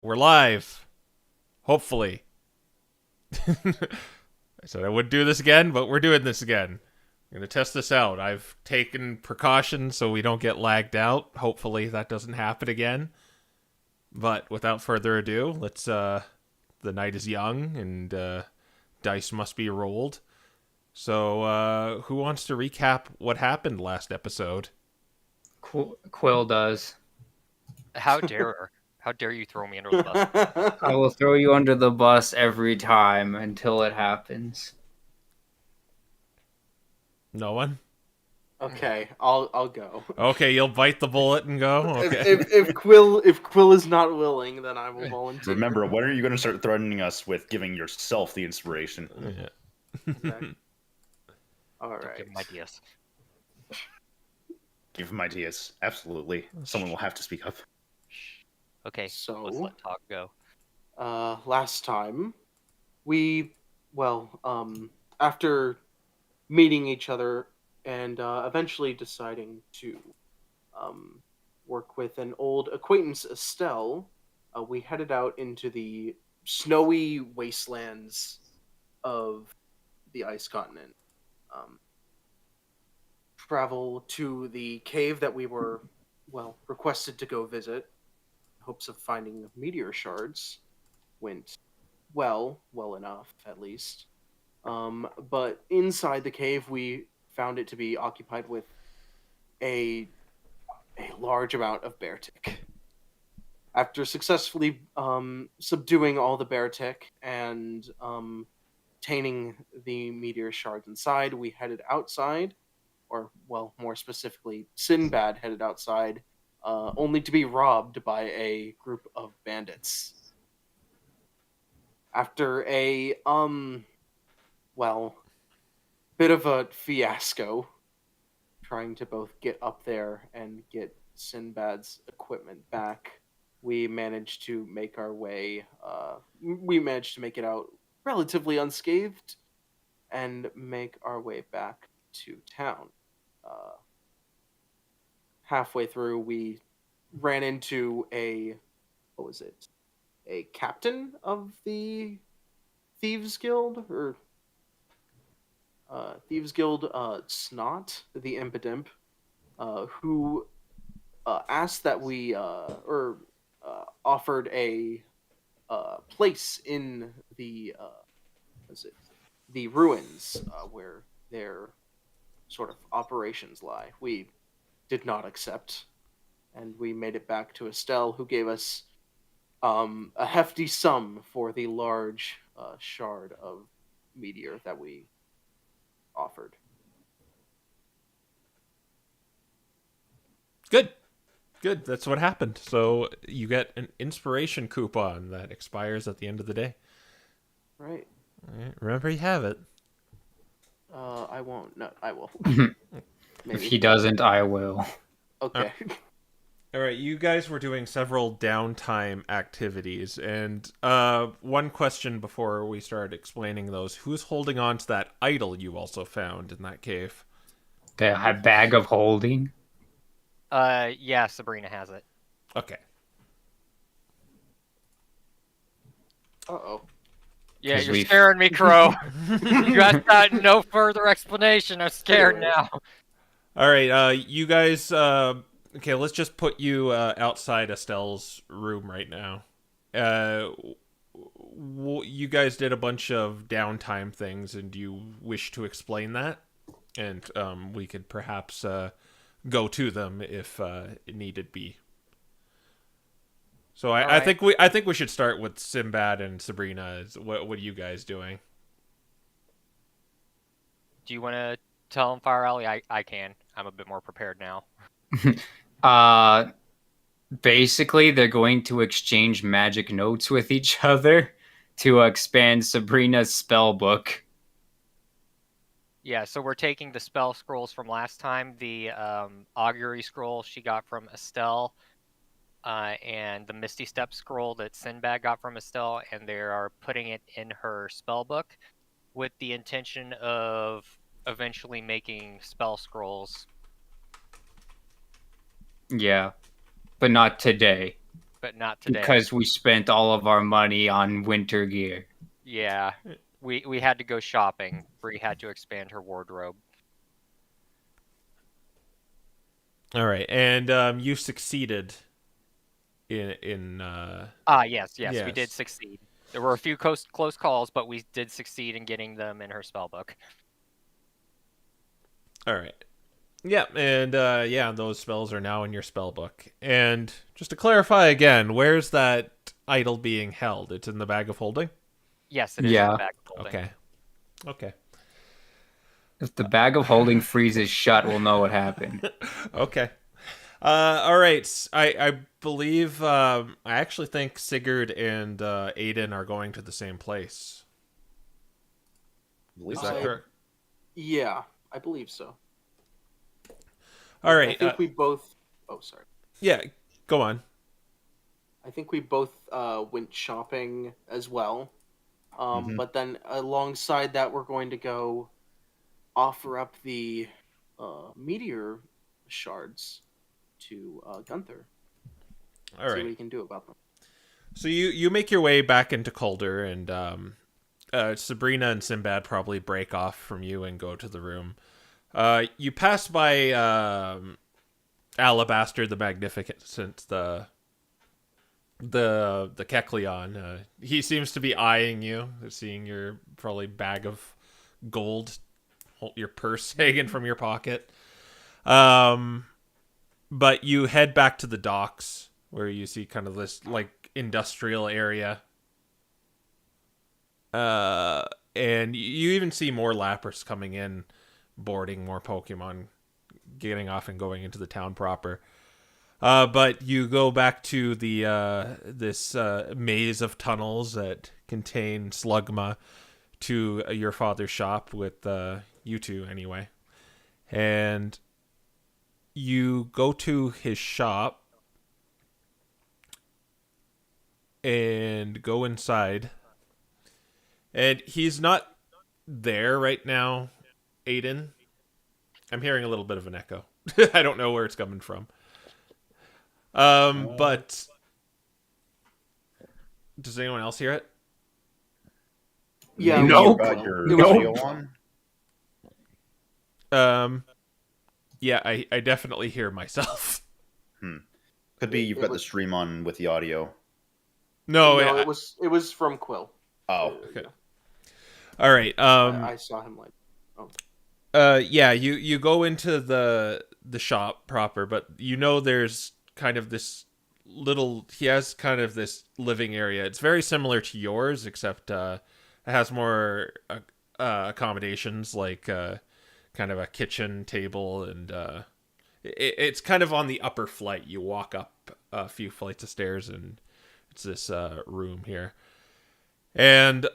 We're live. Hopefully. I said I wouldn't do this again, but we're doing this again. I'm going to test this out. I've taken precautions so we don't get lagged out. Hopefully that doesn't happen again. But without further ado, the night is young and dice must be rolled. So, who wants to recap what happened last episode? Quill does. How dare you throw me under the bus? I will throw you under the bus every time until it happens. No one? Okay, I'll go. Okay, you'll bite the bullet and go? Okay. If Quill is not willing, then I will volunteer. Remember, when are you going to start threatening us with giving yourself the inspiration? Yeah. Okay. All Don't right. give him ideas. Give him ideas. Absolutely. Someone will have to speak up. Okay, So- let's let talk go. Last time, after meeting each other and eventually deciding to work with an old acquaintance, Estelle, we headed out into the snowy wastelands of the ice continent. Travel to the cave that we were, requested to go visit. Hopes of finding meteor shards went well enough, at least. But inside the cave, we found it to be occupied with a large amount of bear tick. After successfully subduing all the bear tick and obtaining the meteor shards inside, we headed outside, or, more specifically, Sinbad headed outside, only to be robbed by a group of bandits. After a, bit of a fiasco, trying to both get up there and get Sinbad's equipment back, we managed to make our way, we managed to make it out relatively unscathed, and make our way back to town. Halfway through, we ran into a captain of the Thieves Guild, or Thieves Guild, Snot, the Impidimp, who asked that we, offered a place in the, the ruins, where their sort of operations lie. We did not accept, and we made it back to Estelle, who gave us a hefty sum for the large shard of meteor that we offered. Good. That's what happened. So you get an inspiration coupon that expires at the end of the day. Right. All right, remember, you have it. I won't. No, I will. If Maybe. he doesn't, I will. Okay. All right, you guys were doing several downtime activities, and one question before we start explaining those: who's holding on to that idol you also found in that cave? The bag of holding. Yeah, Sabrina has it. Okay. Uh-oh. Yeah, 'Cause you're we've- scaring me, Crow. You guys got no further explanation. I'm scared now. All right, you guys. Okay, let's just put you outside Estelle's room right now. You guys did a bunch of downtime things, and do you wish to explain that? And we could perhaps go to them if it needed be. So I Alright. think we should start with Sinbad and Sabrina. What are you guys doing? Do you want to tell him, Fire Alley? I can. I'm a bit more prepared now. Basically, they're going to exchange magic notes with each other to expand Sabrina's spell book. Yeah, so we're taking the spell scrolls from last time, the augury scroll she got from Estelle, and the Misty Step scroll that Sinbad got from Estelle, and they are putting it in her spell book with the intention of eventually making spell scrolls. Yeah, but not today. but not today. Because we spent all of our money on winter gear. Yeah, we had to go shopping. Bree had to expand her wardrobe. All right, and you succeeded in Yes, we did yes. succeed. There were a few close calls, but we did succeed in getting them in her spellbook. All right. Yeah, and yeah, those spells are now in your spell book. And just to clarify again, where's that idol being held? It's in the bag of holding? Yes, it is in Yeah. the bag of holding. Okay. Okay. If the bag of holding freezes shut, we'll know what happened. Okay. All right. I believe I actually think Sigurd and Aiden are going to the same place. Believe Is that so. correct? Yeah, I believe so. All I right. think we both. Oh, sorry. Yeah, go on. I think we both went shopping as well. Mhm. But then alongside that, we're going to go offer up the meteor shards to Gunther. All See right. what he can do about them. So you make your way back into Calder, and Sabrina and Sinbad probably break off from you and go to the room. You pass by Alabaster the Magnificent, the Kecleon. He seems to be eyeing you, seeing your probably bag of gold, your purse hanging from your pocket. But you head back to the docks where you see kind of this like industrial area. And you even see more Lapras coming in, boarding more Pokemon, getting off and going into the town proper. But you go back to the this maze of tunnels that contain Slugma to your father's shop with you two anyway. And you go to his shop and go inside. And he's not there right now, Aiden. I'm hearing a little bit of an echo. I don't know where it's coming from. But does anyone else hear it? Yeah, Maybe Nope. you got your Nope. audio on. Yeah, I definitely hear myself. Could be you've It got the was- stream on with the audio. No, No, it was from Quill. Oh, okay. Yeah. All right. I saw him like. Yeah, you go into the shop proper, but you know there's kind of this little. He has kind of this living area. It's very similar to yours, except it has more accommodations, like kind of a kitchen table, and it's kind of on the upper flight. You walk up a few flights of stairs, and it's this room here. And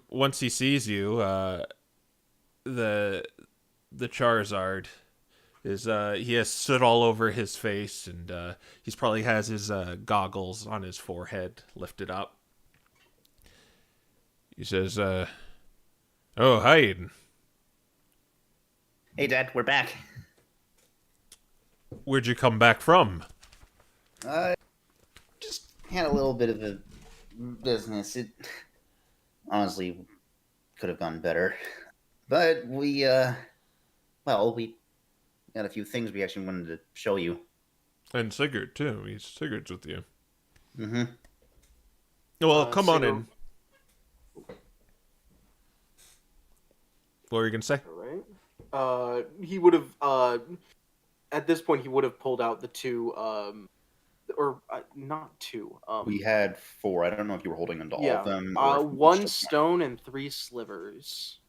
once he sees you, the Charizard is he has soot all over his face, and he's probably has his goggles on his forehead lifted up. He says, "Oh, hi, Aiden. hey, Dad, we're back. Where'd you come back from?" Just had a little bit of a business. It honestly could have gone better, but we got a few things we actually wanted to show you. And Sigurd too. Sigurd's with you. Mm-hmm. Well, come on Sigurd- in. What were you gonna say? All right. He would have. At this point, he would have pulled out the two. Or not two. We had 4. I don't know if you were holding onto all Yeah. of them. Or if you One just- stone and 3 slivers.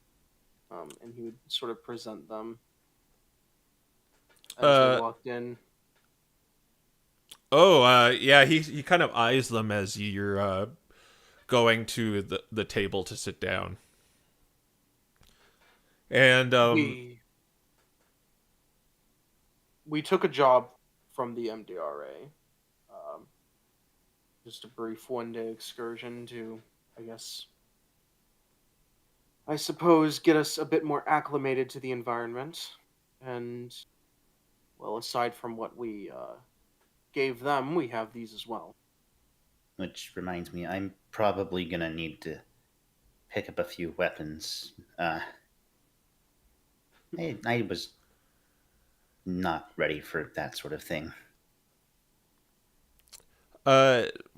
And he would sort of present them as we walked in. Oh, yeah. He kind of eyes them as you're going to the table to sit down. And we took a job from the MDRA. Just a brief one-day excursion to, I suppose, get us a bit more acclimated to the environment. And, well, aside from what we gave them, we have these as well. which reminds me, I'm probably gonna need to pick up a few weapons. I was not ready for that sort of thing.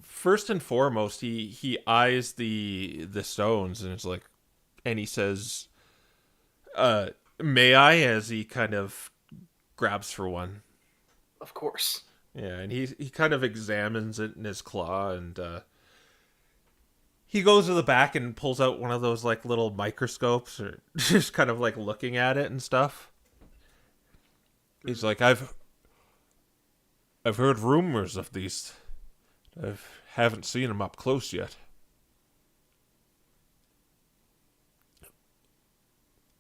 First and foremost, he eyes the stones and it's like, and he says, "May I?" As he kind of grabs for one. Of course. Yeah, and he kind of examines it in his claw, and he goes to the back and pulls out one of those like little microscopes, or just kind of like looking at it and stuff. He's like, I've heard rumors of these. I haven't seen them up close yet.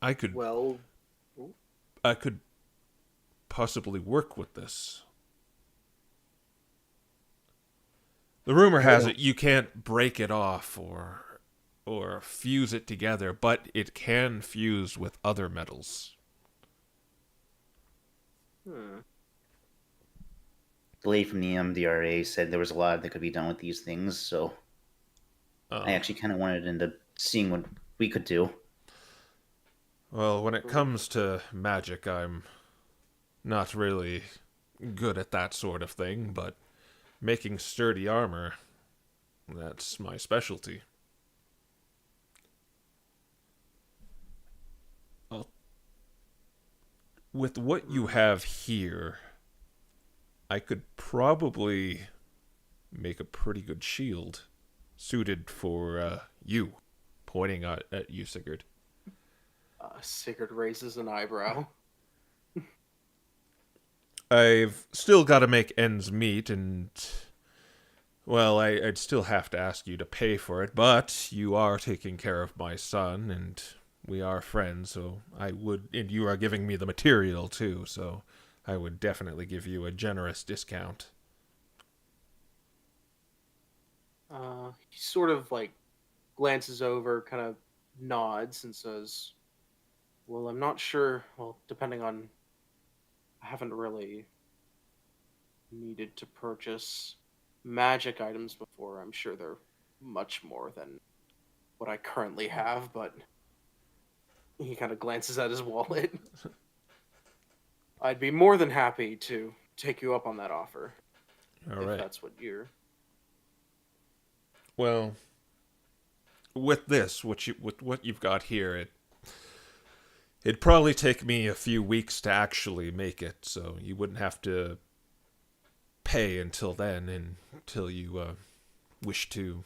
I could Well, possibly work with this. The rumor has it you can't break it off or fuse it together, but it can fuse with other metals. The lady from the MDRA said there was a lot that could be done with these things, so I actually kind of wanted into seeing what we could do. Well, when it comes to magic, I'm not really good at that sort of thing, but making sturdy armor, that's my specialty. With what you have here, I could probably make a pretty good shield suited for you, pointing at you, Sigurd. Sigurd raises an eyebrow. I've still got to make ends meet, and well, I'd still have to ask you to pay for it, but you are taking care of my son, and we are friends, so I would, and you are giving me the material too, so I would definitely give you a generous discount. He sort of like glances over, kind of nods, and says, "Well, I'm not sure. Well, depending on, I haven't really needed to purchase magic items before. I'm sure they're much more than what I currently have, but." He kind of glances at his wallet. I'd be more than happy to take you up on that offer. All if right. that's what you're... Well, with this, with what you've got here, it'd probably take me a few weeks to actually make it, so you wouldn't have to pay until then, until you wish to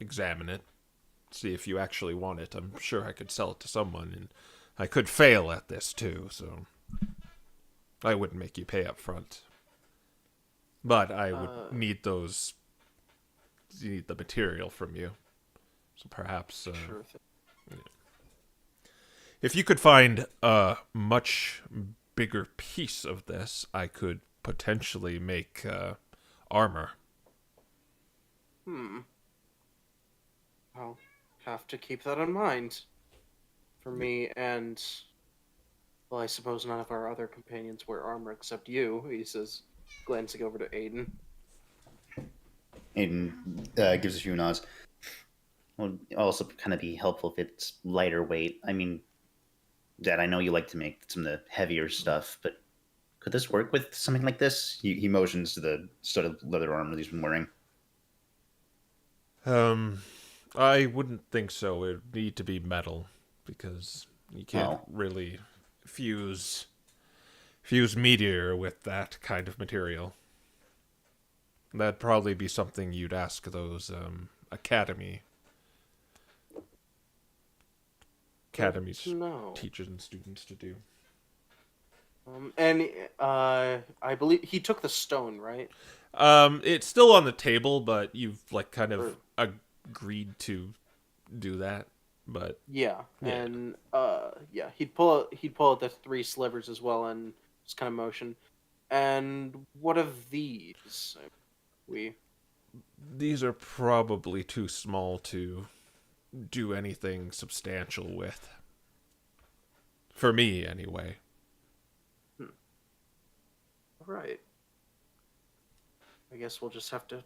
examine it, see if you actually want it. I'm sure I could sell it to someone, and I could fail at this too, so I wouldn't make you pay up front. But I would need those. You need the material from you, so perhaps Sure thing. if you could find a much bigger piece of this, I could potentially make armor. I'll have to keep that in mind. For me and... Well, I suppose none of our other companions wear armor except you, he says, glancing over to Aiden. Aiden gives a few nods. Well, also kind of be helpful if it's lighter weight. I mean, Dad, I know you like to make some of the heavier stuff, but could this work with something like this? He motions to the sort of leather armor he's been wearing. I wouldn't think so. It would need to be metal, because you can't really fuse Meteor with that kind of material. That'd probably be something you'd ask those academies No. teachers and students to do. And I believe he took the stone, right? It's still on the table, but you've like kind of agreed to do that. But Yeah, Yeah. and yeah, he'd pull out the 3 slivers as well, and just kind of motion. And what of these? these are probably too small to do anything substantial with. For me, anyway. All right. I guess we'll just have to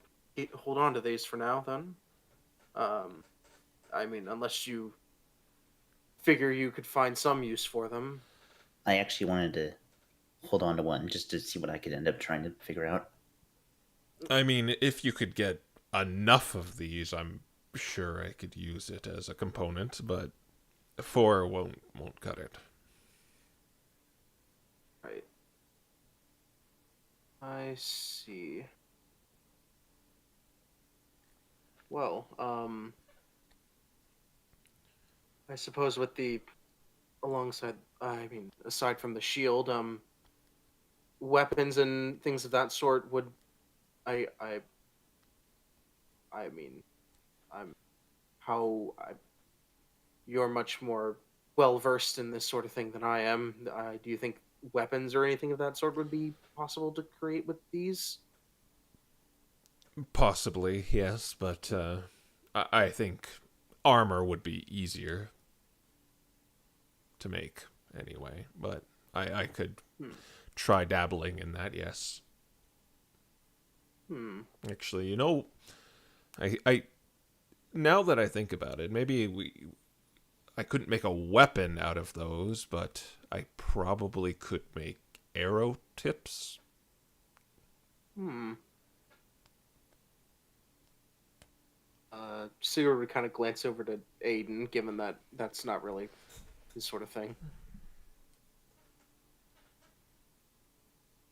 hold on to these for now, then. I mean, unless you figure you could find some use for them. I actually wanted to hold on to one just to see what I could end up trying to figure out. I mean, if you could get enough of these, I'm sure I could use it as a component, but 4 won't cut it. Right. I see. Well, I suppose with the aside from the shield, weapons and things of that sort would I I I mean, I'm how I, you're much more well versed in this sort of thing than I am. Do you think weapons or anything of that sort would be possible to create with these? Possibly, yes, but I think armor would be easier to make anyway. But I could try dabbling in that, yes. Actually, I now that I think about it, maybe I couldn't make a weapon out of those, but I probably could make arrow tips. Sigurd would kind of glance over to Aiden, given that that's not really his sort of thing.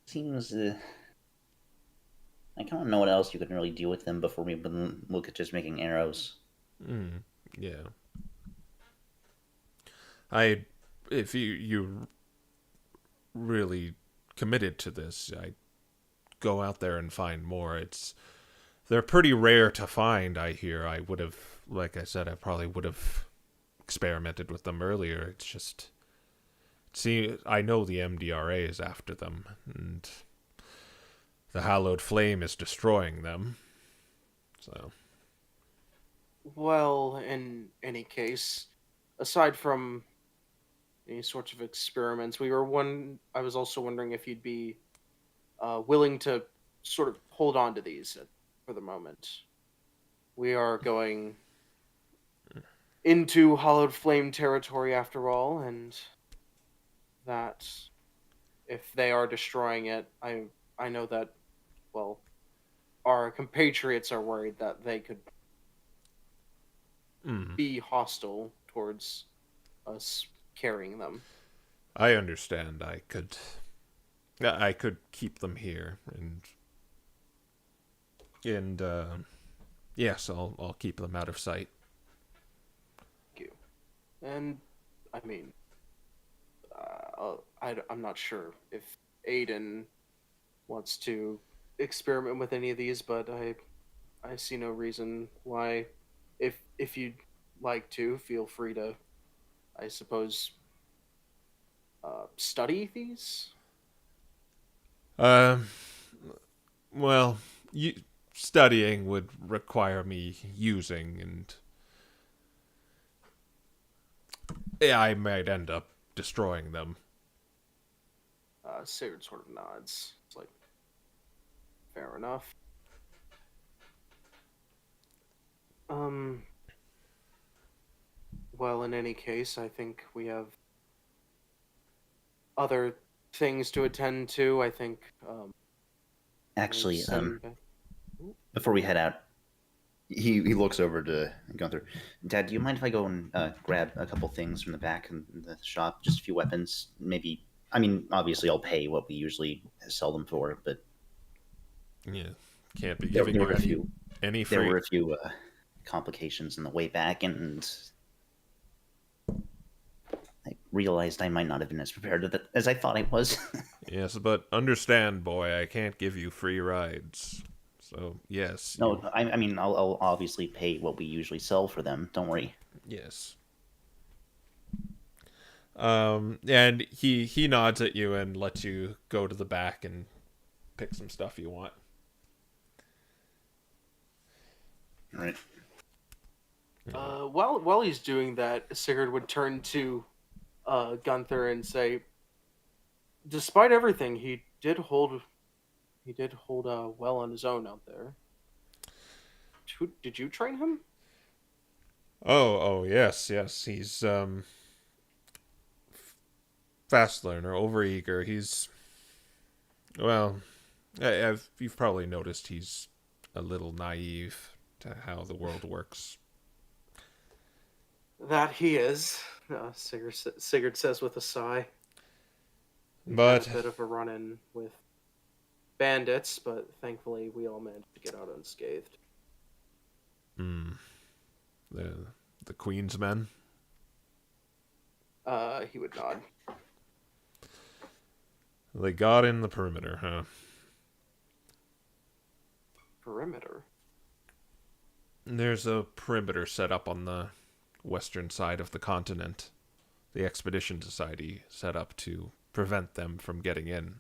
Seems I don't know what else you can really do with them before we even look at just making arrows. Yeah. If you really committed to this, I'd go out there and find more. They're pretty rare to find, I hear. I would have, like I said, I probably would have experimented with them earlier. It's just, see, I know the MDRA is after them, and the hallowed flame is destroying them. So, Well, in any case, aside from any sorts of experiments, I was also wondering if you'd be willing to sort of hold on to these for the moment. We are going into Hallowed Flame territory after all, and that if they are destroying it, I know that, well, our compatriots are worried that they could be hostile towards us carrying them. I understand. I could keep them here, and yes, I'll keep them out of sight. Thank you. And I mean, I'm not sure if Aiden wants to experiment with any of these, but I see no reason why. If you'd like to, feel free to, I suppose, study these. Well, studying would require me using, and yeah, I might end up destroying them. Sigurd sort of nods. It's like, fair enough. Well, in any case, I think we have other things to attend to. I think. Actually, Sin- before we head out, he looks over to Gunther. Dad, do you mind if I go and grab a couple things from the back in the shop? Just a few weapons, maybe. I mean, obviously, I'll pay what we usually sell them for, but Yeah, can't be there giving were a you few. any There free. were a few complications in the way back, and I realized I might not have been as prepared as I thought I was. Yes, but understand, boy, I can't give you free rides. So yes, No, I mean, I'll obviously pay what we usually sell for them. Don't worry. yes. And he nods at you and lets you go to the back and pick some stuff you want. All right. While he's doing that, Sigurd would turn to Gunther and say, "Despite everything, he did hold well on his own out there." Who did you train him? Oh, yes. He's fast learner, overeager. He's well, you've probably noticed he's a little naive to how the world works. That he is. Sigurd says with a sigh. We've But had a bit of a run-in with bandits, but thankfully we all managed to get out unscathed. the Queen's men. He would nod. They got in the perimeter, huh? Perimeter? There's a perimeter set up on the western side of the continent. The Expedition Society set up to prevent them from getting in.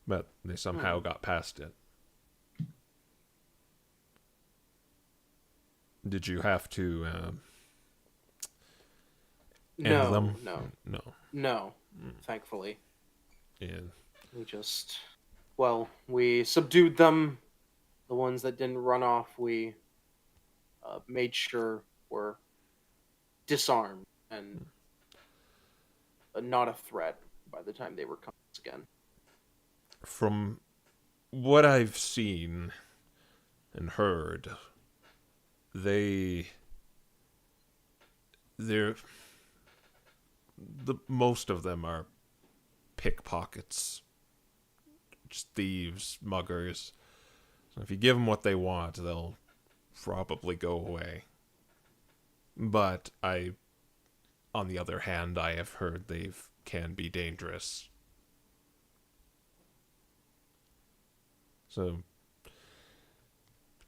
But they somehow got past it. Did you have to end them? No. Thankfully. Yeah. We subdued them. The ones that didn't run off, we made sure were disarmed and not a threat by the time they were coming again. From what I've seen and heard, they're most of them are pickpockets, just thieves, muggers. So if you give them what they want, they'll probably go away. But on the other hand, I have heard they can be dangerous. So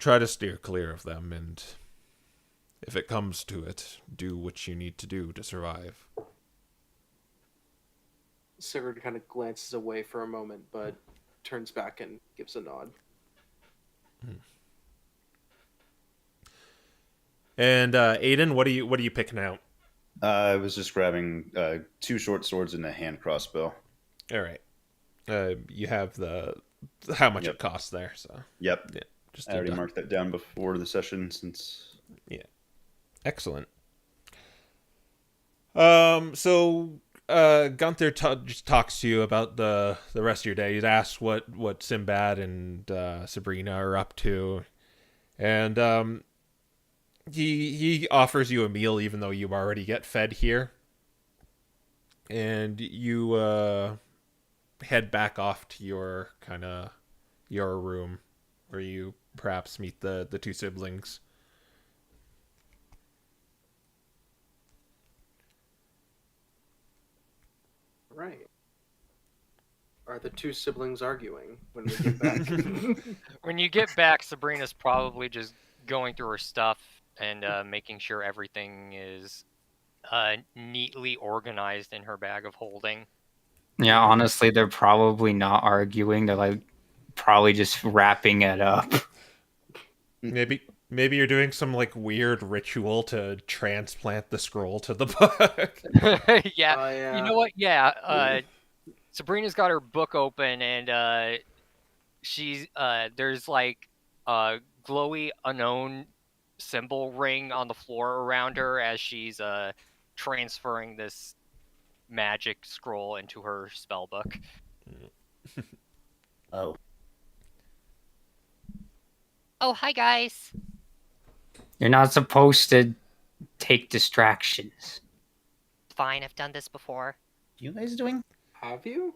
try to steer clear of them, and if it comes to it, do what you need to do to survive. Sigurd kind of glances away for a moment, but turns back and gives a nod. And Aiden, what are you picking out? I was just grabbing 2 short swords and a hand crossbow. All right. You have how much Yep. it costs there. So Yep. yeah, just I already deduct. marked that down before the session since... Excellent. So Gunther just talks to you about the rest of your day. He's asked what Sinbad and Sabrina are up to, and he offers you a meal even though you already get fed here, and you head back off to your room where you perhaps meet the 2 siblings. Right. Are the 2 siblings arguing when we get back? When you get back, Sabrina's probably just going through her stuff and making sure everything is neatly organized in her bag of holding. Yeah, honestly, they're probably not arguing. They're like probably just wrapping it up. Maybe you're doing some like weird ritual to transplant the scroll to the book. Yeah. You know what? Yeah. Sabrina's got her book open, and she's there's like a glowy unknown symbol ring on the floor around her as she's transferring this magic scroll into her spell book. Oh, Oh, hi guys. You're not supposed to take distractions. Fine, I've done this before. you guys doing? Have you?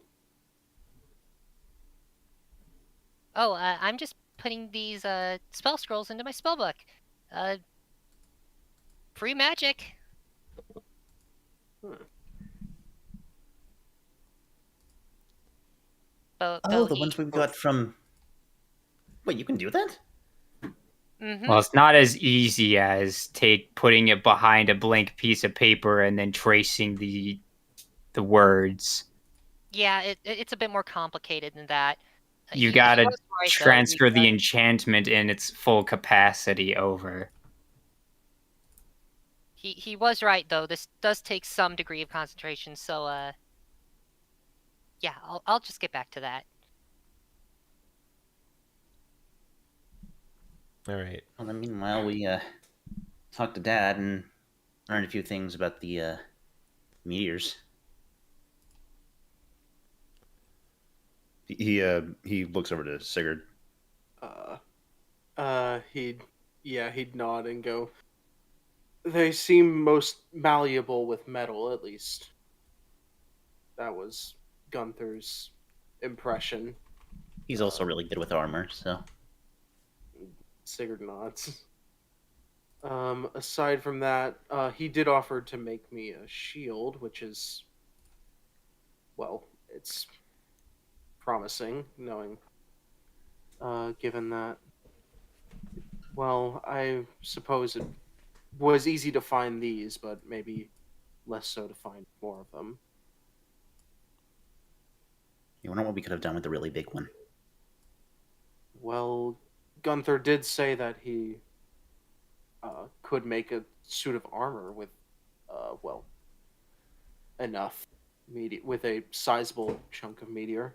Oh, I'm just putting these spell scrolls into my spell book. Free magic. Oh, Though the ones we've got from... Wait, you can do that? Mm-hmm. Well, it's not as easy as putting it behind a blank piece of paper and then tracing the words. Yeah, it's a bit more complicated than that. You He gotta was right, though. transfer the enchantment in its full capacity over. He was right though. This does take some degree of concentration, so yeah, I'll just get back to that. All right. Well, then meanwhile, we talked to Dad and learned a few things about the meteors. He looks over to Sigurd. He'd nod and go. They seem most malleable with metal, at least. That was Gunther's impression. He's also really good with armor, so Sigurd nods. Aside from that, he did offer to make me a shield, which is, well, it's promising, knowing, given that, well, I suppose it was easy to find these, but maybe less so to find more of them. you wonder what we could have done with the really big one. Well, Gunther did say that he could make a suit of armor with, enough with a sizable chunk of meteor.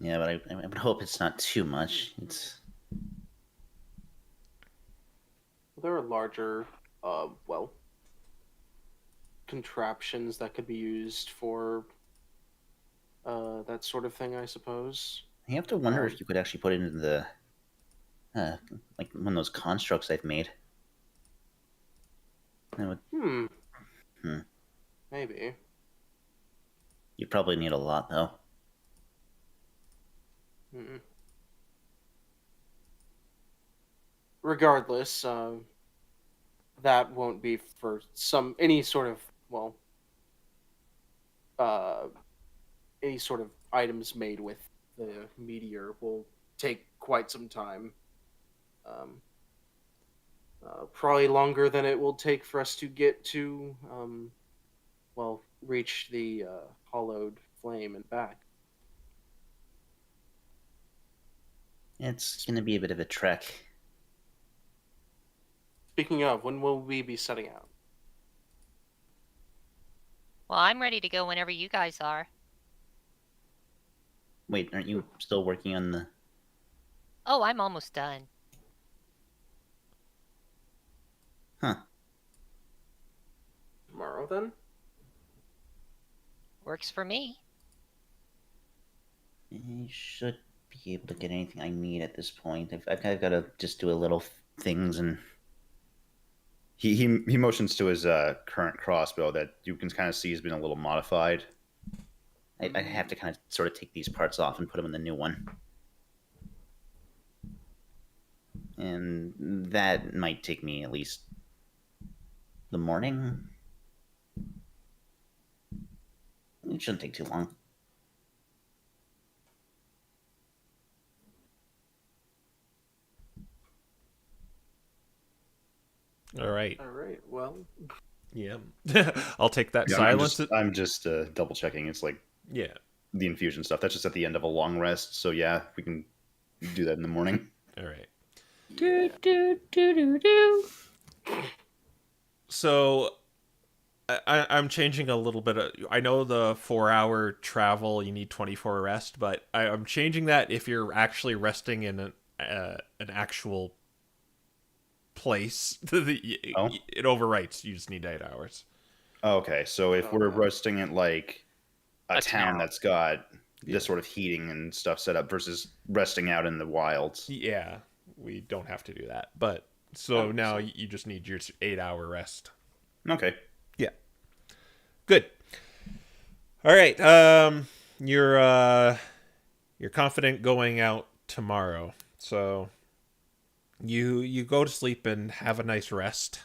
Yeah, but I would hope it's not too much. It's There are larger, contraptions that could be used for that sort of thing, I suppose. you have to wonder if you could actually put it into the like one of those constructs I've made. That would, Maybe. you'd probably need a lot though. Mm. Regardless, that won't be for any sort of any sort of items made with the meteor will take quite some time. Probably longer than it will take for us to get to, reach the hollowed flame and back. It's gonna be a bit of a trek. Speaking of, when will we be setting out? Well, I'm ready to go whenever you guys are. Wait, aren't you still working on the? Oh, I'm almost done. Huh. Tomorrow, then? Works for me. I should be able to get anything I need at this point. I've got to just do a little things and. He motions to his current crossbow that you can kind of see has been a little modified. I have to kind of sort of take these parts off and put them in the new one. And that might take me at least the morning. It shouldn't take too long. All right. All right, well. Yeah. I'll take that Yeah, silence. I'm just double checking. It's like Yeah. the infusion stuff. That's just at the end of a long rest. So yeah, we can do that in the morning. All right. Do, do, do, do, do. So I'm changing a little bit. I know the 4-hour travel, you need 24 rest, but I'm changing that if you're actually resting in an actual place. It overwrites. You just need 8 hours. Okay, so if we're Okay. resting at like a A town town. that's got this sort of heating and stuff set up versus resting out in the wilds. Yeah, we don't have to do that. But so now you just need your 8-hour rest. Okay. Yeah. Good. All right. You're confident going out tomorrow. So you go to sleep and have a nice rest.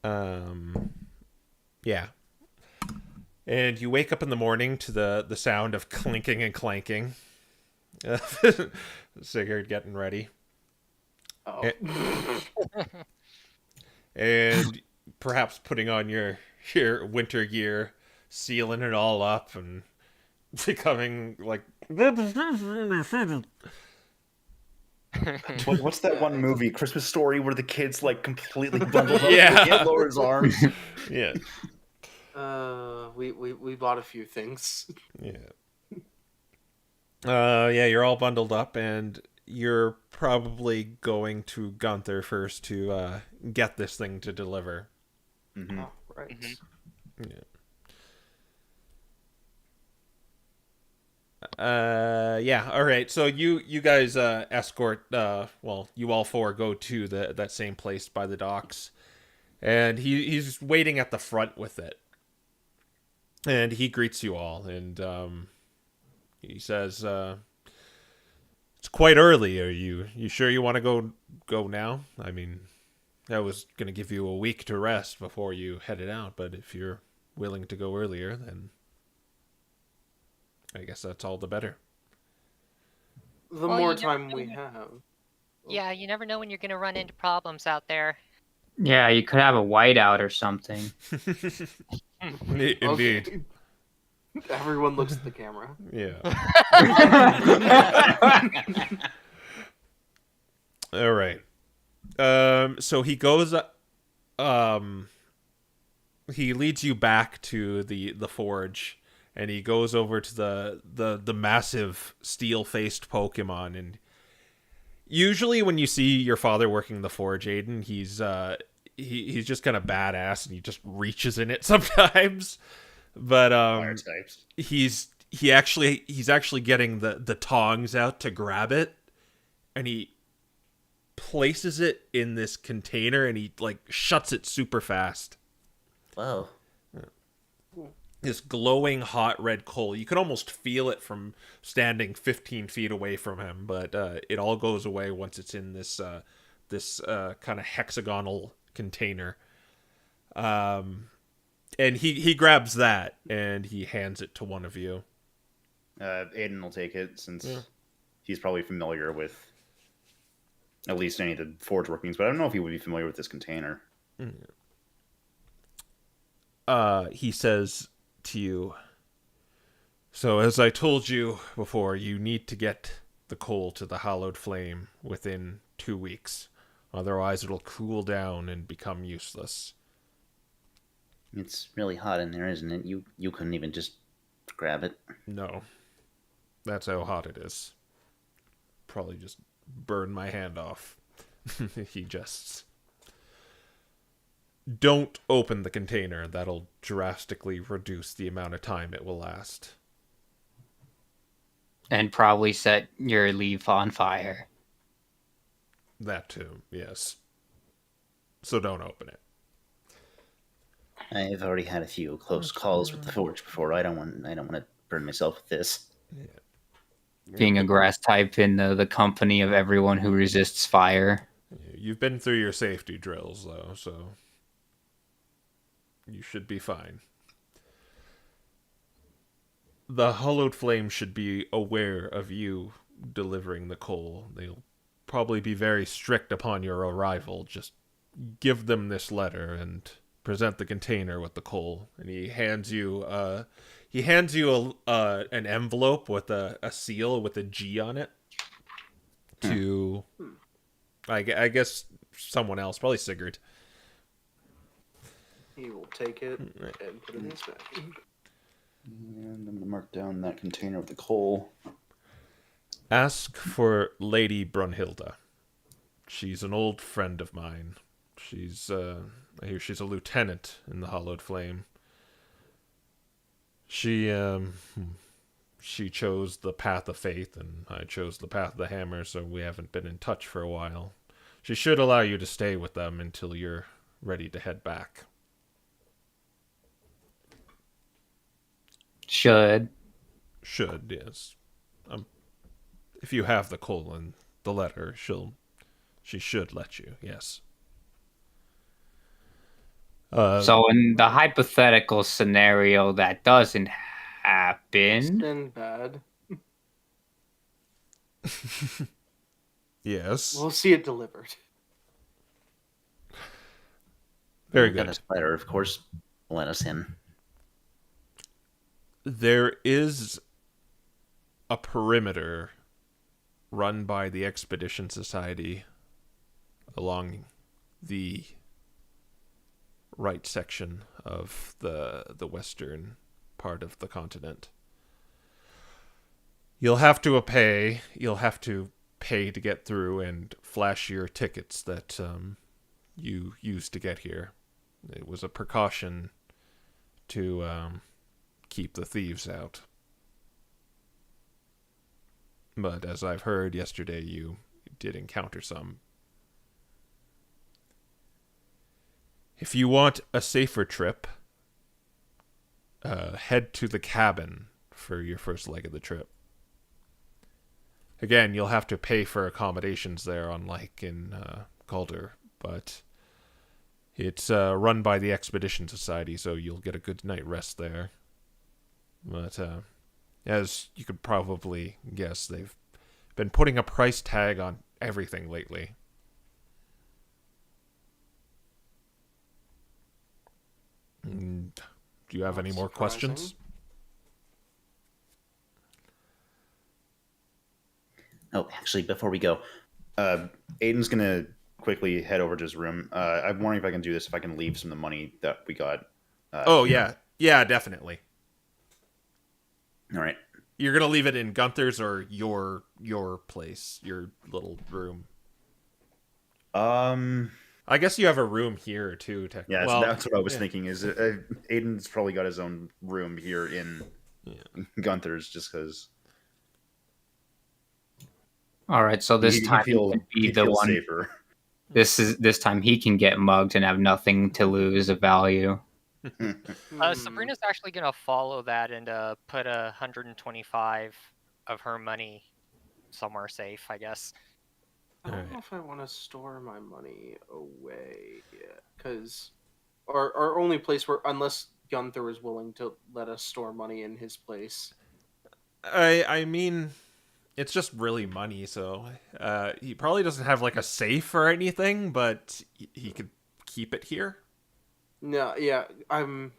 Yeah. And you wake up in the morning to the sound of clinking and clanking. Sigurd getting ready. Oh. And perhaps putting on your winter gear, sealing it all up, and becoming like. What's that one movie, Christmas Story, where the kid's like completely bundled up? Yeah. He can't lower his arms. Yeah, We bought a few things. yeah. Yeah, you're all bundled up, and you're probably going to Gunther first to get this thing to deliver. Mm-hmm. Oh, right. Yeah. Yeah. All right. So you guys escort. Well, you all four go to that same place by the docks, and he's waiting at the front with it, and he greets you all, and he says, "It's quite early. Are you sure you want to go now? I mean, I was gonna give you a week to rest before you headed out, but if you're willing to go earlier, then I guess that's all the better." The Well, more you never time know we when- have. Yeah, you never know when you're gonna run into problems out there. Yeah, you could have a whiteout or something. Indeed. Okay. Everyone looks at the camera. Yeah. All right. So he goes. He leads you back to the forge, and he goes over to the massive steel-faced Pokemon. And usually, when you see your father working the forge, Aiden, he's just kind of badass, and he just reaches in it sometimes. But Fire types. he's actually getting the tongs out to grab it, and he places it in this container, and he like shuts it super fast. Whoa. This glowing hot red coal, you can almost feel it from standing 15 feet away from him, but it all goes away once it's in this kind of hexagonal container. And he grabs that and he hands it to one of you. Aiden will take it since he's probably familiar with at least any of the forge workings, but I don't know if he would be familiar with this container. He says to you, "So as I told you before, you need to get the coal to the hallowed flame within 2 weeks. Otherwise it'll cool down and become useless." It's really hot in there, isn't it? You couldn't even just grab it. No. That's how hot it is. Probably just burn my hand off. He jests. Don't open the container. That'll drastically reduce the amount of time it will last. And probably set your leaf on fire. That too, yes. So don't open it. I've already had a few close calls with the forge before. I don't want to burn myself with this. Being a grass type in the company of everyone who resists fire. You've been through your safety drills, though, so you should be fine. The Hollowed Flame should be aware of you delivering the coal. They'll probably be very strict upon your arrival. Just give them this letter and present the container with the coal. And he hands you an envelope with a seal with a G on it to, I guess, someone else, probably Sigurd. He will take it and put it in his bag. And I'm going to mark down that container with the coal. Ask for Lady Brunhilde. She's an old friend of mine. I hear she's a lieutenant in the Hollowed Flame. She chose the path of faith, and I chose the path of the hammer, so we haven't been in touch for a while. She should allow you to stay with them until you're ready to head back. Should, yes. If you have the coal and the letter, she should let you, yes. So in the hypothetical scenario that doesn't happen, Been bad. Yes. We'll see it delivered. Very We've got good. this letter, of course. Let us in. There is a perimeter run by the Expedition Society along the right section of the western part of the continent. You'll have to pay to get through and flash your tickets that you used to get here. It was a precaution to keep the thieves out. But as I've heard yesterday, you did encounter some. If you want a safer trip, head to the cabin for your first leg of the trip. Again, you'll have to pay for accommodations there, unlike in Calder, but it's run by the Expedition Society, so you'll get a good night rest there. But as you could probably guess, they've been putting a price tag on everything lately. Do you have any more questions? Oh, actually, before we go, Aiden's gonna quickly head over to his room. I'm wondering if I can do this, if I can leave some of the money that we got. Yeah, definitely. All right. You're gonna leave it in Gunther's or your place, your little room. I guess you have a room here too. Yeah, so that's what I was thinking. Is Aiden's probably got his own room here in Gunther's, just because. All right, so this time he can be the one. Safer. This time he can get mugged and have nothing to lose of value. Sabrina's actually gonna follow that and put 125 of her money somewhere safe, I guess. I don't know if I want to store my money away, because our only place where, unless Gunther is willing to let us store money in his place. I mean, it's just really money, so he probably doesn't have like a safe or anything, but he could keep it here. No, yeah, I don't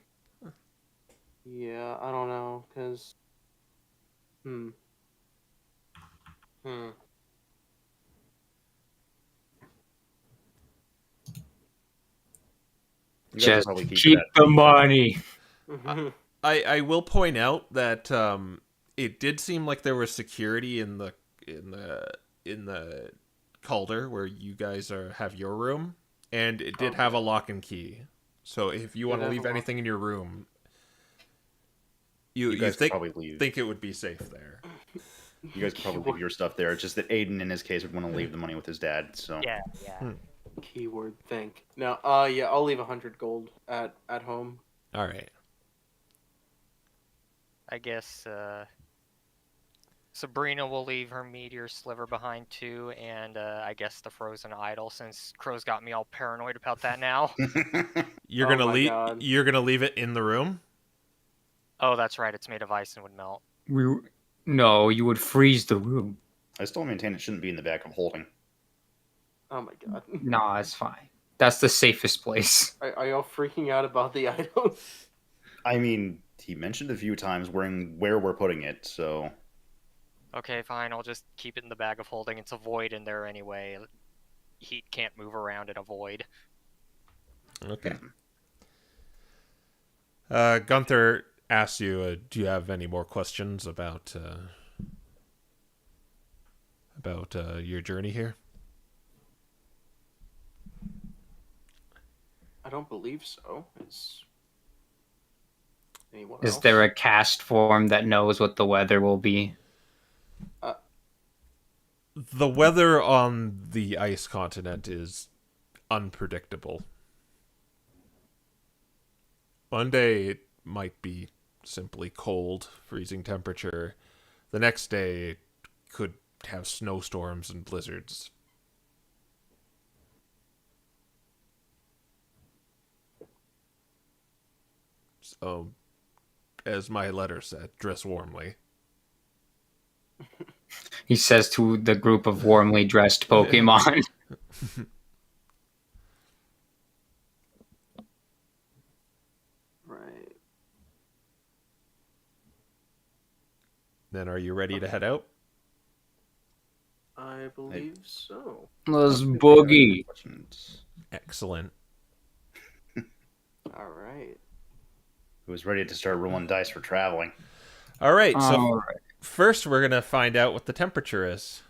know, because Just keep the money. I will point out that it did seem like there was security in the Calder where you guys have your room, and it did have a lock and key. So if you want to leave anything in your room, you think it would be safe there. You guys could probably leave your stuff there. It's just that Aiden, in his case, would want to leave the money with his dad. So yeah. Keyword think. No, I'll leave 100 gold at home. All right. I guess Sabrina will leave her meteor sliver behind too, and I guess the frozen idol, since Crow's got me all paranoid about that now. You're gonna leave it in the room? Oh, that's right. It's made of ice and would melt. No, you would freeze the room. I still maintain it shouldn't be in the back of holding. Oh my god. No, it's fine. That's the safest place. Are y'all freaking out about the idol? I mean, he mentioned a few times where we're putting it, so. Okay, fine. I'll just keep it in the bag of holding. It's a void in there anyway. Heat can't move around in a void. Okay. Gunther asks you, do you have any more questions about your journey here? I don't believe so. Is there a cast form that knows what the weather will be? The weather on the ice continent is unpredictable. One day it might be simply cold, freezing temperature. The next day it could have snowstorms and blizzards. So, as my letter said, dress warmly. He says to the group of warmly dressed Pokemon. Right. Then are you ready to head out? I believe so. Let's boogie. Excellent. All right. Who's ready to start rolling dice for traveling? All right, so first we're going to find out what the temperature is.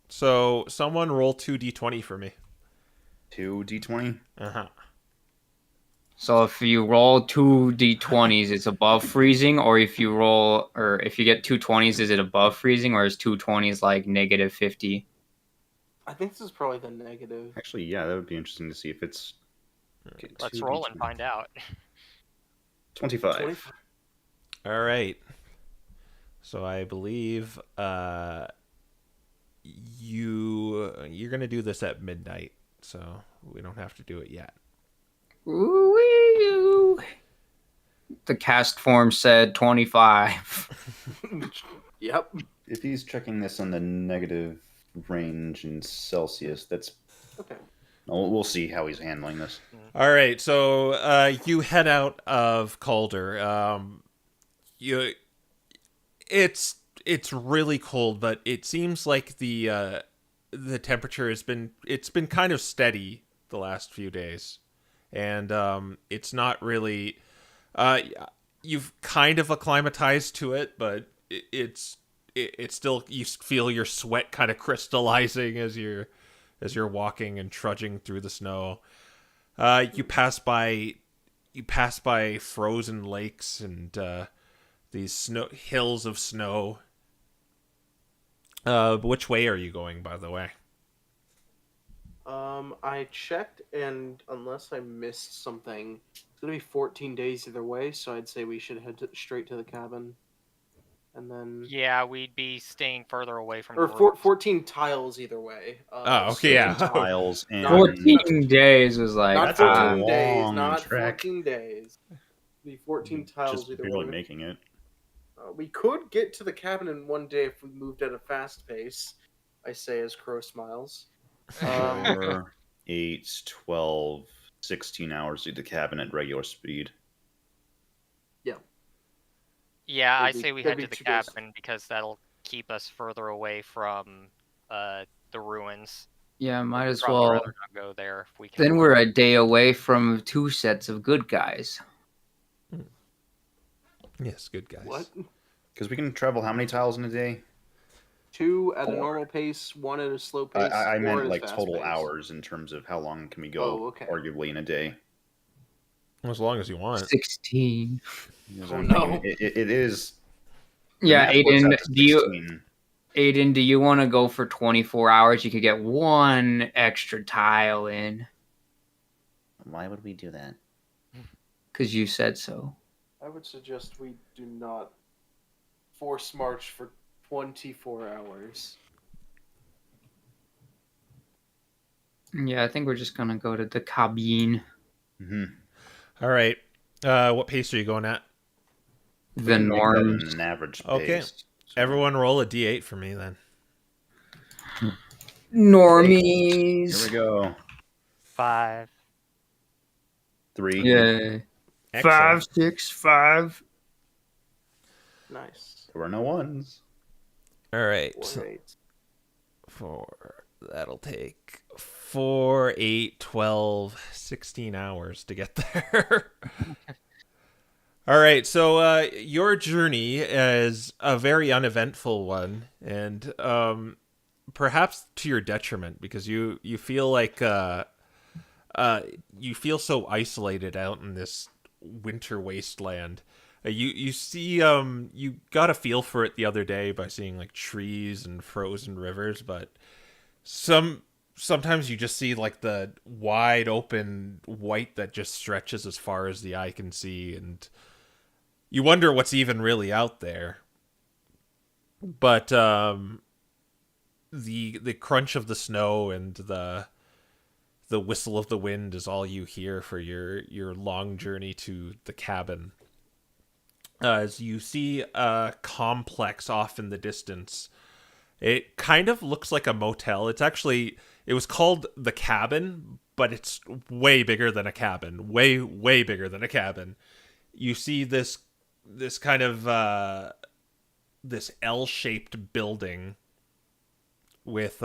So someone roll 2d20 for me. 2d20. Uh-huh. So if you roll 2d20s, it's above freezing, or if you get 2 20s, is it above freezing, or is 2 20s like -50? I think this is probably the negative. Actually, yeah, that would be interesting to see if it's. Okay, Let's roll and 2d20. find out. 25. 25. All right. So I believe you're going to do this at midnight, so we don't have to do it yet. Ooh. The cast form said 25. Yep. If he's checking this on the negative range in Celsius, that's. Okay. We'll see how he's handling this. All right, so you head out of Calder. It's really cold, but it seems like the temperature has been kind of steady the last few days, and it's not really. You've kind of acclimatized to it, but it's still, you feel your sweat kind of crystallizing as you're walking and trudging through the snow. You pass by frozen lakes and these hills of snow. Which way are you going, by the way? I checked, and unless I missed something, it's gonna be 14 days either way. So I'd say we should head straight to the cabin, and then Yeah, we'd be staying further away from or the ruins. 14 tiles either way. Oh, okay, yeah. Tiles and. 14 days was like... Not That's a 14 days. long Not trek. 14 days. It'd be 14 tiles Just either barely way. making it. We could get to the cabin in one day if we moved at a fast pace. I say as Crow smiles. 4, 8, 12, 16 hours to the cabin at regular speed. Yeah, I That'd be- say we that'd head to be the 2 days. cabin because that'll keep us further away from the ruins. Yeah, might as Probably well. rather not go there if we can. Then we're a day away from 2 sets of good guys. Yes, good guys. What? Because we can travel how many tiles in a day? 2 at a 4. normal pace, 1 at a slow pace. I 4 meant at a like fast total pace. hours in terms of how long can we go, Oh, okay. arguably, in a day. As long as you want. 16. Because Oh, I'm no. thinking it is. the Yeah, math works Aiden, out to do you 16. want to go for 24 hours? You could get 1 extra tile in, Why would we do that? because you said so. I would suggest we do not force march for 24 hours. Yeah, I think we're just gonna go to the cabin. Mm-hmm. All right. What pace are you going at? The norms. An average Okay. pace. So Everyone roll a d8 for me then. Normies. Here we go. 5. 3. Yeah. Excellent. 5, 6, 5. Nice. There were no ones. All right. 4, 8. That'll take 4, 8, 12, 16 hours to get there. All right, so your journey is a very uneventful one, and perhaps to your detriment, because you feel like you feel so isolated out in this winter wasteland. You see you got a feel for it the other day by seeing like trees and frozen rivers, but sometimes you just see like the wide open white that just stretches as far as the eye can see, and you wonder what's even really out there. But the crunch of the snow and the whistle of the wind is all you hear for your long journey to the cabin. As you see a complex off in the distance, it kind of looks like a motel. It was called the cabin, but it's way bigger than a cabin. Way bigger than a cabin. You see this kind of this L-shaped building with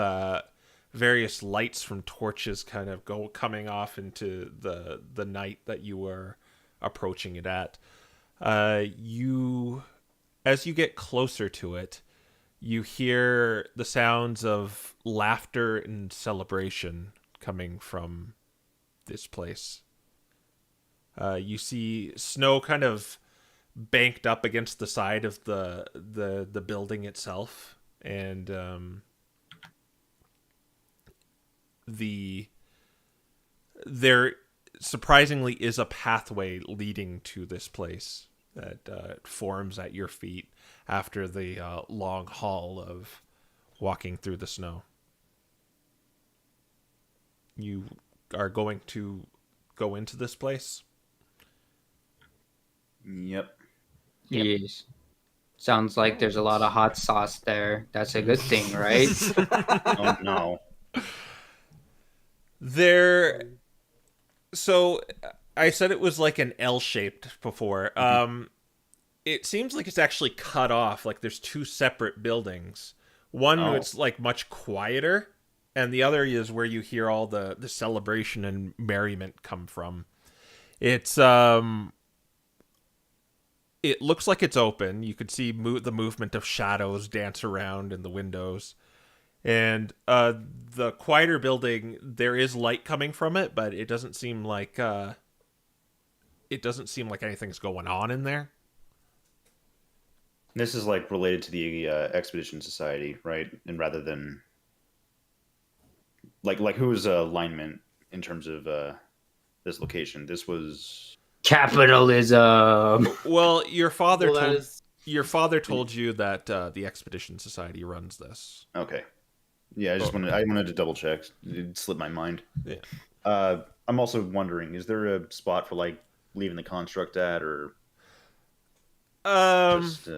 various lights from torches kind of coming off into the night that you were approaching it at. As you get closer to it, you hear the sounds of laughter and celebration coming from this place. You see snow kind of banked up against the side of the building itself, and there surprisingly is a pathway leading to this place that forms at your feet after the long haul of walking through the snow. You are going to go into this place? Yep. Yes. Sounds like there's a lot of hot sauce there. That's a good thing, right? Oh no. So I said it was like an L-shaped before. It seems like it's actually cut off. Like there's two separate buildings. One it's like much quieter, and the other is where you hear all the celebration and merriment come from. It's it looks like it's open. You could see the movement of shadows dance around in the windows. And the quieter building, there is light coming from it, but it doesn't seem like anything's going on in there. This is like related to the Expedition Society, right? And rather than like who's alignment in terms of this location? This was Capitalism. Well, your father Well, that told is- your father told you that the Expedition Society runs this. okay. Yeah, I wanted to double check. It slipped my mind. Yeah. I'm also wondering, is there a spot for like leaving the construct at, or just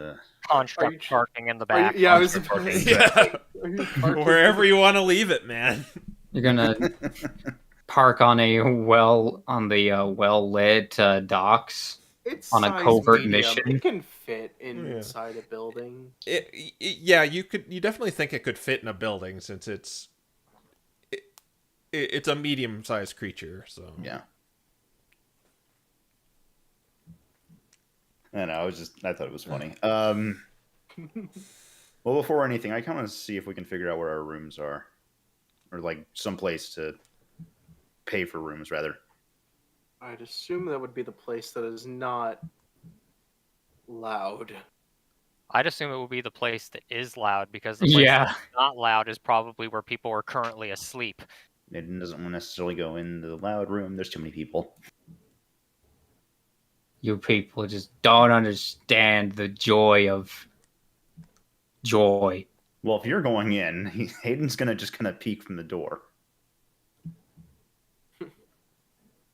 Construct you- parking in the Are you- back. yeah, I was Construct parking. Yeah. Are you parking- Wherever you want to leave it, man. You're gonna park on the well-lit docks. It's on a size covert medium. mission. It can fit inside a building. Yeah, you definitely think it could fit in a building since it's a medium-sized creature. So Yeah. I don't know. I thought it was funny. Well, before anything, I kind of see if we can figure out where our rooms are, or like some place to pay for rooms, rather. I'd assume that would be the place that is not loud. I'd assume it would be the place that is loud because the place Yeah. that's not loud is probably where people are currently asleep. It doesn't necessarily go in the loud room. There's too many people. You people just don't understand the joy of joy. Well, if you're going in, Hayden's gonna just kind of peek from the door.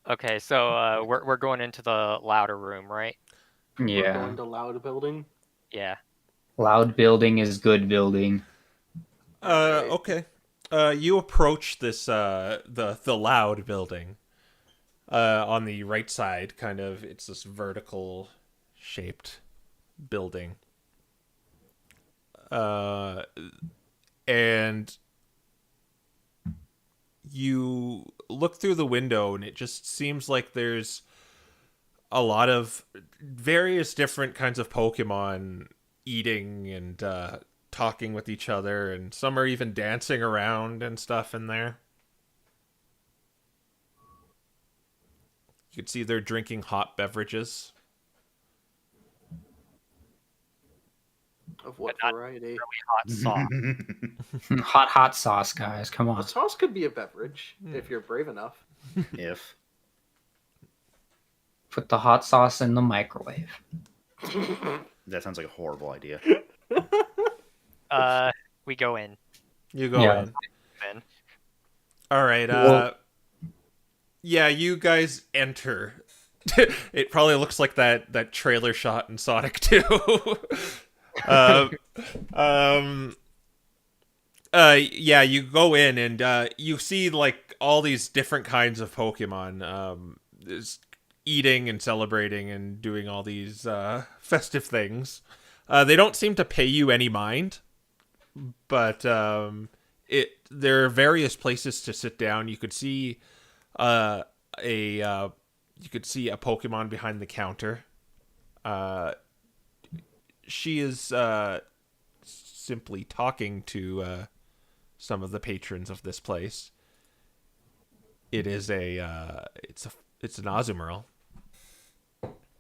Okay, so we're going into the louder room, right? We're Yeah. going to loud building. Yeah. Loud building is good building. Okay. You approach this the loud building. On the right side, kind of, it's this vertical shaped building. And you look through the window, and it just seems like there's a lot of various different kinds of Pokemon eating and talking with each other, and some are even dancing around and stuff in there. You can see they're drinking hot beverages. Of what But not- variety? Hot sauce. Hot sauce, guys. Come A on. sauce could be a beverage if you're brave enough. If Put the hot sauce in the microwave. that sounds like a horrible idea. We go in. You go Yeah. in. Then. All right. Well- Yeah, you guys enter. It probably looks like that trailer shot in Sonic 2. Yeah, you go in and you see like all these different kinds of Pokemon eating and celebrating and doing all these festive things. They don't seem to pay you any mind, but there are various places to sit down. You could see a Pokemon behind the counter. She is simply talking to some of the patrons of this place. It is it's an Ozumerl.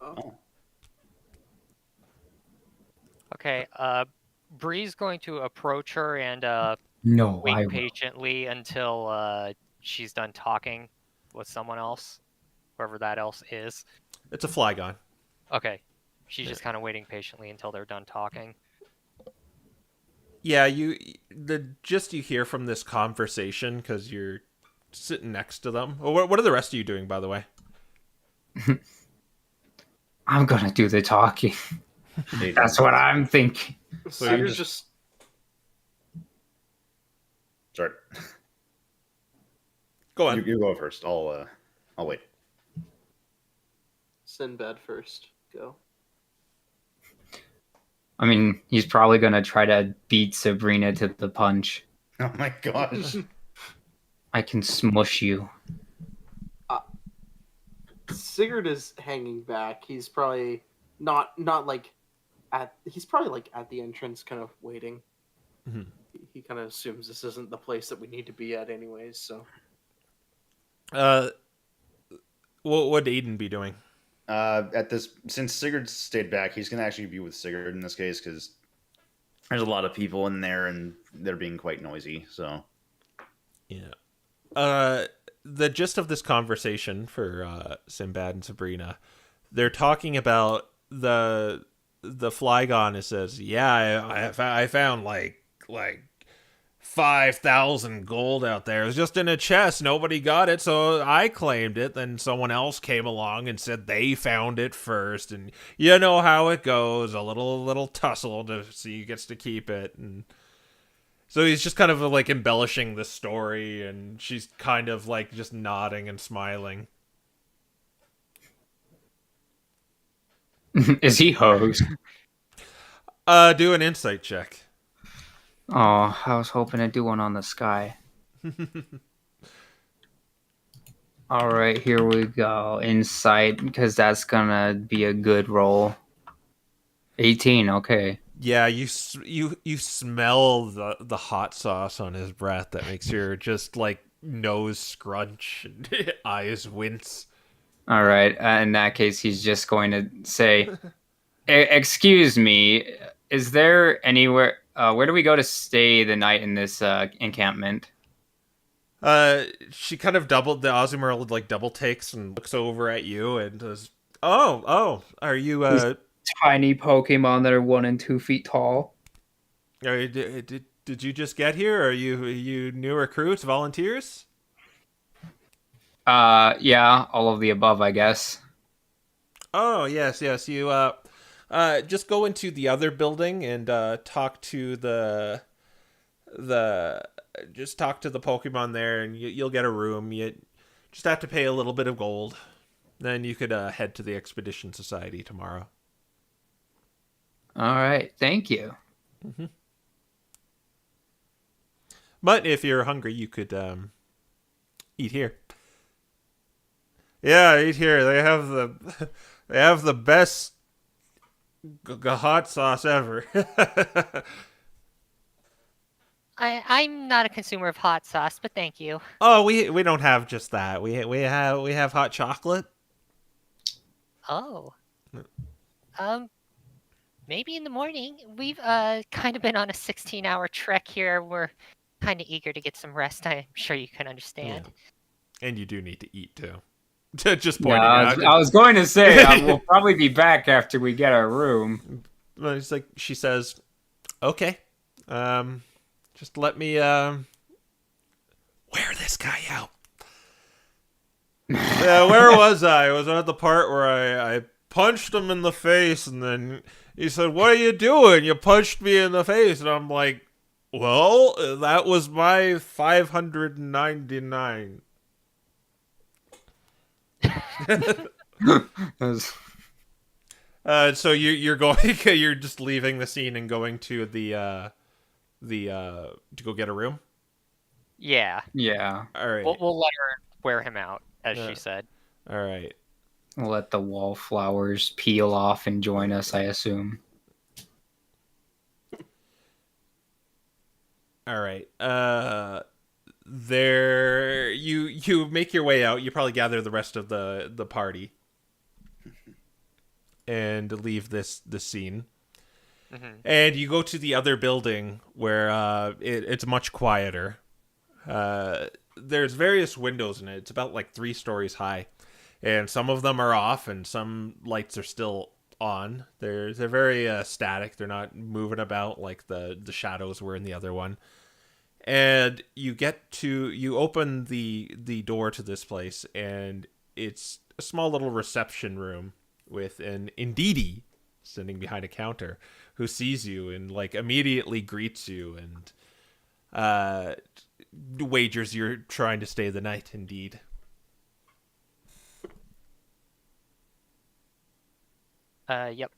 Oh. Okay, Bree's going to approach her and No, I wait will. patiently until she's done talking with someone else, whoever that else is. It's a Flygon. Okay, she's just kind of waiting patiently until they're done talking. Yeah, the gist you hear from this conversation, because you're sitting next to them. Well, what are the rest of you doing, by the way? I'm gonna do the talking. That's what I'm thinking. So I'm you're just- just Sorry. Go on. You go first. I'll wait. Sinbad first. Go. I mean, he's probably gonna try to beat Sabrina to the punch. Oh my gosh. I can smush you. Sigurd is hanging back. He's probably not like he's probably like at the entrance, kind of waiting. Mhm. He kind of assumes this isn't the place that we need to be at, anyways. So What would Aiden be doing? Since Sigurd stayed back, he's gonna actually be with Sigurd in this case because there's a lot of people in there and they're being quite noisy. So Yeah. The gist of this conversation for Sinbad and Sabrina, they're talking about the Flygon. It says, "Yeah, I found like 5,000 gold out there. It was just in a chest. Nobody got it, so I claimed it. Then someone else came along and said they found it first, and you know how it goes. A little tussle to see who gets to keep it." And so he's just kind of like embellishing the story, and she's kind of like just nodding and smiling. Is he host? Do an insight check. Oh, I was hoping to do one on the sky. All right, here we go. Insight, because that's gonna be a good roll. 18. Okay. Yeah, you smell the hot sauce on his breath that makes your just like nose scrunch and eyes wince. All right. In that case, he's just going to say, "Excuse me, is there anywhere? Where do we go to stay the night in this encampment?" She kind of the Ozumerl like double takes and looks over at you and says, "Oh, are you Tiny Pokemon that are 1 and 2 feet tall. did you just get here? Are you new recruits, volunteers?" Yeah, all of the above, I guess. Oh, yes. You just go into the other building and talk to the just talk to the Pokemon there, and you'll get a room. You just have to pay a little bit of gold. Then you could head to the Expedition Society tomorrow. All right, thank you. But if you're hungry, you could eat here. Yeah, eat here. They have the best hot sauce ever. I'm not a consumer of hot sauce, but thank you. Oh, we don't have just that. We have hot chocolate. Oh. Maybe in the morning. We've kind of been on a 16-hour trek here. We're kind of eager to get some rest. I'm sure you can understand. Yeah. And you do need to eat too. Just Yeah, pointing out. I was going to say we'll probably be back after we get our room. Well, it's like she says, "Okay, just let me wear this guy out." Yeah, where was I? I was at the part where I punched him in the face, and then he said, "What are you doing? You punched me in the face," and I'm like, "Well, that was my 599." So you're going, you're just leaving the scene and going to the to go get a room. Yeah, Yeah, All right, we'll let her wear him out, as Yeah. she said. all right. we'll let the wallflowers peel off and join us, I assume. All right. There you make your way out. You probably gather the rest of the party and leave the scene. Mm-hmm. And you go to the other building where it's much quieter. There's various windows in it. It's about like 3 stories high, and some of them are off, and some lights are still on. They're very static. They're not moving about like the shadows were in the other one. And you open the door to this place, and it's a small little reception room with an Indeedee sitting behind a counter who sees you and like immediately greets you and wagers you're trying to stay the night. Indeed. Yep.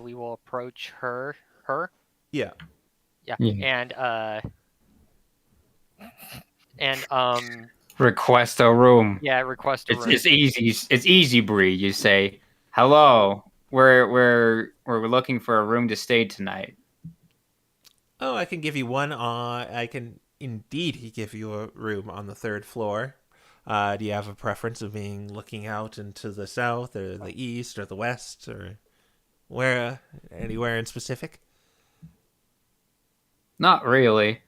We will approach her. Yeah. Yeah. Yeah. And Request a room. yeah, request a room. It's easy. It's easy, Bree. You say, "Hello, we're looking for a room to stay tonight." Oh, I can give you one. I can indeed give you a room on the 3rd floor. Do you have a preference of being looking out into the south or the east or the west or where? Anywhere in specific? Not really.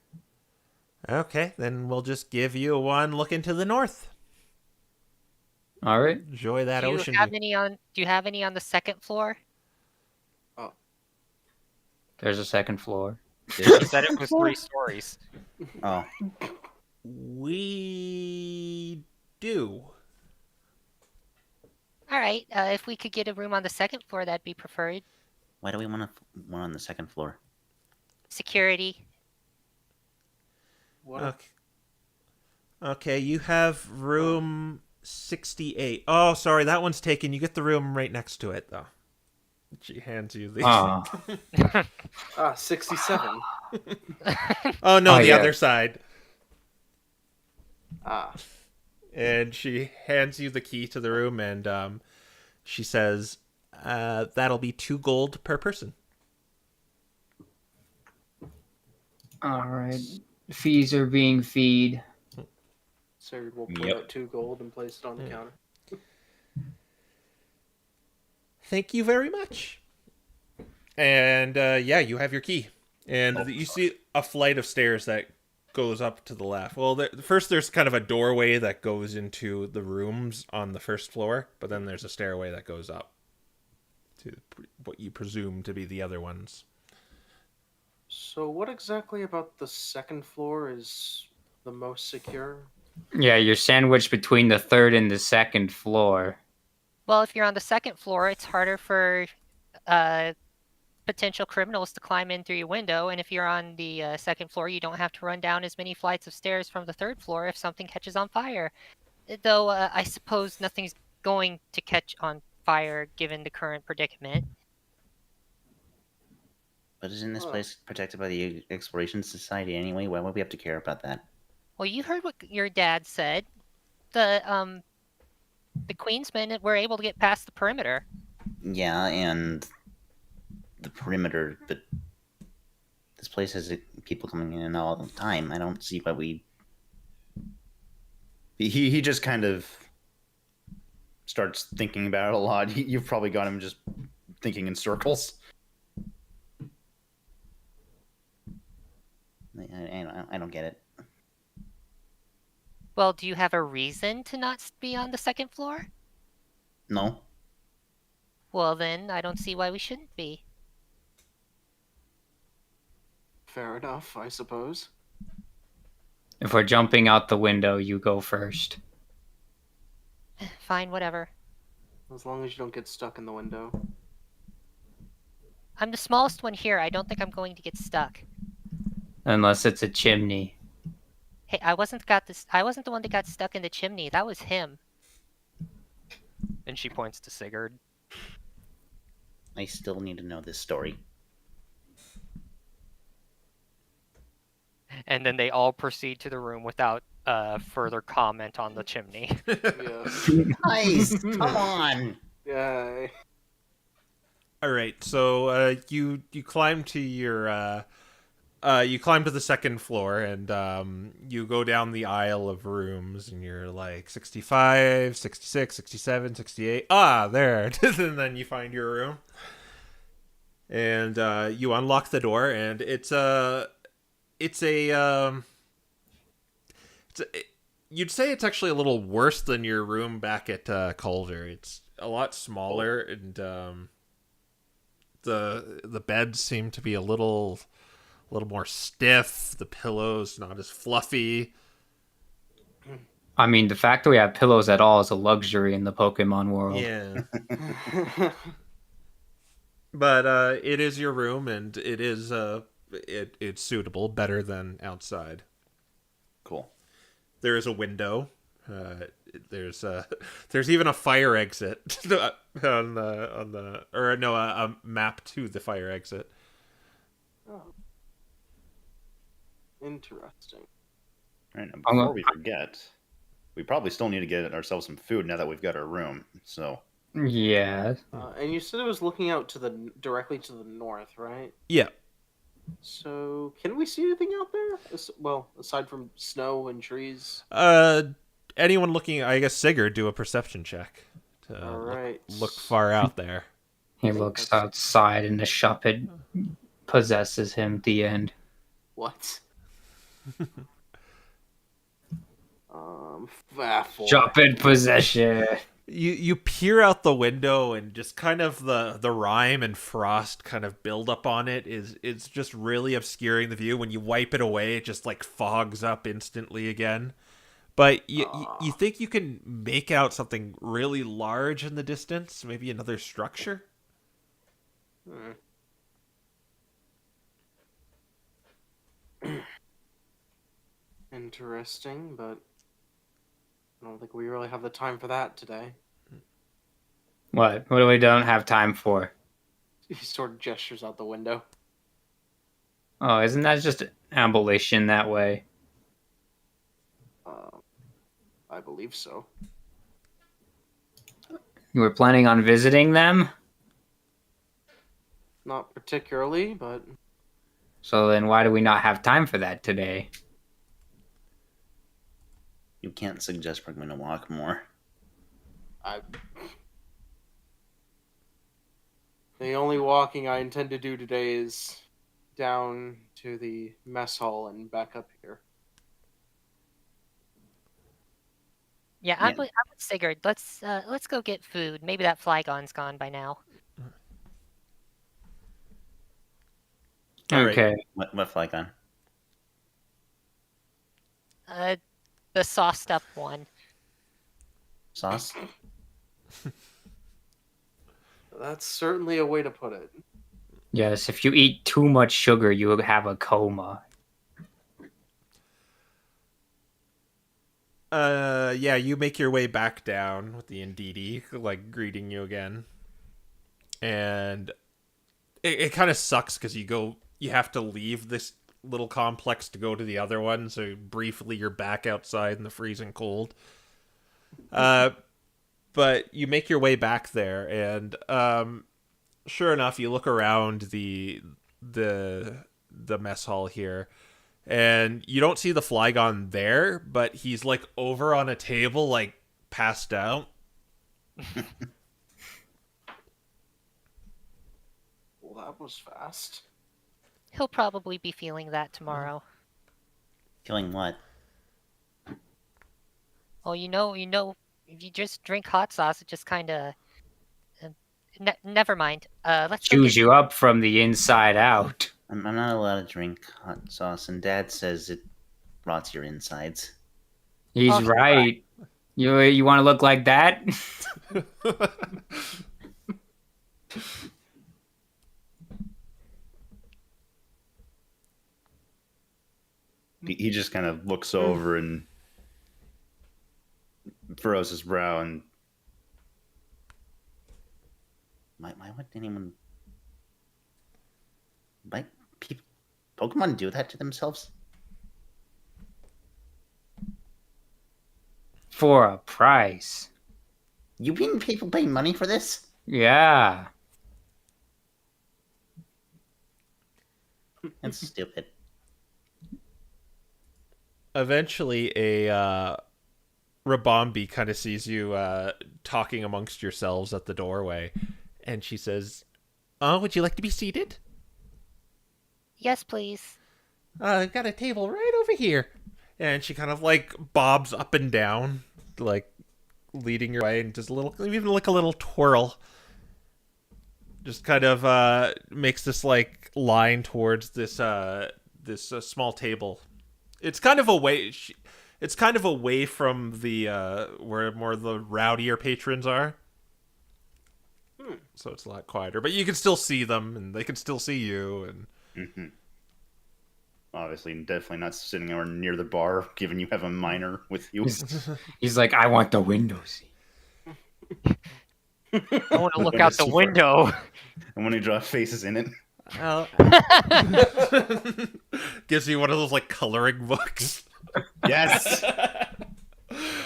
Okay, then we'll just give you one looking to the north. All right. Enjoy that ocean Do view. you have any on the 2nd floor? There's a 2nd floor. She said it was 3 stories. Oh, We do. All right. If we could get a room on the 2nd floor, that'd be preferred. Why do we want one on the 2nd floor? Security. What? Okay, you have room 68. Oh, sorry, that one's taken. You get the room right next to it, though. She hands you the... 67. Oh, no, Oh, the yeah. other side. Ah. And she hands you the key to the room, and she says, that'll be 2 gold per person. All right. Fees are being feed. So we'll put Yep. out 2 gold and place it on the counter. Thank you very much. And yeah, you have your key. And you see a flight of stairs that goes up to the left. Well, first there's kind of a doorway that goes into the rooms on the 1st floor, but then there's a stairway that goes up to what you presume to be the other ones. So what exactly about the 2nd floor is the most secure? Yeah, you're sandwiched between the 3rd and the 2nd floor. Well, if you're on the 2nd floor, it's harder for potential criminals to climb in through your window. And if you're on the 2nd floor, you don't have to run down as many flights of stairs from the 3rd floor if something catches on fire. Though I suppose nothing's going to catch on fire given the current predicament. But isn't this place protected by the Exploration Society anyway? Why would we have to care about that? Well, you heard what your dad said. The Queensmen were able to get past the perimeter. Yeah, and the perimeter, but this place has people coming in all the time. I don't see why we... he just kind of starts thinking about it a lot. You've probably got him just thinking in circles. I don't get it. Well, do you have a reason to not be on the 2nd floor? No? Well, then, I don't see why we shouldn't be. Fair enough, I suppose. If we're jumping out the window, you go first. Fine, whatever. As long as you don't get stuck in the window. I'm the smallest one here. I don't think I'm going to get stuck. Unless it's a chimney. Hey, I wasn't the one that got stuck in the chimney. That was him. And she points to Sigurd. I still need to know this story. And then they all proceed to the room without further comment on the chimney. Yeah. Nice! Come on! Yay. All right, so you climb to your you climb to the second floor, and you go down the aisle of rooms, and you're like 65, 66, 67, 68. Ah, there. And then you find your room. And you unlock the door, and you'd say it's actually a little worse than your room back at Calder. It's a lot smaller, and the beds seem to be a little more stiff. The pillows not as fluffy. I mean, the fact that we have pillows at all is a luxury in the Pokemon world. Yeah. But it is your room, and it is it's suitable, better than outside. Cool. There is a window. There's even a fire exit on the or no a map to the fire exit. Oh. Interesting. All right, now before we forget, we probably still need to get ourselves some food now that we've got our room. So Yeah. And you said it was looking out to directly to the north, right? Yeah. So, can we see anything out there? Well, aside from snow and trees. Anyone looking? I guess Sigurd, do a perception check to All right. look far out there. He looks outside and the Shuppet possesses him at the end. What? Four. Shuppet possession. You peer out the window, and just kind of the rime and frost kind of build up on it it's just really obscuring the view. When you wipe it away, it just like fogs up instantly again. But you think you can make out something really large in the distance? Maybe another structure? Interesting, but I don't think we really have the time for that today. What? What do we don't have time for? He sort of gestures out the window. Oh, isn't that just an abolition that way? I believe so. You were planning on visiting them? Not particularly, but So then why do we not have time for that today? You can't suggest bringing me to walk more. The only walking I intend to do today is down to the mess hall and back up here. Yeah, I'm with Sigurd. Let's go get food. Maybe that Flygon's gone by now. All right. Okay. What Flygon? The sauced up one. Sauce? That's certainly a way to put it. Yes, if you eat too much sugar, you will have a coma. Yeah, you make your way back down with the Indeedee, like, greeting you again. And it kind of sucks because you have to leave this little complex to go to the other one, so briefly you're back outside in the freezing cold. But you make your way back there, and sure enough, you look around the mess hall here, and you don't see the Flygon there, but he's like over on a table, like passed out. Well, that was fast. He'll probably be feeling that tomorrow. Feeling what? Oh, you know, if you just drink hot sauce, it just kind of. Never mind. Let's go Chews get- you up from the inside out. I'm not allowed to drink hot sauce, and Dad says it rots your insides. He's Oh, right. You want to look like that? He just kind of looks over and furrows his brow and Why would anyone... Why Pokemon do that to themselves? For a price. You mean people pay money for this? Yeah. That's stupid. eventually a Rabombi kind of sees you talking amongst yourselves at the doorway, and she says, "Oh, would you like to be seated? Yes, please. I've got a table right over here." And she kind of like bobs up and down, like leading your way, and just even like a little twirl. Just kind of makes this like line towards this small table. It's kind of away. It's kind of away from the where more of the rowdier patrons are. So it's a lot quieter, but you can still see them, and they can still see you. And Mm-hmm. Obviously, definitely not sitting anywhere near the bar, given you have a minor with you. He's like, I want the window seat. I want to look When out it's the so far. window. And when you draw faces in it, well, gives you one of those like coloring books. yes.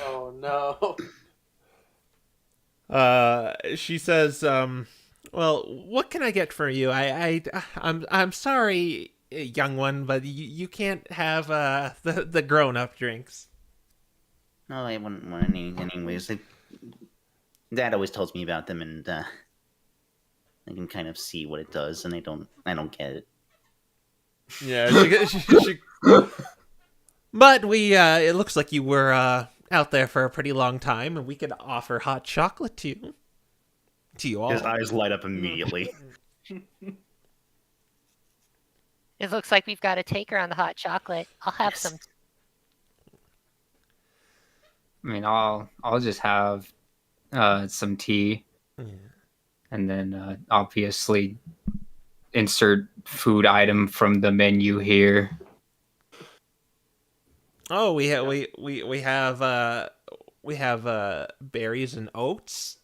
Oh no. She says, "Well, what can I get for you? I'm sorry, young one, but you can't have the grown-up drinks." No, I wouldn't want any anyways. Dad always tells me about them, and I can kind of see what it does, and I don't get it. Yeah, but it looks like you were out there for a pretty long time, and we could offer hot chocolate to you all. His eyes light up immediately. It looks like we've got a taker on the hot chocolate. I'll have some. I mean, I'll just have some tea, and then obviously insert food item from the menu here. Oh, we have berries and oats.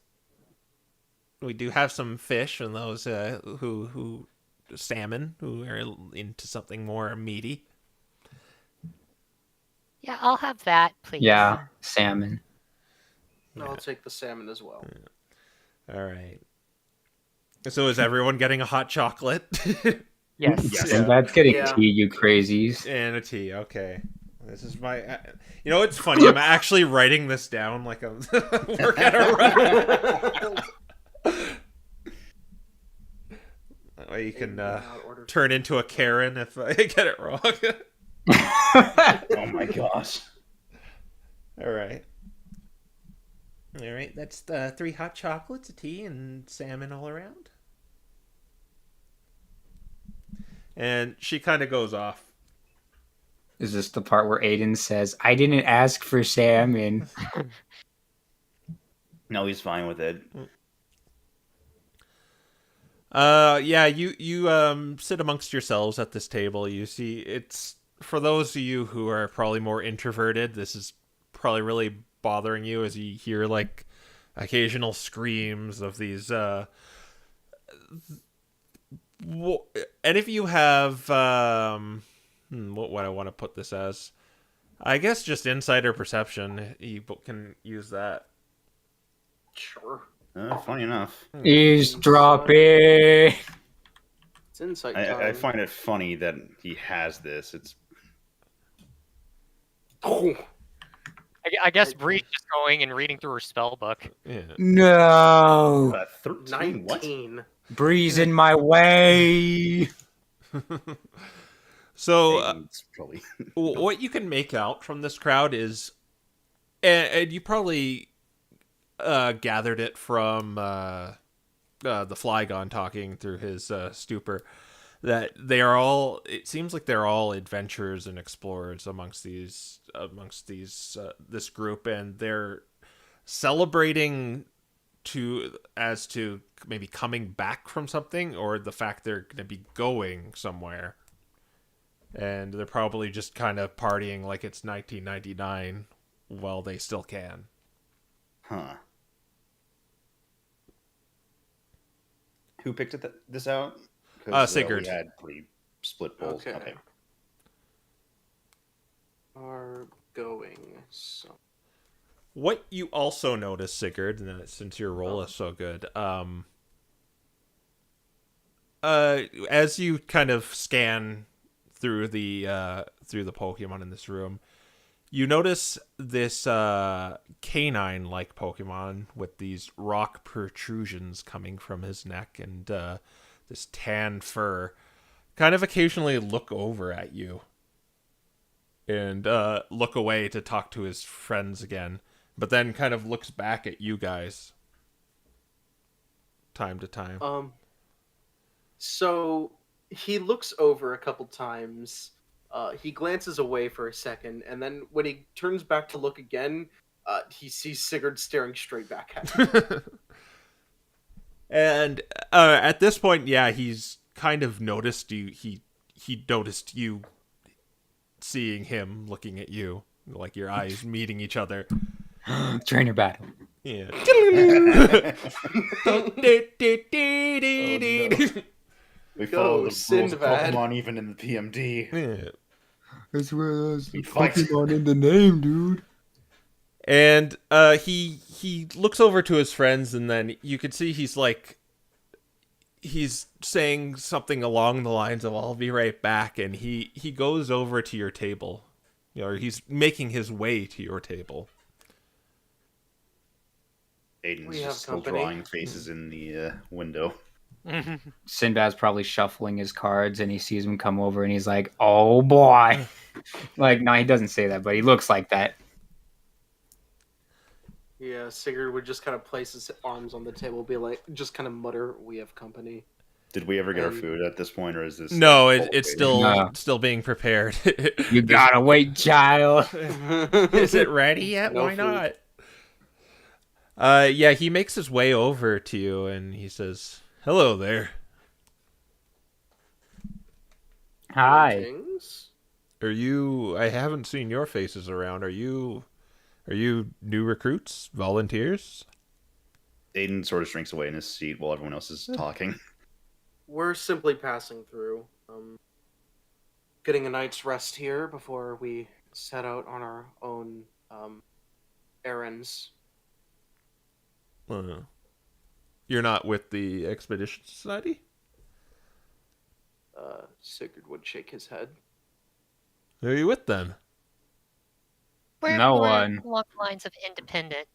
We do have some fish and those who salmon who are into something more meaty. Yeah, I'll have that, please. Yeah, salmon. I'll take the salmon as well. All right. So is everyone getting a hot chocolate? Yes. Yes. And that's getting Yeah. tea, you crazies. And a tea. Okay. This is my. You know, it's funny. I'm actually writing this down like I'm work at a That way you can turn into a Karen if I get it wrong. Oh my gosh. All right. All right. That's 3 hot chocolates, a tea, and salmon all around. And she kind of goes off. Is this the part where Aiden says, I didn't ask for salmon? No, he's fine with it. Yeah, you sit amongst yourselves at this table. You see, it's for those of you who are probably more introverted, this is probably really bothering you as you hear like occasional screams of these and if you have what I want to put this as, I guess just insider perception, you can use that. Sure. Funny enough. Eavesdropping! It's insight time. I find it funny that he has this. It's Oh, I guess Bree's just going and reading through her spell book. Yeah. No! 13. What? 19. Breeze in my way! So It's probably what you can make out from this crowd is, and you probably gathered it from the Flygon talking through his stupor, that they are all. It seems like they're all adventurers and explorers amongst these this group, and they're celebrating as to maybe coming back from something, or the fact they're going to be going somewhere. And they're probably just kind of partying like it's 1999 while they still can. Huh. Who picked this out? 'Cause, Sigurd. We had pretty split bowls. Okay. Okay. Are going. So. What you also notice, Sigurd, since your roll is so good, as you kind of scan through the Pokemon in this room, You notice this canine-like Pokemon with these rock protrusions coming from his neck and this tan fur kind of occasionally look over at you and look away to talk to his friends again, but then kind of looks back at you guys time to time. So he looks over a couple times. He glances away for a second, and then when he turns back to look again, he sees Sigurd staring straight back at him. And at this point, yeah, he's kind of noticed you. He noticed you seeing him looking at you, like your eyes meeting each other. Trainer battle. Yeah. We follow the rules of Sinbad. Pokemon even in the PMD. Yeah. That's where there's We fight. Pokemon in the name, dude. And he looks over to his friends, and then you can see he's saying something along the lines of "I'll be right back," and he goes over to your table, or he's making his way to your table. Aiden's We have just still company. drawing faces in the window. Sinbad's probably shuffling his cards, and he sees him come over, and he's like, "Oh boy!" Like, no, he doesn't say that, but he looks like that. Yeah, Sigurd would just kind of place his arms on the table, be like, just kind of mutter, "We have company." Did we ever get our And- food at this point, or is this? No, like, it's waiting? still being prepared. You gotta wait, child. Is it ready yet? No Why food. not? Yeah, he makes his way over to you and he says, "Hello there. Hi. Greetings. Are you? I haven't seen your faces around. Are you new recruits, volunteers?" Aiden sort of shrinks away in his seat while everyone else is talking. We're simply passing through, getting a night's rest here before we set out on our own errands. You're not with the Expedition Society? Sigurd would shake his head. Who are you with then? We're No more one. along the lines of independent.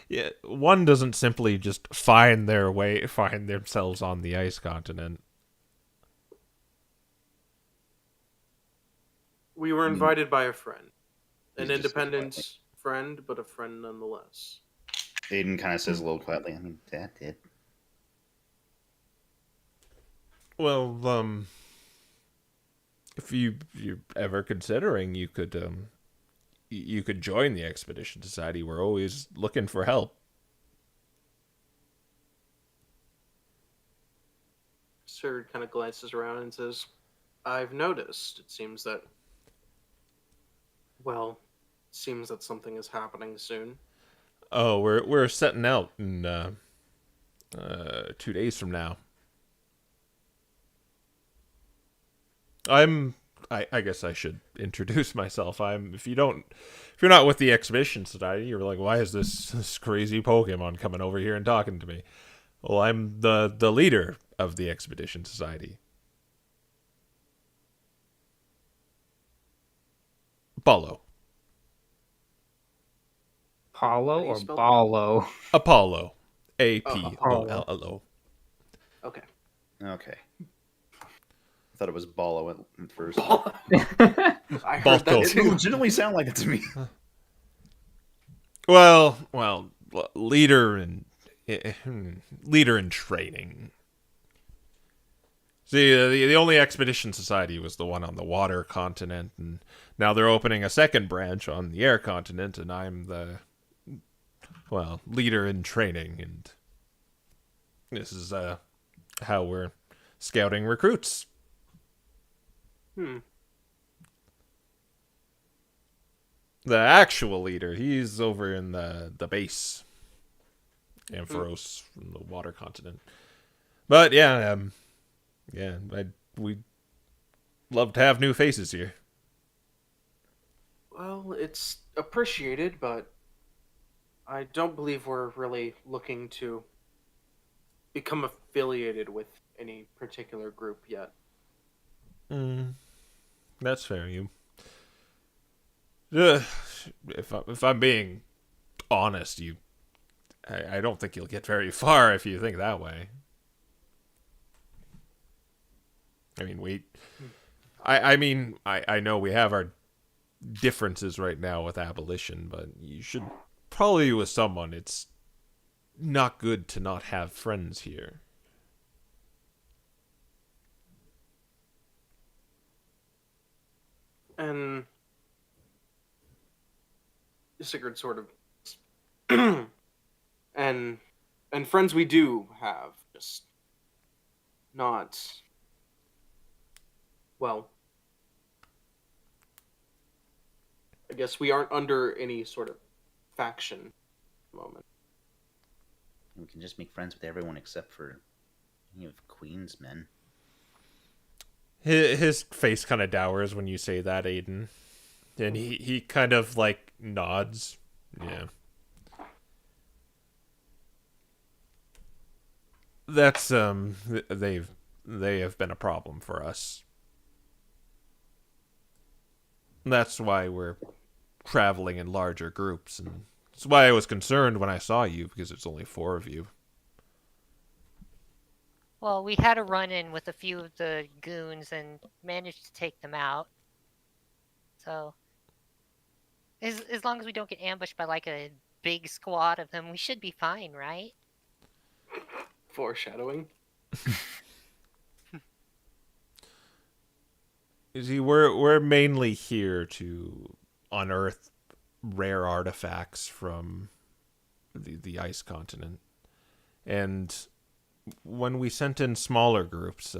Yeah, one doesn't simply just find themselves on the ice continent. We were invited by a friend. He's An just independent friend, but a friend nonetheless. Aiden kind of says a little quietly, I mean, Dad did. Well, if you're ever considering, you could join the Expedition Society. We're always looking for help. Sigurd kind of glances around and says, "I've noticed. It seems that something is happening soon." Oh, we're setting out in 2 days from now. I guess I should introduce myself. If you're not with the Expedition Society, you're like, why is this crazy Pokemon coming over here and talking to me? Well, I'm the leader of the Expedition Society. Apollo. Paulo How do you or spell Ballo? Apollo. Apollo. Okay. Okay. I thought it was Ballo at first. I heard that Balto. It too. legitimately sounded like it to me. Well, leader in training. See, the only Expedition Society was the one on the water continent, and now they're opening a second branch on the air continent, and I'm the leader in training, and this is how we're scouting recruits. The actual leader, he's over in the base. Ampharos from the water continent. But yeah, we'd love to have new faces here. Well, it's appreciated, but I don't believe we're really looking to become affiliated with any particular group yet. That's fair. If I'm being honest, I don't think you'll get very far if you think that way. I mean, I know we have our differences right now with abolition, but you should probably be with someone. It's not good to not have friends here. And Sigurd sort of and friends we do have, just not, well, I guess we aren't under any sort of faction at the moment. We can just make friends with everyone except for any of Queen's men. His face kind of dours when you say that, Aiden. And he kind of like nods. Yeah. That's they have been a problem for us. That's why we're traveling in larger groups, and that's why I was concerned when I saw you, because it's only 4 of you. Well, we had a run-in with a few of the goons and managed to take them out. So, as long as we don't get ambushed by like a big squad of them, we should be fine, right? Foreshadowing. You see, we're mainly here to unearth rare artifacts from the ice continent, and when we sent in smaller groups,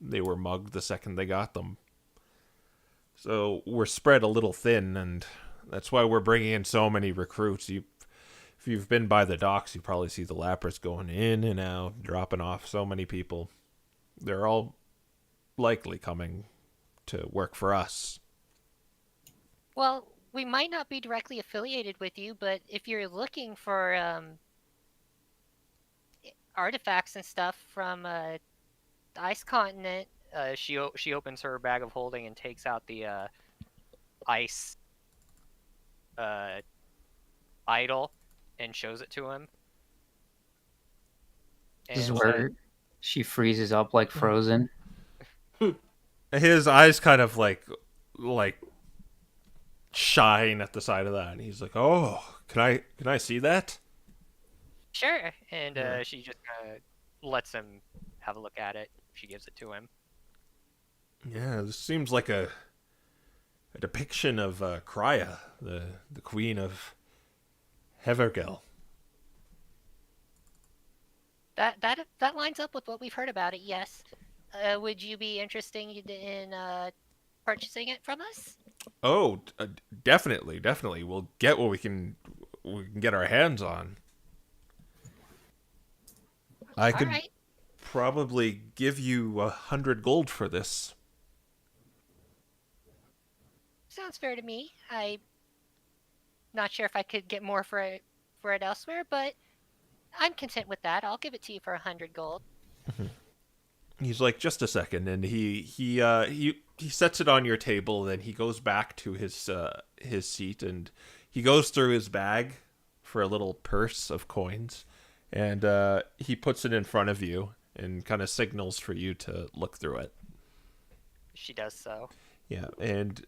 they were mugged the second they got them. So we're spread a little thin, and that's why we're bringing in so many recruits. If you've been by the docks, you probably see the Lapras going in and out, dropping off so many people. They're all likely coming to work for us. Well, we might not be directly affiliated with you, but if you're looking for artifacts and stuff from the ice continent, She opens her bag of holding and takes out the ice idol and shows it to him. This is And where she freezes up like frozen. His eyes kind of like shine at the side of that, and he's like, "Oh, can I see that?" sure. And she just kind of lets him have a look at it. She gives it to him. Yeah, this seems like a depiction of Krya, the queen of Hevergel. That lines up with what we've heard about it. Yes. Would you be interested in purchasing it from us? Oh, definitely. We'll get what we can get our hands on. I could Alright. probably give you 100 gold for this. Sounds fair to me. I'm not sure if I could get more for it elsewhere, but I'm content with that. I'll give it to you for 100 gold. He's like, just a second, and he sets it on your table. Then he goes back to his seat, and he goes through his bag for a little purse of coins, and he puts it in front of you and kind of signals for you to look through it. She does so. Yeah, and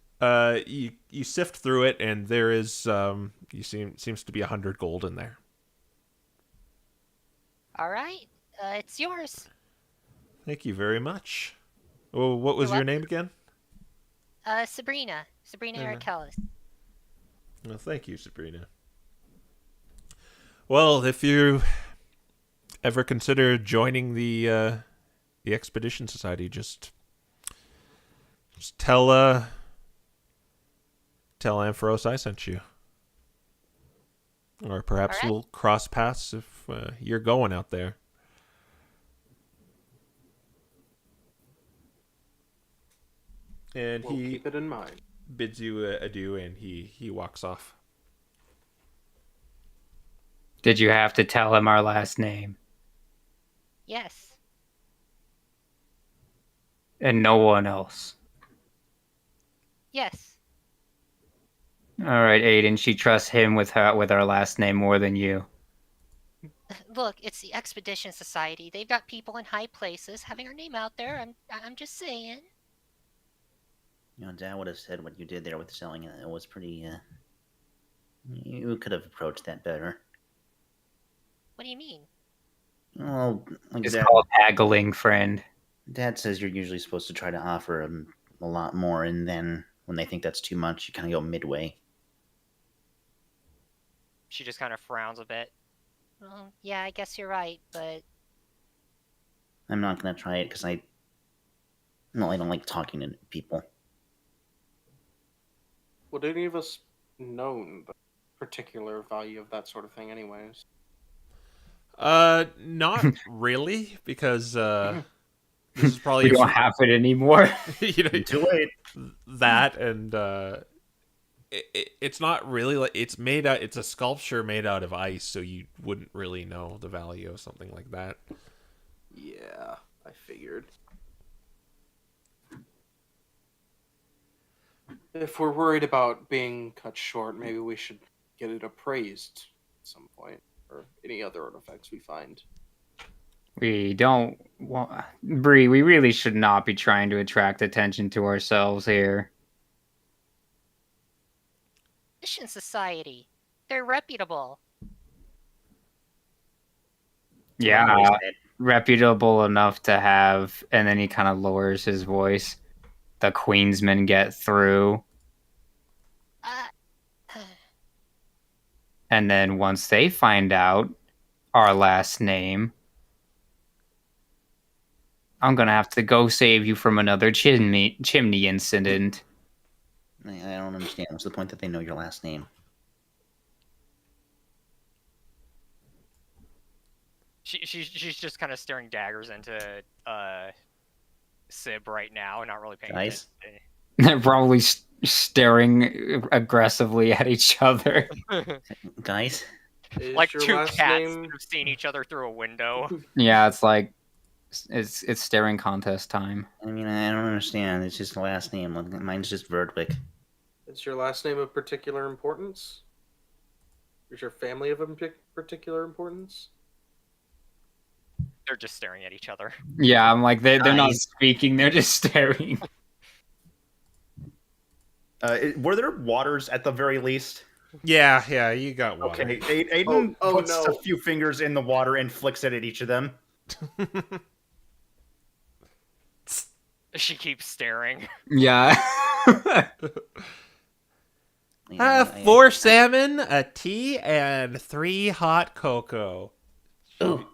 you sift through it, and there is seems to be 100 gold in there. All right, it's yours. Thank you very much. Oh, what was You're your name again? Sabrina Yeah. Arakelis. Well, thank you, Sabrina. Well, if you ever consider joining the expedition society, just tell Ampharos I sent you, or perhaps All right. we'll cross paths if you're going out there. And We'll he keep it in mind. bids you adieu, and he walks off. Did you have to tell him our last name? Yes. And no one else. Yes. All right, Aiden. She trusts him with our last name more than you. Look, it's the Expedition Society. They've got people in high places having our name out there. I'm just saying. You know, Dad would have said what you did there with selling it. It was pretty. You could have approached that better. What do you mean? Well, like It's Dad, called haggling, friend. Dad says you're usually supposed to try to offer them a lot more, and then when they think that's too much, you kind of go midway. She just kind of frowns a bit. Well, yeah, I guess you're right, but I'm not gonna try it because I don't like talking to people. Would any of us known the particular value of that sort of thing, anyways? Not really, because this is probably We don't have it anymore. you know, Too late. that and it's not really like it's made out. It's a sculpture made out of ice, so you wouldn't really know the value of something like that. Yeah, I figured. If we're worried about being cut short, maybe we should get it appraised at some point, or any other artifacts we find. We don't want... Bree, we really should not be trying to attract attention to ourselves here. Mission Society. They're reputable. Yeah, reputable enough to have... And then he kind of lowers his voice. The Queensmen get through. And then once they find out our last name, I'm gonna have to go save you from another chimney incident. I don't understand. What's the point that they know your last name? She's just kind of staring daggers into Sib right now, not really paying Guys? attention. They're probably staring aggressively at each other. Guys? Is Like your two last cats name- that have seen each other through a window. Yeah, it's like it's staring contest time. I mean, I don't understand. It's just the last name. Mine's just Verdwick. Is your last name of particular importance? Is your family of particular importance? They're just staring at each other. Yeah, I'm like they're not Guys. speaking; they're just staring. Were there waters at the very least? Yeah, you got one. Okay, Aiden Oh, puts no. a few fingers in the water and flicks it at each of them. She keeps staring. Yeah. 4 salmon, a tea, and 3 hot cocoa. Oh.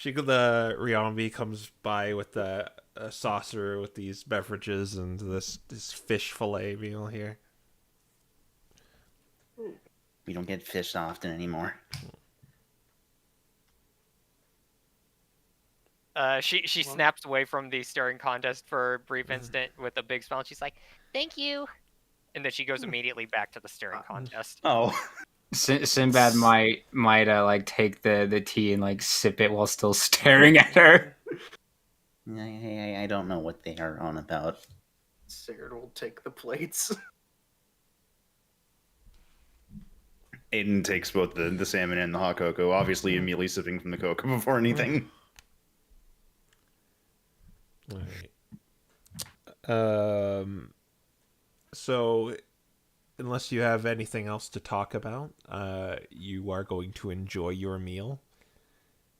The Riambi comes by with a saucer with these beverages and this fish fillet meal here. We don't get fish often anymore. She snaps away from the staring contest for a brief instant with a big smile. And she's like, Thank you. and then she goes immediately back to the staring contest. Oh. Sinbad might like take the tea and like sip it while still staring at her. I don't know what they are on about. Sigurd will take the plates. Aiden takes both the salmon and the hot cocoa, obviously immediately sipping from the cocoa before anything. Alright. So, unless you have anything else to talk about, you are going to enjoy your meal.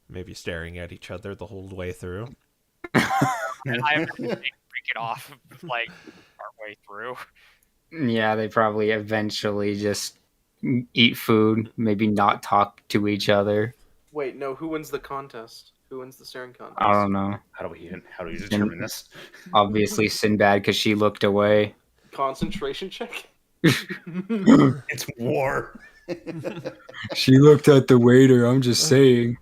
Maybe staring at each other the whole way through. And I have to break it off like partway through. Yeah, they probably eventually just eat food, maybe not talk to each other. Wait, no, who wins the contest? Who wins the staring contest? I don't know. How do we determine this? Obviously, Sinbad because she looked away. Concentration check? It's war. She looked at the waiter. I'm just saying.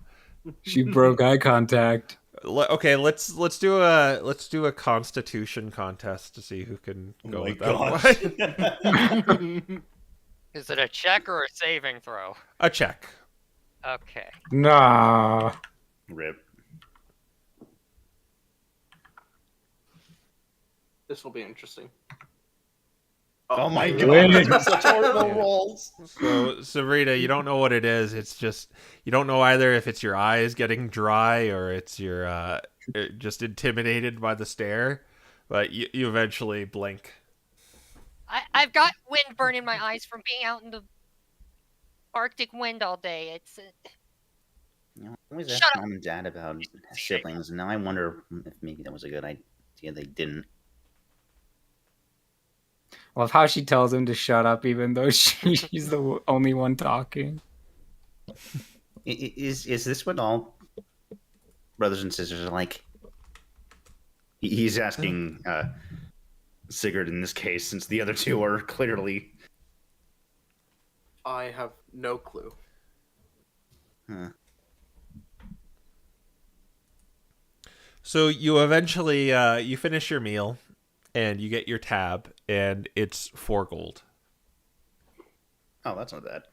She broke eye contact. Okay, let's do a constitution contest to see who can go with that one. Is it a check or a saving throw? A check. Okay. Nah. Rip. This will be interesting. Oh my Wait. god, those are such horrible Yeah. rolls. So, Sabrina, you don't know what it is. It's just you don't know either if it's your eyes getting dry or it's your just intimidated by the stare. But you eventually blink. I've got wind burning my eyes from being out in the Arctic wind all day. It's You know, I always Shut ask up. Mom and Dad about siblings, and now I wonder if maybe that was a good idea. They didn't. Well, how she tells him to shut up, even though she's the only one talking. Is this what all brothers and sisters are like? He's asking Sigurd in this case, since the other two are clearly. I have no clue. Huh. So you eventually you finish your meal, and you get your tab, and it's 4 gold. Oh, that's not bad.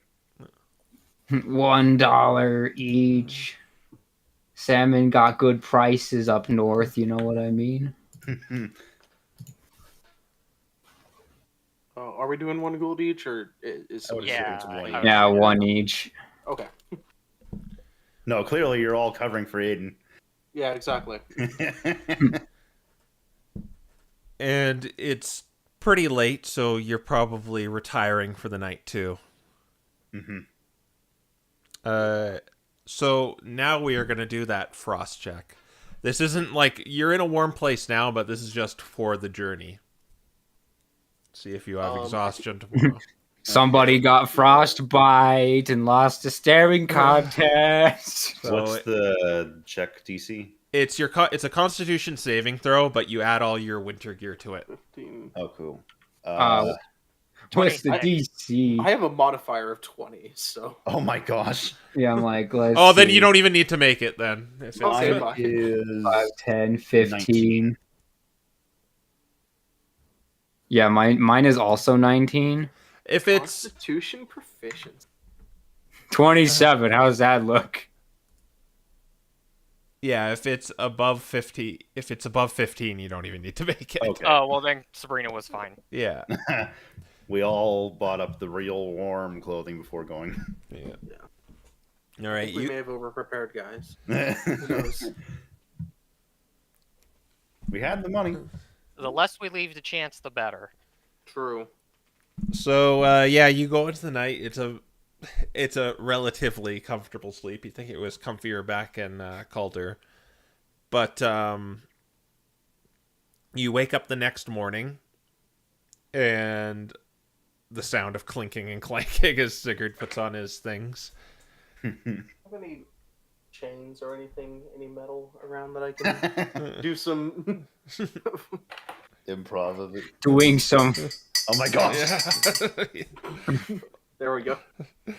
$1 each. Salmon got good prices up north, you know what I mean? Are we doing 1 gold each, or is I would somebody Yeah, assume it's one I- each. Yeah, 1 each. Okay. No, clearly you're all covering for Aiden. Yeah, exactly. And it's pretty late, so you're probably retiring for the night too. hmm So now we are going to do that frost check. This isn't like you're in a warm place now, but this is just for the journey. See if you have exhaustion tomorrow. Somebody got frostbite and lost a staring contest. So What's the check DC? it's it's a Constitution saving throw, but you add all your winter gear to it. 15. Oh, cool. What's the 26. DC? I have a modifier of 20, so. Oh my gosh. Yeah, I'm like, let's Oh, then see. you don't even need to make it then. If it's Okay, good. bye. Is 5, 10, 15. 19. Yeah, mine is also 19. If it's Constitution proficiency. 27. How's that look? yeah, if it's above 50, if it's above 15, you don't even need to make it. Okay. Oh, well then Sabrina was fine. Yeah. We all bought up the real warm clothing before going. Yeah. Yeah. All right, We you may have overprepared, guys. Who knows? We had the money. The less we leave to chance, the better. True. So yeah, you go into the night. It's a relatively comfortable sleep. You think it was comfier back in Calder, but you wake up the next morning, and the sound of clinking and clanking as Sigurd puts on his things. Have any chains or anything, any metal around that I can do some? Improv of it. Doing some. Oh my gosh. Yeah. There we go.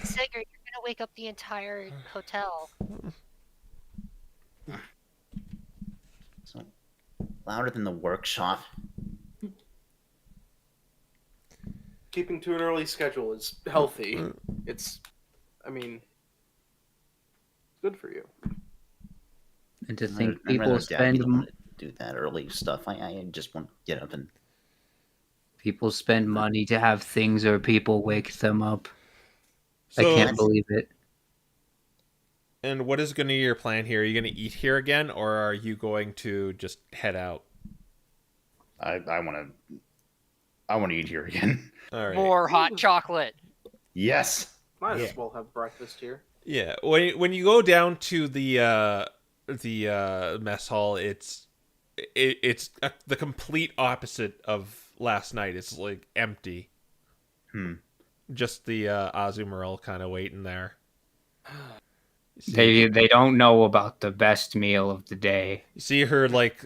Sigurd, you're gonna wake up the entire hotel. So louder than the workshop. Keeping to an early schedule is healthy. It's, I mean, good for you. And to I'd think rather people Dad spend be the one to do that early stuff. I just want to get up and. people spend money to have things or people wake them up. I So, can't believe it. and what is going to be your plan here? Are you going to eat here again, or are you going to just head out? I want to eat here again. All right. More hot chocolate. Yes. Might Yeah. as well have breakfast here. Yeah, when you go down to the mess hall, it's the complete opposite of last night. It's like empty. Just the Azumarill kind of waiting there. They don't know about the best meal of the day. You see her like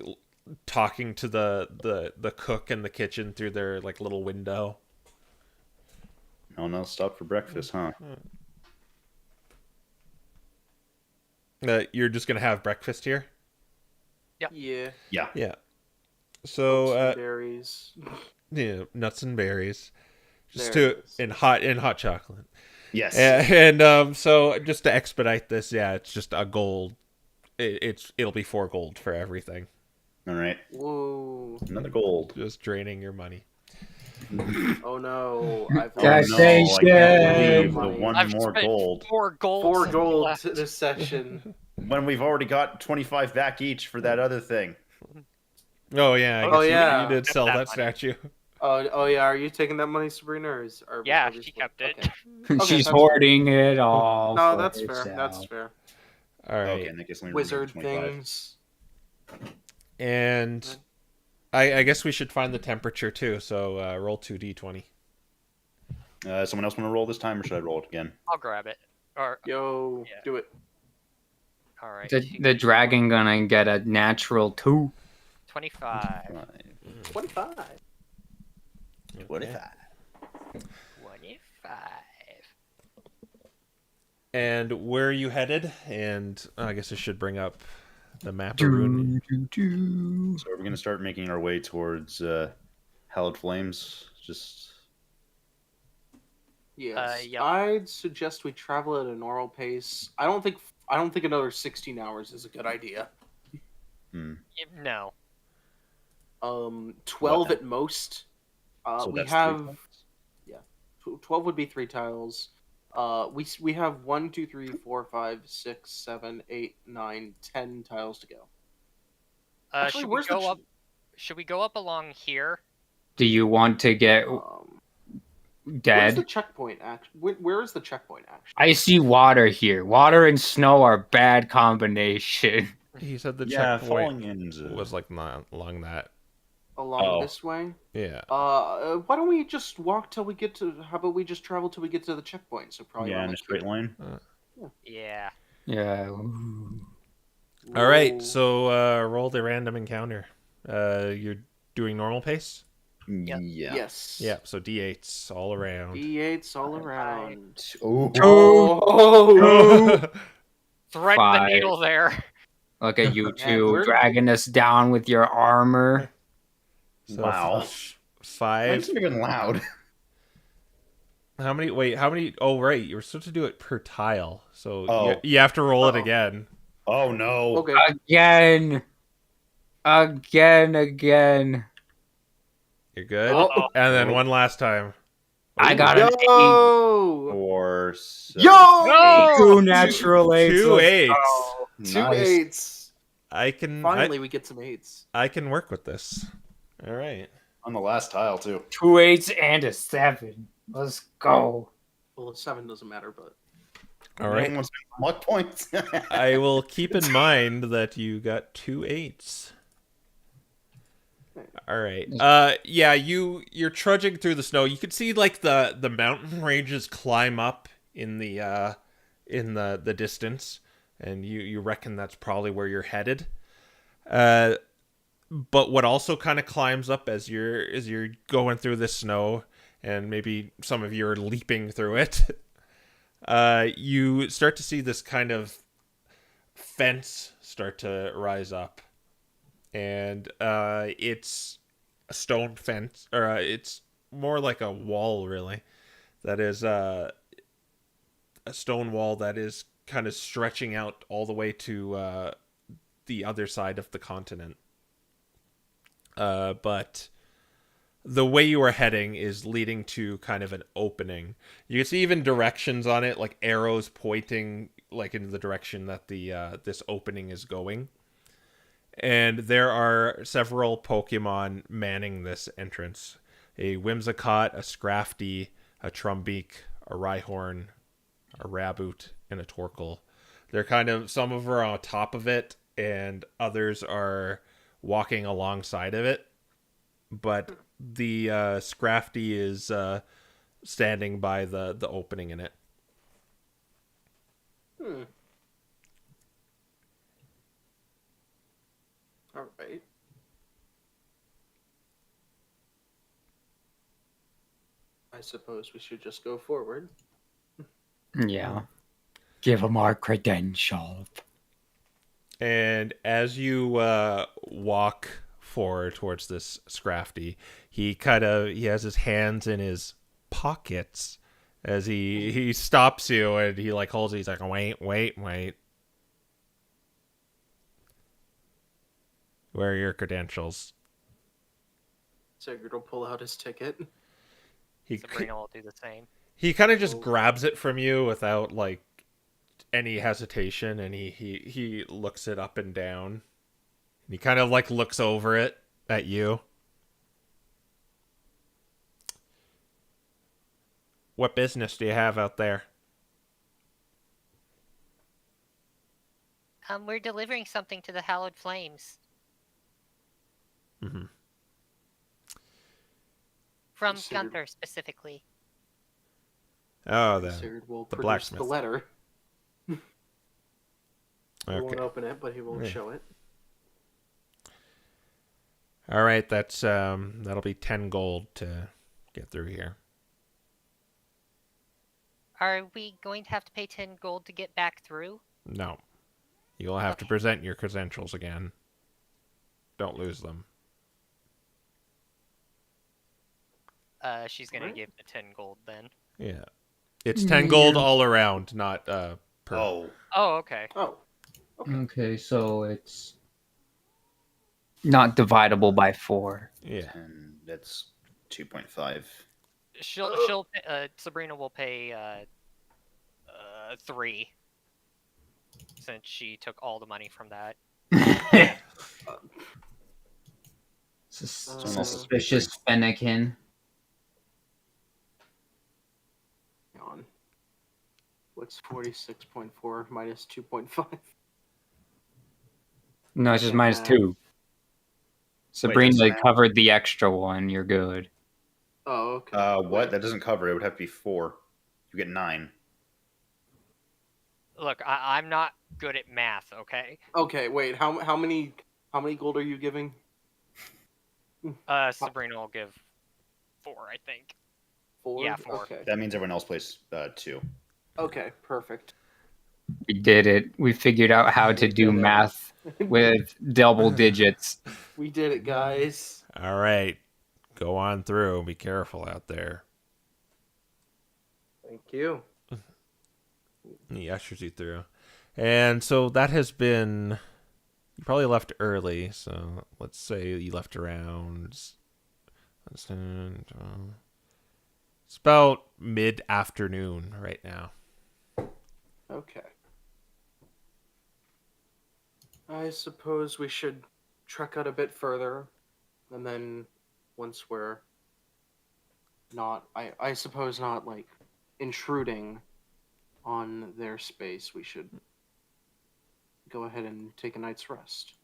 talking to the cook in the kitchen through their like little window. No one else stopped for breakfast, huh? You're just gonna have breakfast here. Yeah. Yeah. Yeah. So Some berries. yeah, nuts and berries, just There to it is. in hot chocolate. Yes. And so just to expedite this, yeah, it's just a gold. It'll be 4 gold for everything. All right. Whoa. Another gold. Just draining your money. Oh no, I've Oh lost no, I can't believe the money. one I've more spent gold. 4 gold. 4 since we gold left. this session. When we've already got 25 back each for that other thing. Oh yeah, I Oh, guess yeah. you did Get sell that that money. statue. Oh yeah, are you taking that money, Sabrina, or is are Yeah, we she split? kept it. Okay. Okay, She's that's hoarding it all. No, for that's fair. That's herself. fair. All right, Okay, in that case, let me remove Wizard 25. things. and I guess we should find the temperature too. So roll 2d20. Someone else want to roll this time, or should I roll it again? I'll grab it. Or Yo, Yeah. do it. all right. The dragon gonna get a natural 2. 25. 25. 25. 25. And where are you headed? And I guess I should bring up the map-a-roon. So are we going to start making our way towards Hallowed Flames? Just Yes. Yep. I'd suggest we travel at a normal pace. I don't think another 16 hours is a good idea. No. 12 What? at most. So We that's have 3 times? 12 would be 3 tiles. We have 1, 2, 3, 4, 5, 6, 7, 8, 9, 10 tiles to go. Actually, Should we where's the go up? Should we go up along here? Do you want to get Where's the dead? checkpoint? Where is the checkpoint? Actually, I see water here. Water and snow are a bad combination. He said the Yeah, checkpoint falling into was like not along that. along Oh. this way. Yeah. Why don't we just walk till we get to? How about we just travel till we get to the checkpoint? So probably yeah, around in a like straight here. line. Yeah. Yeah. All right. Roll- So roll the random encounter. You're doing normal pace. Yep. Yeah. Yes. Yeah. So d8s all around. D8s all around. Ooh. Oh. Thread the 5. needle there. Look at you Man, two we're- dragging us down with your armor. So Wow. f- That 5. isn't even loud. How many? Wait. How many? Oh, right. You were supposed to do it per tile. So Oh. you have to roll it Uh-oh. again. Oh no. Okay. Again. Again. You're good. Uh-oh. And then Oh. one last time. I got an 8. Yo. 4, Yo. 2 natural 8s. Two let's 8s. go. Two Nice. 8s. I can. Finally, we get some 8s. I can work with this. All right. On the last tile too. 2 8s and a 7. Let's go. Well, a 7 doesn't matter, but All right. Almost luck points. I will keep in mind that you got 2 8s. All right. Yeah, you're trudging through the snow. You can see like the mountain ranges climb up in the distance, and you reckon that's probably where you're headed. But what also kind of climbs up as you're going through the snow, and maybe some of you are leaping through it. You start to see this kind of fence start to rise up, and it's a stone fence, or it's more like a wall, really. That is a stone wall that is kind of stretching out all the way to the other side of the continent. But the way you are heading is leading to kind of an opening. You can see even directions on it, like arrows pointing like in the direction that the this opening is going. And there are several Pokemon manning this entrance. A Whimsicott, a Scrafty, a Trumbeak, a Rhyhorn, a Raboot, and a Torkoal. They're kind of, some of them are on top of it, and others are walking alongside of it. But the Scrafty is standing by the opening in it. all right. I suppose we should just go forward. Yeah. Give them our credentials. And as you walk forward towards this Scrafty, he has his hands in his pockets as he stops you, and he like holds it. He's like, wait. Where are your credentials? Sigurd will pull out his ticket. Sabrina will do the same. He kind of just grabs it from you without like any hesitation, and he looks it up and down. He kind of like looks over it at you. What business do you have out there? We're delivering something to the Hallowed Flames. Mm-hmm. From Considered- Gunther, specifically. Oh, Considered we'll the produce blacksmith. the letter. He won't Okay. open it, but he will Yeah. show it. All right, that's that'll be 10 gold to get through here. Are we going to have to pay 10 gold to get back through? No. You'll have to Okay. present your credentials again. Don't lose them. She's gonna Alright. give the 10 gold then. Yeah. It's 10 gold all around, not per. Oh, Oh, okay. Oh, Okay, so it's not dividable by 4. Yeah. and that's 2.5. Sabrina will pay 3, since she took all the money from that. Suspicious Fennekin. hang on. What's 46.4 minus 2.5? No, it's just Yeah. minus 2. Sabrina that's- covered the extra one. You're good. Oh, okay. What? Wait. That doesn't cover it. It would have to be 4. You get 9. Look, I'm not good at math, okay? Okay, wait. How many gold are you giving? Sabrina will give 4, I think. 4? Yeah, 4. Okay. That means everyone else plays 2. Okay, perfect. We did it. We figured out how to do math with double digits. We did it, guys. All right. Go on through. Be careful out there. Thank you. He ushers you through. And so that has been... You probably left early, so let's say you left around... It's about mid-afternoon right now. Okay. I suppose we should trek out a bit further, and then once we're not, I suppose not like intruding on their space, we should go ahead and take a night's rest.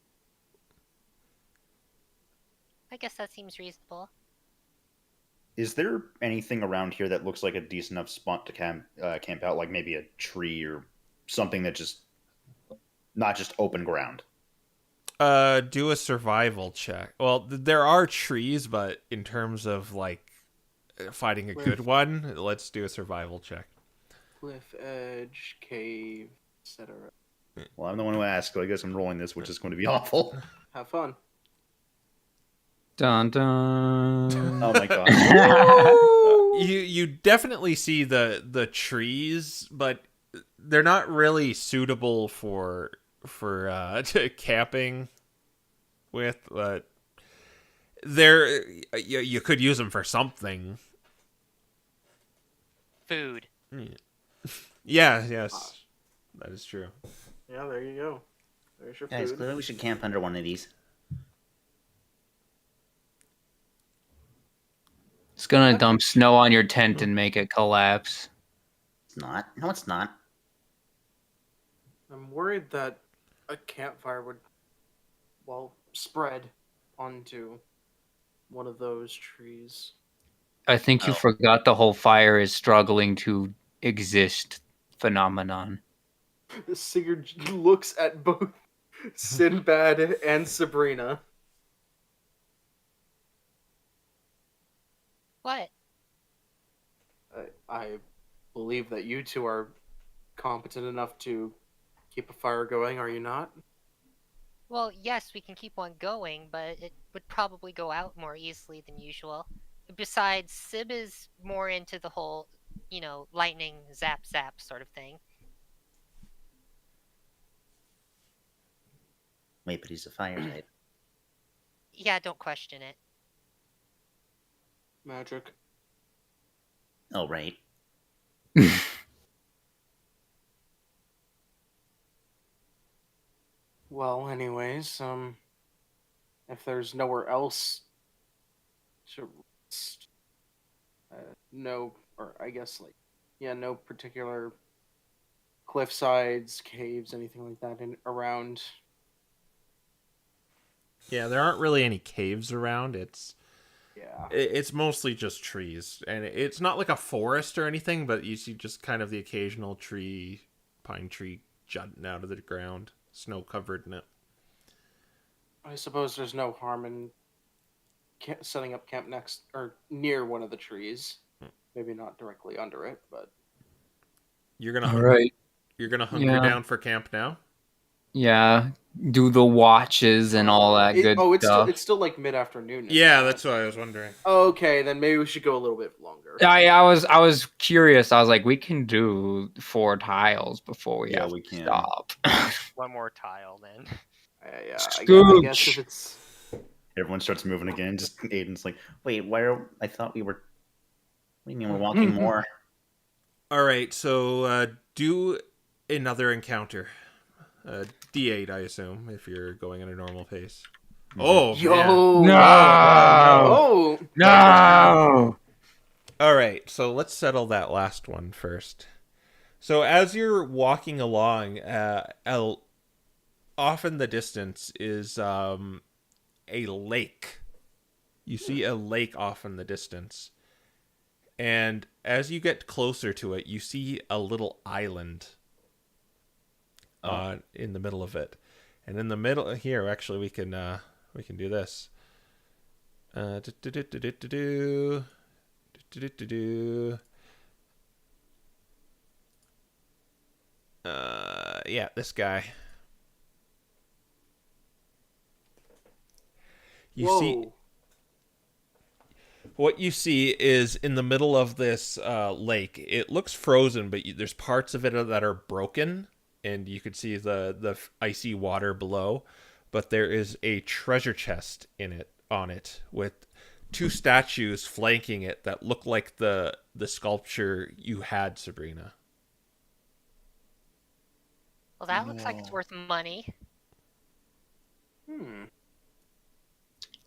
I guess that seems reasonable. Is there anything around here that looks like a decent enough spot to camp out, like maybe a tree or something that just not just open ground? Do a survival check. Well, there are trees, but in terms of like finding a good one, let's do a survival check. Cliff edge, cave, etc. Well, I'm the one who asked, so I guess I'm rolling this, which is going to be awful. Have fun. Dun dun. Oh my god. You definitely see the trees, but they're not really suitable for camping with. But you could use them for something. Food. Yeah, yes, that is true. Yeah, there you go. There's your Guys, food. clearly we should camp under one of these. It's gonna dump snow on your tent and make it collapse. It's not. No, it's not. I'm worried that a campfire would, well, spread onto one of those trees. I think you forgot the whole fire is struggling to exist phenomenon. Sigurd looks at both Sinbad and Sabrina. What? I believe that you two are competent enough to keep a fire going, are you not? Well, yes, we can keep one going, but it would probably go out more easily than usual. Besides, Sib is more into the whole, lightning zap zap sort of thing. Wait, but he's a fire type. Yeah, don't question it. Magic. Oh, right. Well, anyways, if there's nowhere else to rest, no, or I guess like, yeah, no particular cliff sides, caves, anything like that in around. Yeah, there aren't really any caves around. Yeah. It's mostly just trees, and it's not like a forest or anything, but you see just kind of the occasional pine tree jutting out of the ground, snow covered in it. I suppose there's no harm in setting up camp next or near one of the trees. Maybe not directly under it, but You're gonna All right. you're gonna hunker Yeah. down for camp now. Yeah. Do the watches and all that good stuff. it's still like mid afternoon. Yeah, that's what I was wondering. Okay. Then maybe we should go a little bit longer. I was curious. I was like, we can do 4 tiles before we Yeah, have we to can. stop. One more tile then. Yeah. I guess if it's Everyone starts moving again. Just Aiden's like, wait, I thought we were. What do you mean we're walking more? All right, so do another encounter. D8, I assume, if you're going at a normal pace. Oh, man. yo No! Oh, No. All right, so let's settle that last one first. So as you're walking along, off in the distance is a lake. You see a lake off in the distance. And as you get closer to it, you see a little island in the middle of it. And in the middle here, actually, we can do this. Yeah, this guy. What you see is in the middle of this lake. It looks frozen, but there's parts of it that are broken, and you can see the icy water below. But there is a treasure chest on it with 2 statues flanking it that look like the sculpture you had, Sabrina. Well, that looks like it's worth money.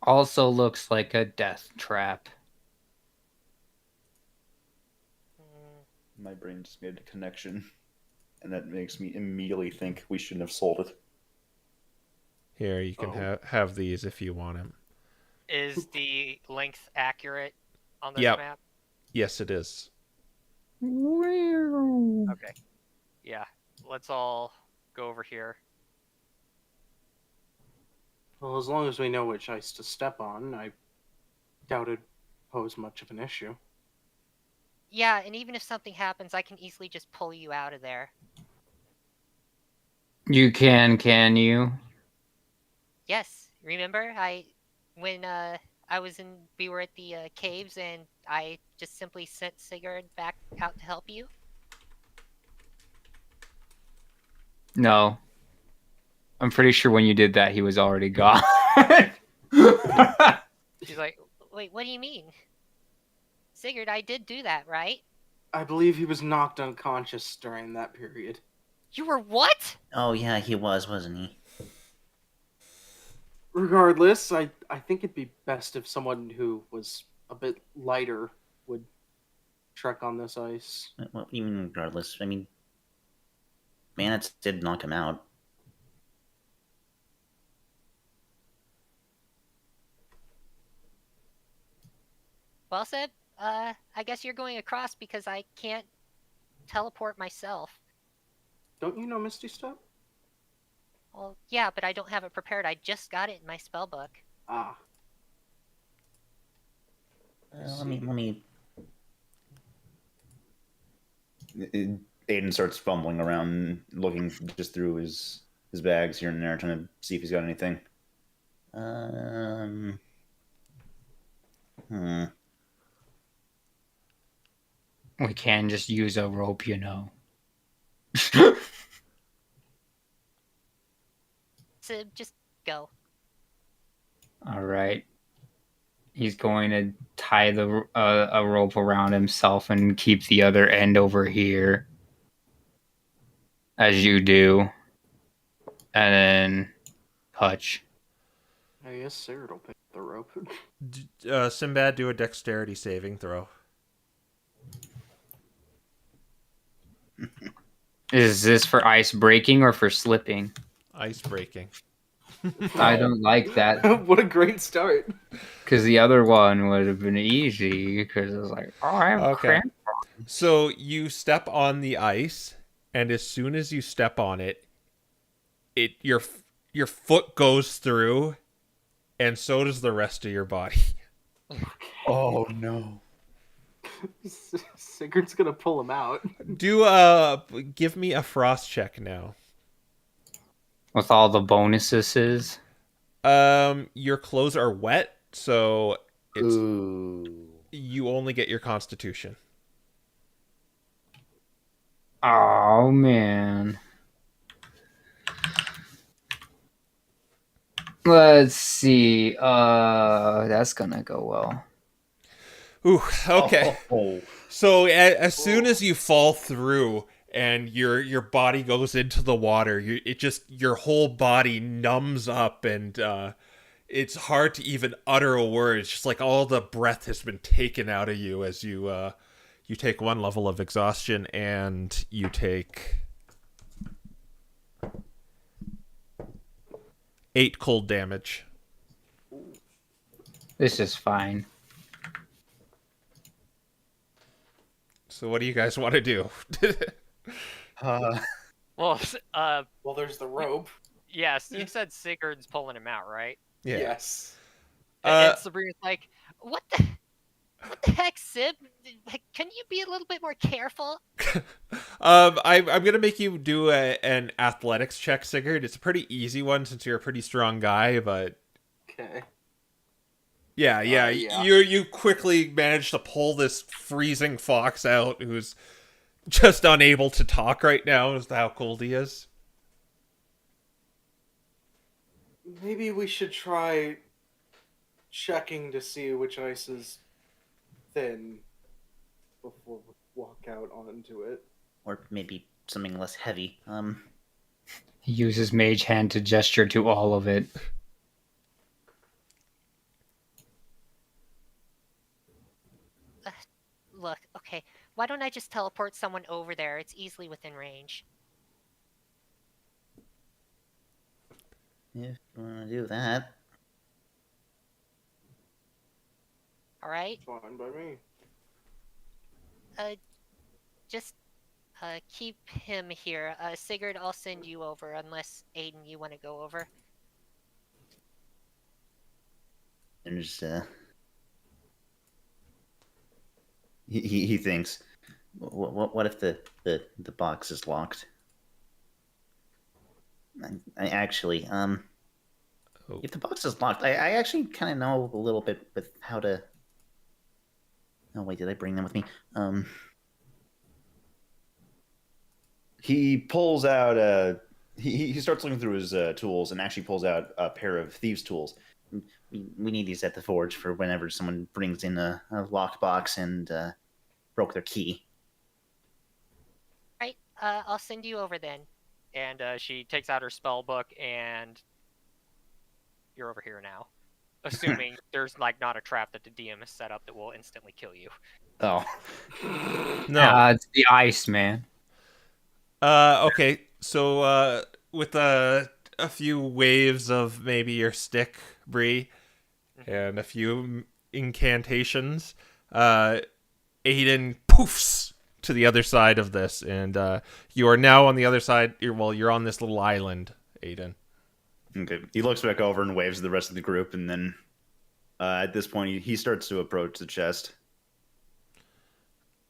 Also looks like a death trap. My brain just made a connection, and that makes me immediately think we shouldn't have sold it. Here, you can have these if you want them. Is the length accurate on this Yep. map? Yes, it is. Okay. Yeah. Let's all go over here. well, as long as we know which ice to step on, I doubt it pose much of an issue. Yeah, and even if something happens, I can easily just pull you out of there. You can you? Yes, remember when we were at the caves and I just simply sent Sigurd back out to help you? No. I'm pretty sure when you did that, he was already gone. She's like, wait, what do you mean? Sigurd, I did do that, right? I believe he was knocked unconscious during that period. You were what? Oh, yeah, he wasn't he? Regardless, I think it'd be best if someone who was a bit lighter would trek on this ice. What do you mean, regardless? I mean, Manitz did knock him out. Well, Seb, I guess you're going across because I can't teleport myself. Don't you know Misty Step? Well, yeah, but I don't have it prepared. I just got it in my spell book. Ah. Let me. Aiden starts fumbling around, looking just through his bags here and there, trying to see if he's got anything. We can just use a rope, you know. So just go. All right. He's going to tie a rope around himself and keep the other end over here, as you do, and then Hutch. I guess Sigurd will pick up the rope. Sinbad, do a dexterity saving throw. Is this for ice breaking or for slipping? Ice breaking. I don't like that, What a great start. because the other one would have been easy, because it was like, oh, I have Okay. cramp. So you step on the ice, and as soon as you step on it, your foot goes through, and so does the rest of your body. Oh no. Sigurd's gonna pull him out. Give me a frost check now. With all the bonuses. Your clothes are wet, so Ooh. you only get your constitution. Oh, man. Let's see. That's gonna go well. Ooh, okay. Oh. So as soon as you fall through and your body goes into the water, your whole body numbs up, and it's hard to even utter a word. It's just like all the breath has been taken out of you as you take one level of exhaustion, and you take 8 cold damage. This is fine. So what do you guys want to do? Well, Well, there's the rope. yes, you said Sigurd's pulling him out, right? Yeah. Yes. And Sabrina's like, what the heck, Sib? Like, can you be a little bit more careful? I'm gonna make you do an athletics check, Sigurd. It's a pretty easy one since you're a pretty strong guy, but Okay. yeah. Yeah. You quickly manage to pull this freezing fox out, who's just unable to talk right now as to how cold he is. Maybe we should try checking to see which ice is thin before we walk out onto it. Or maybe something less heavy. He uses Mage Hand to gesture to all of it. Look, okay, why don't I just teleport someone over there? It's easily within range. If you want to do that. Alright? Fine by me. Just keep him here. Sigurd, I'll send you over, unless Aiden, you want to go over. There's he thinks, what if the box is locked? I actually if the box is locked, I actually kind of know a little bit with how to. Oh wait, did I bring them with me? He pulls out he starts looking through his tools and actually pulls out a pair of thieves' tools. We need these at the forge for whenever someone brings in a locked box and broke their key. Right, I'll send you over then. And she takes out her spell book, and you're over here now. Assuming there's like not a trap that the DM has set up that will instantly kill you. Oh. No. It's the ice, man. Okay. So with a few waves of maybe your stick, Bree, and a few incantations, Aiden poofs to the other side of this, and you are now on the other side. You're on this little island, Aiden. Okay. He looks back over and waves to the rest of the group, and then at this point he starts to approach the chest.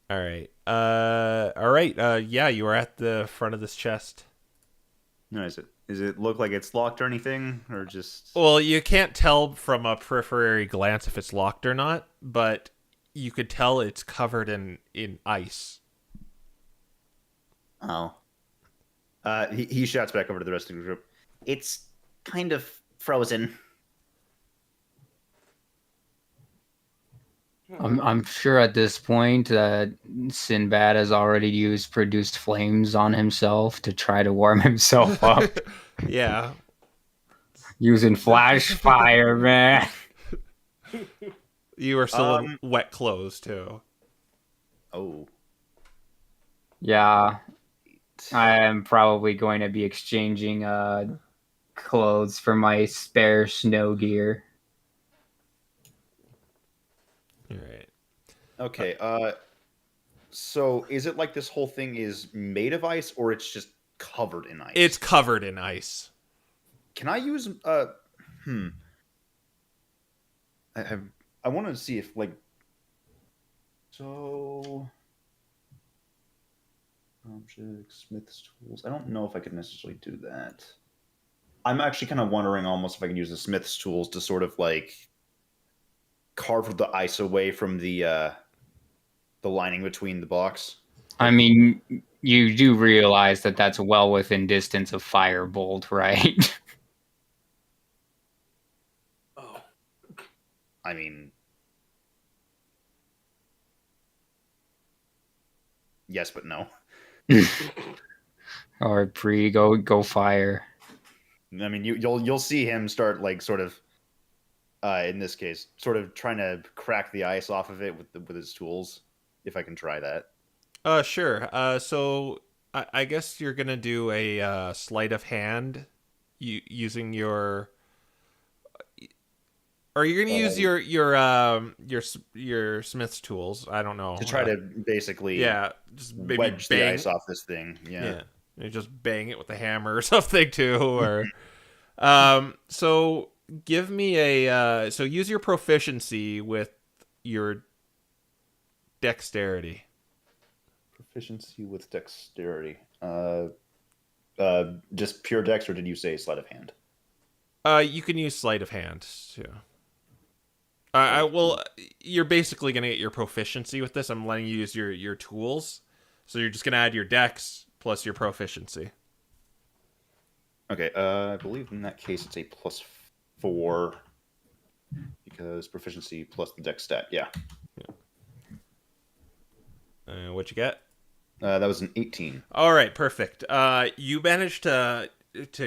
All right. Yeah, you are at the front of this chest. No, is it look like it's locked or anything, or just? Well, you can't tell from a periphery glance if it's locked or not, but you could tell it's covered in ice. Oh, He shouts back over to the rest of the group. it's kind of frozen. I'm sure at this point that Sinbad has already produced flames on himself to try to warm himself up Yeah. using flash fire, man. You are still in wet clothes too. Oh. Yeah, I am probably going to be exchanging clothes for my spare snow gear. All right. Okay. So is it like this whole thing is made of ice, or it's just covered in ice? It's covered in ice. Can I use I have. I want to see if like. So. Objects, Smith's tools. I don't know if I could necessarily do that. I'm actually kind of wondering almost if I can use the Smith's tools to sort of like carve the ice away from the lining between the box. I mean, you do realize that that's well within distance of firebolt, right? Oh, I mean, yes, but no. Or go fire. I mean, you'll see him start like sort of, in this case, sort of trying to crack the ice off of it with his tools. If I can try that. Sure. So I guess you're gonna do a sleight of hand, using your. Or you're gonna use your Smith's tools. I don't know. To try to basically just maybe wedge the bang ice off this thing. Yeah. You just bang it with a hammer or something too. Or so give me a so use your proficiency with your dexterity. Proficiency with dexterity. Just pure dex, or did you say sleight of hand? You can use sleight of hand too. I will. You're basically gonna get your proficiency with this. I'm letting you use your tools, so you're just gonna add your dex plus your proficiency. Okay. I believe in that case it's a +4 because proficiency plus the dex stat. Yeah. What you get? That was an 18. All right, perfect. You managed to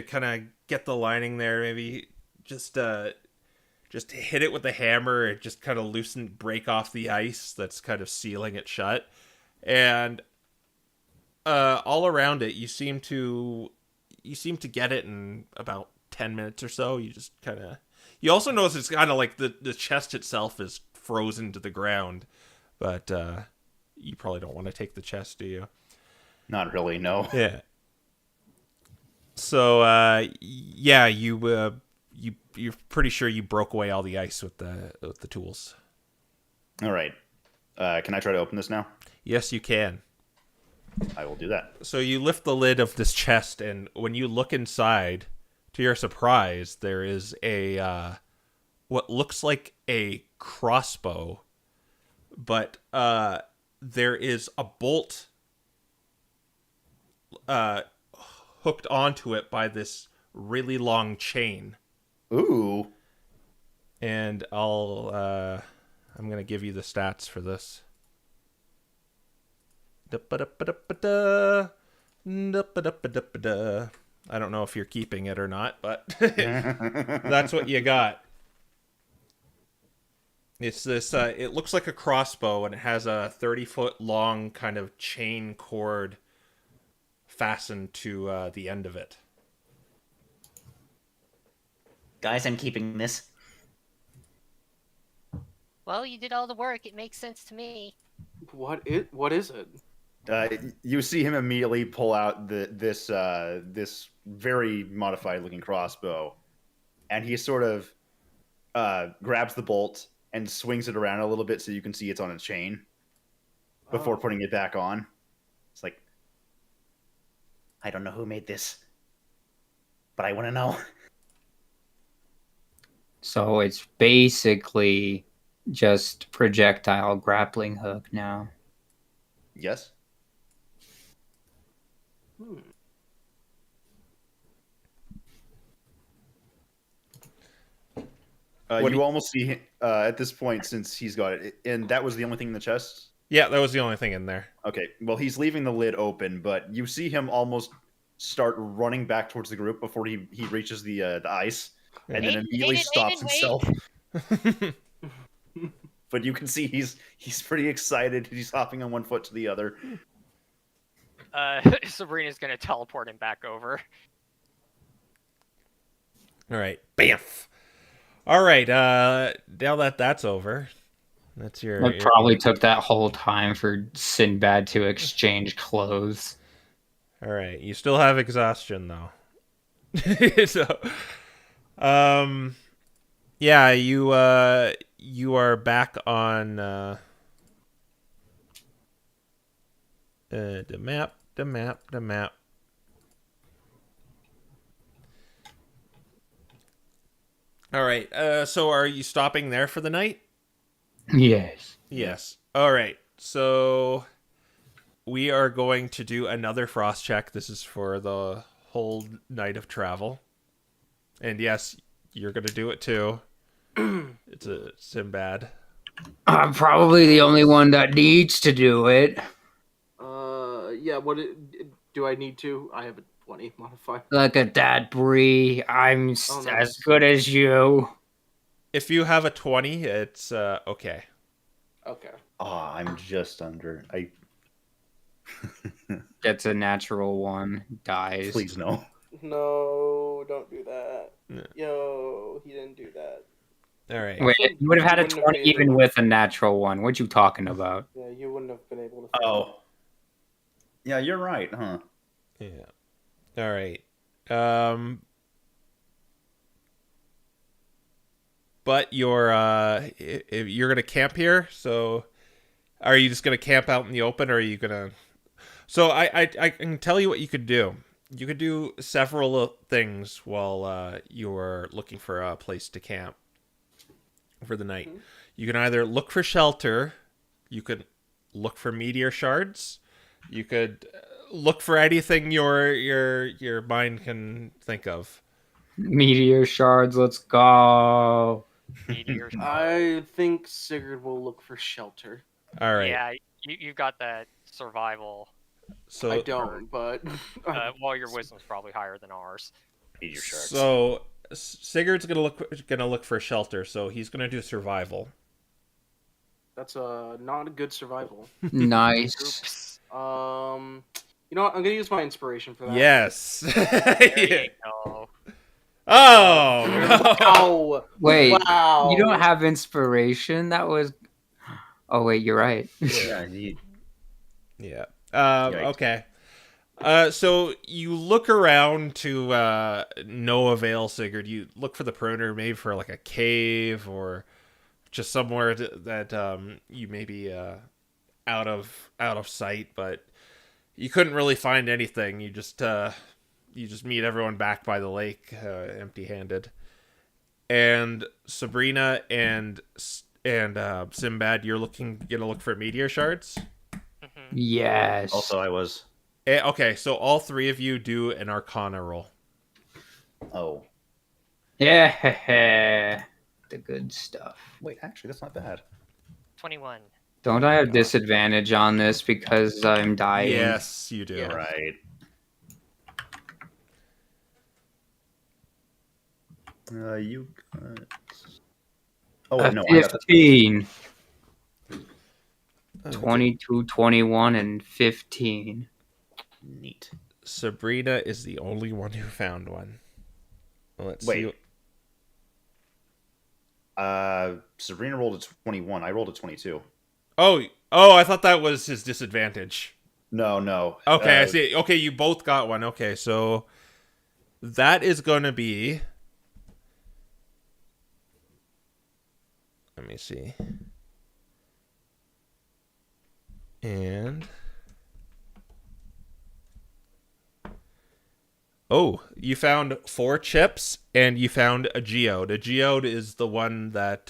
kind of get the lining there. Maybe just hit it with the hammer. It just kind of break off the ice that's kind of sealing it shut, and all around it, you seem to get it in about 10 minutes or so. You just kind of. You also notice it's kind of like the chest itself is frozen to the ground, but you probably don't want to take the chest, do you? Not really, no. Yeah. So yeah, you're pretty sure you broke away all the ice with the tools. All right. Can I try to open this now? Yes, you can. I will do that. So you lift the lid of this chest, and when you look inside, to your surprise, there is a what looks like a crossbow, but there is a bolt hooked onto it by this really long chain. Ooh. And I'm gonna give you the stats for this. I don't know if you're keeping it or not, but that's what you got. It's this. It looks like a crossbow, and it has a 30-foot long kind of chain cord fastened to the end of it. Guys, I'm keeping this. Well, you did all the work. It makes sense to me. what is it? You see him immediately pull out this very modified looking crossbow, and he sort of grabs the bolt and swings it around a little bit so you can see it's on a chain before putting it back on. It's like, I don't know who made this, but I want to know. So it's basically just projectile grappling hook now. yes. You almost see at this point, since he's got it, and that was the only thing in the chest. Yeah, that was the only thing in there. Okay, well, he's leaving the lid open, but you see him almost start running back towards the group before he reaches the ice, and then immediately stops himself. But you can see he's pretty excited. He's hopping on one foot to the other. Sabrina's gonna teleport him back over. All right, bamf. All right, now that that's over, that's your. It probably took that whole time for Sinbad to exchange clothes. All right, you still have exhaustion though. So, yeah, you are back on the map. All right. So are you stopping there for the night? Yes. Yes. All right. So we are going to do another frost check. This is for the whole night of travel. And yes, you're going to do it too. It's a Sinbad. I'm probably the only one that needs to do it. Yeah. Do I need to? I have a 20 modifier. Look at that, Bree. I'm as good as you. If you have a 20, it's okay. Okay. Oh, I'm just under. Gets a natural one. Dies. Please no. No, don't do that. No. Yo, he didn't do that. All right. Wait, you would have had a Wouldn't have 20 been even able- with a natural one. What you talking about? Yeah, you wouldn't have been able to. Oh. Yeah, you're right, huh? Yeah. All right. But you're gonna camp here, so are you just gonna camp out in the open, or are you gonna? So I can tell you what you could do. You could do several things while you're looking for a place to camp for the night. Mhm. You can either look for shelter, you could look for meteor shards, you could look for anything your mind can think of. Meteor shards, let's go. Meteor. I think Sigurd will look for shelter. All right. Yeah, you got that survival. So I don't, but Well, your wisdom's probably higher than ours. Meteor shards. So Sigurd's gonna look for shelter, so he's gonna do survival. that's not a good survival. Nice. You know what? I'm gonna use my inspiration for that. Yes. There you go. Oh no. Ow! Wait, Wow. you don't have inspiration? That was. Oh, wait, you're right. Yeah, Yeah. Yikes. Okay. So you look around to no avail, Sigurd. You look for the perimeter, maybe for like a cave or just somewhere that you may be out of sight, but you couldn't really find anything. You just meet everyone back by the lake, empty-handed. And Sabrina and Sinbad, you're gonna look for meteor shards. Yes. Also, I was. Okay, so all three of you do an Arcana roll. Oh. Yeah. The good stuff. Wait, actually, that's not bad. 21. Don't I have disadvantage on this because I'm dying? Yes, you do. Yeah. Right. You got. Oh, A no, I got that. 15. 22, 21, and 15. Neat. Sabrina is the only one who found one. Let's Wait. see. Sabrina rolled a 21. I rolled a 22. Oh, I thought that was his disadvantage. No. Okay, I see. Okay, you both got one. Okay, so that is going to be. Let me see. And. Oh, you found 4 chips and you found a geode. A geode is the one that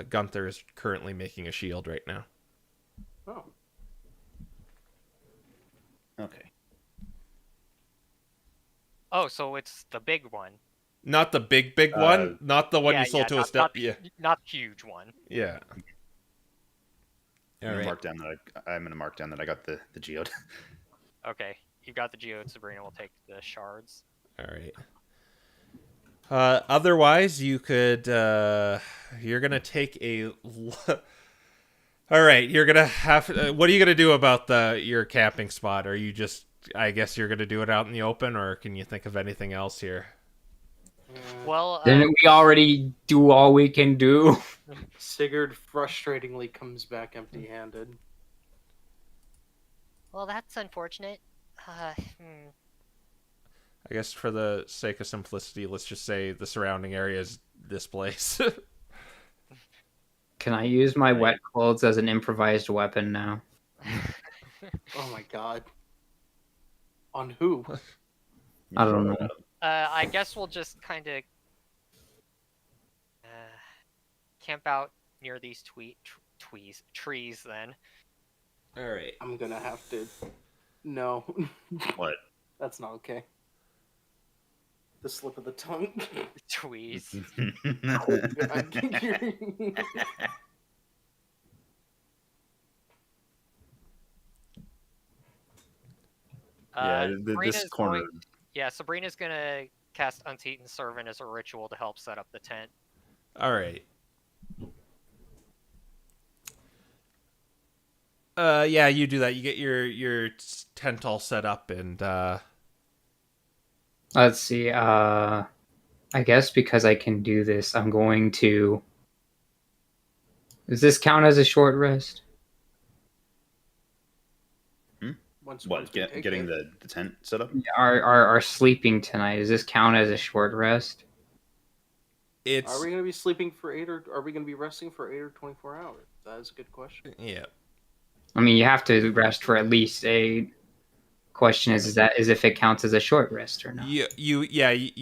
Gunther is currently making a shield right now. Oh. Okay. Oh, so it's the big one. Not the big one, not the one you sold to us. Yeah, not huge one. yeah. All I'm right. gonna mark down that I got the geode. Okay, you got the geode. Sabrina will take the shards. All right. Otherwise, you could. You're gonna take a. All right, you're gonna have. What are you gonna do about your camping spot? Are you just? I guess you're gonna do it out in the open, or can you think of anything else here? Well, Didn't we already do all we can do? Sigurd frustratingly comes back empty-handed. Well, that's unfortunate. I guess for the sake of simplicity, let's just say the surrounding area is this place. Can I use my wet clothes as an improvised weapon now? Oh my god. On who? I don't know. I guess we'll just kind of camp out near these trees then. All right. I'm gonna have to. No. What? That's not okay. The slip of the tongue. Tweez. This corner. Sabrina's gonna cast Unseaten Servant as a ritual to help set up the tent. All right. Yeah, you do that. You get your tent all set up, and Let's see. I guess because I can do this, I'm going to. Does this count as a short rest? What? Getting the tent set up? Our sleeping tonight. Does this count as a short rest? it's Are we gonna be sleeping for 8 or are we gonna be resting for 8 or 24 hours? That is a good question. yeah. I mean, you have to rest for at least 8. Question is if it counts as a short rest or not. You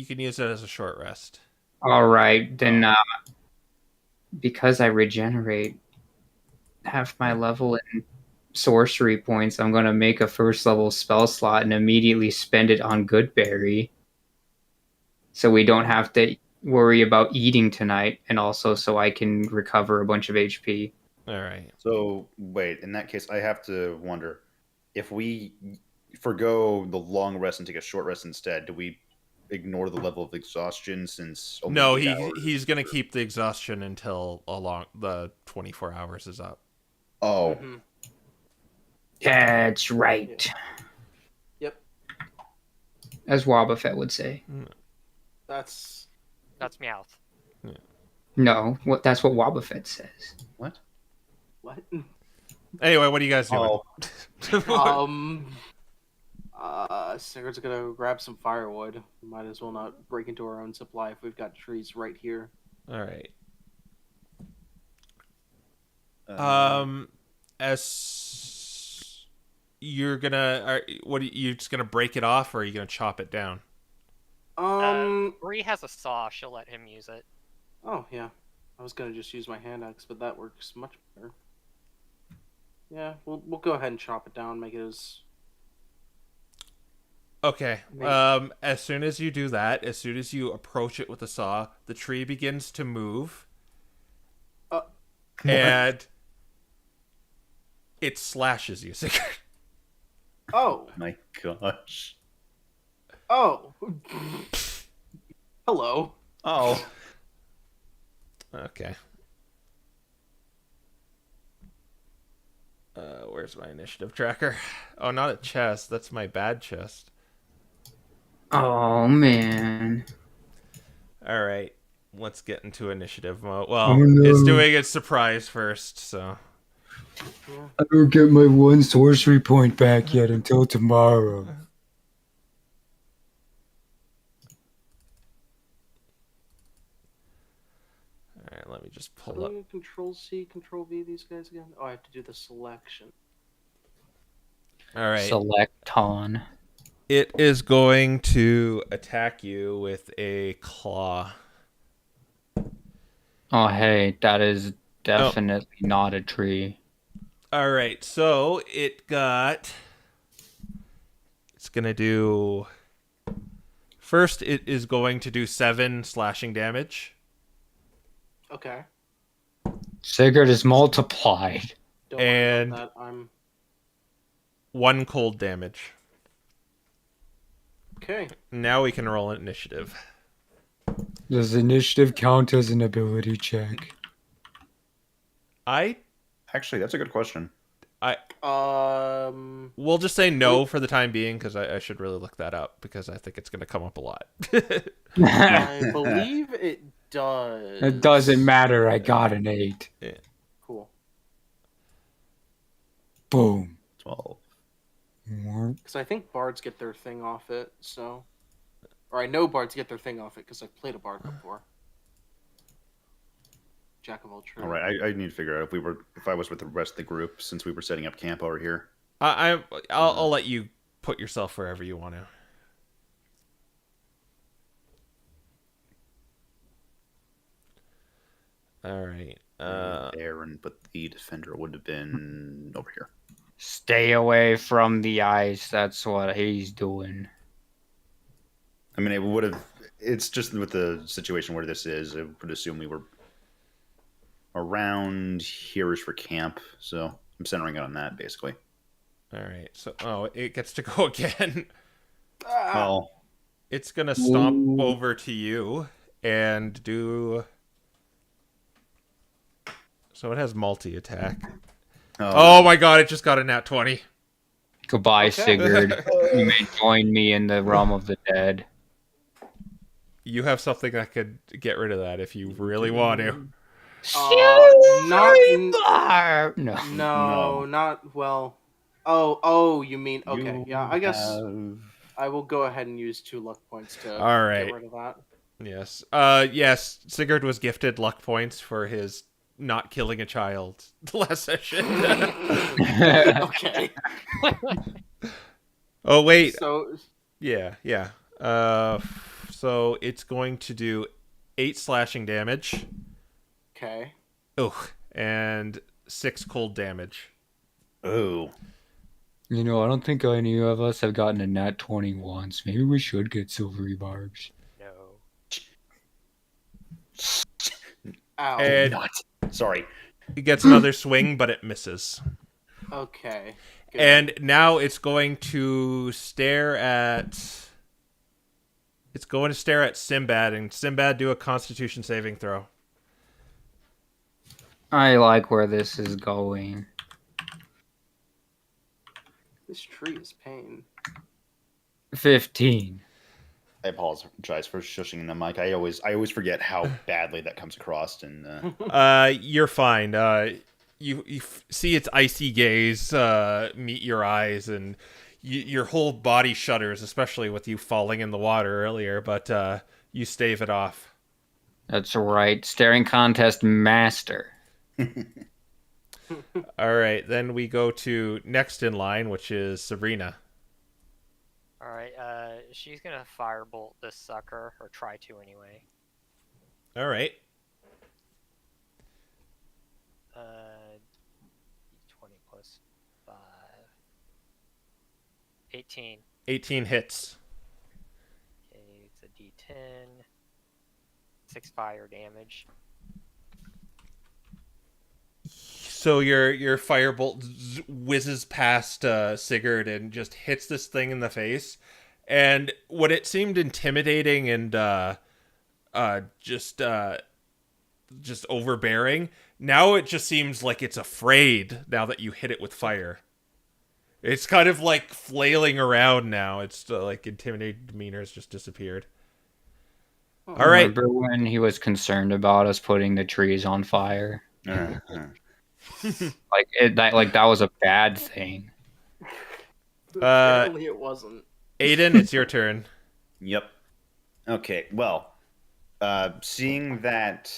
can use it as a short rest. All right, then. Because I regenerate half my level in sorcery points, I'm going to make a first level spell slot and immediately spend it on Goodberry. So we don't have to worry about eating tonight, and also so I can recover a bunch of HP. All right. So, wait, in that case, I have to wonder, if we forgo the long rest and take a short rest instead, do we ignore the level of exhaustion since only No, 8 hours? he's going to keep the exhaustion until the 24 hours is up. Oh. Mm-hmm. That's right. Yep. As Wobbuffet would say. That's Meowth. No, that's what Wobbuffet says. What? what? Anyway, what are you guys doing? Sigurd's gonna grab some firewood. Might as well not break into our own supply if we've got trees right here. All right. As you're gonna, what are you just gonna break it off, or are you gonna chop it down? Bree has a saw. She'll let him use it. Oh yeah, I was gonna just use my hand axe, but that works much better. Yeah, we'll go ahead and chop it down, make it as. Okay. As soon as you do that, as soon as you approach it with the saw, the tree begins to move, and it slashes you. Oh. My gosh. Oh. Hello. Oh. Okay. Where's my initiative tracker? Oh, not a chest. That's my bad chest. Oh, man. All right. Let's get into initiative mode. Well, it's doing its surprise first, so. I don't get my 1 sorcery point back yet until tomorrow. All right, let me just pull up. Control C, Control V. These guys again. Oh, I have to do the selection. All right. Select on. It is going to attack you with a claw. Oh, hey, that is definitely not a tree. All right, so it's going to do First, it is going to do 7 slashing damage. Okay. Sigurd is multiplied. Don't worry And- about that. I'm 1 cold damage. okay. Now we can roll an initiative. Does initiative count as an ability check? Actually, that's a good question. We'll just say no for the time being, because I should really look that up, because I think it's going to come up a lot. I believe it does. It doesn't matter. I got an 8. Cool. Boom. 12. Because I think bards get their thing off it, so. Or I know bards get their thing off it because I've played a bard before. Jack of all trades. All right, I need to figure out if I was with the rest of the group since we were setting up camp over here. I'll let you put yourself wherever you want to. All right. But the defender would have been over here. Stay away from the ice. That's what he's doing. I mean, it would have. It's just with the situation where this is. I would assume we were around here-ish for camp, so I'm centering it on that basically. All right. So, it gets to go again. Well, It's gonna stomp over to you and do. So it has multi-attack. Oh my god! It just got a nat 20. Goodbye, Okay. Sigurd. You may join me in the realm of the dead. You have something that could get rid of that if you really want to. Not in, No. no, not well. Oh, you mean okay? Yeah, I guess have- I will go ahead and use 2 luck points to All right. get rid of that. Yes. Yes. Sigurd was gifted luck points for his not killing a child last session. Okay. Oh wait. So Yeah. So it's going to do 8 slashing damage. okay. Oh, and 6 cold damage. Oh, You know, I don't think any of us have gotten a nat 20 once. Maybe we should get silvery barbs. No. Ow. And not. Sorry. it gets another swing, but it misses. Okay. Good. And now it's going to stare at. It's going to stare at Sinbad, and Sinbad, do a Constitution saving throw. I like where this is going. This tree is pain. 15. I apologize for shushing the mic. I always forget how badly that comes across. And You're fine. You see its icy gaze meet your eyes, and your whole body shudders, especially with you falling in the water earlier. But you stave it off. That's right. Staring contest master. All right, then we go to next in line, which is Sabrina. All right. She's gonna firebolt this sucker, or try to anyway. All right. 20 plus 5. 18. 18 hits. Okay, it's a D10. 6 fire damage. So your firebolt whizzes past Sigurd and just hits this thing in the face. And what it seemed intimidating and just overbearing, now it just seems like it's afraid now that you hit it with fire. It's kind of like flailing around now. It's like intimidating demeanor has just disappeared. All right. Remember when he was concerned about us putting the trees on fire? That was a bad thing. Apparently it wasn't. Aiden, it's your turn. Yep. Okay. Well, seeing that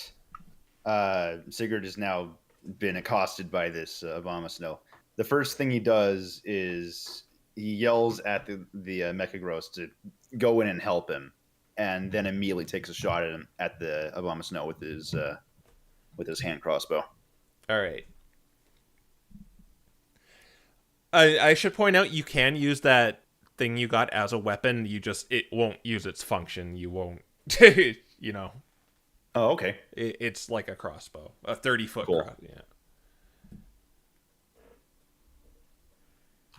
Sigurd has now been accosted by this Obama Snow, the first thing he does is he yells at the Mecha Gross to go in and help him, and then immediately takes a shot at him at the Obama Snow with his hand crossbow. All right. I should point out you can use that thing you got as a weapon. It won't use its function. You won't, you know. Oh, okay. It's like a crossbow, a 30-foot Cool. crossbow. Yeah.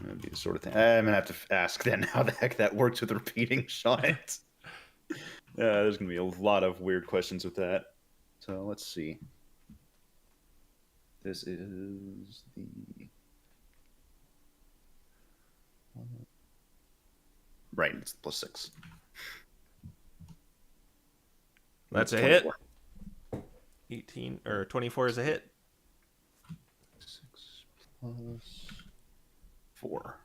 That'd be the sort of thing. I'm gonna have to ask then how the heck that works with repeating shots. There's gonna be a lot of weird questions with that. So let's see. This is the right. It's +6. That's a hit. 18 or 24 is a hit. 6 plus 4.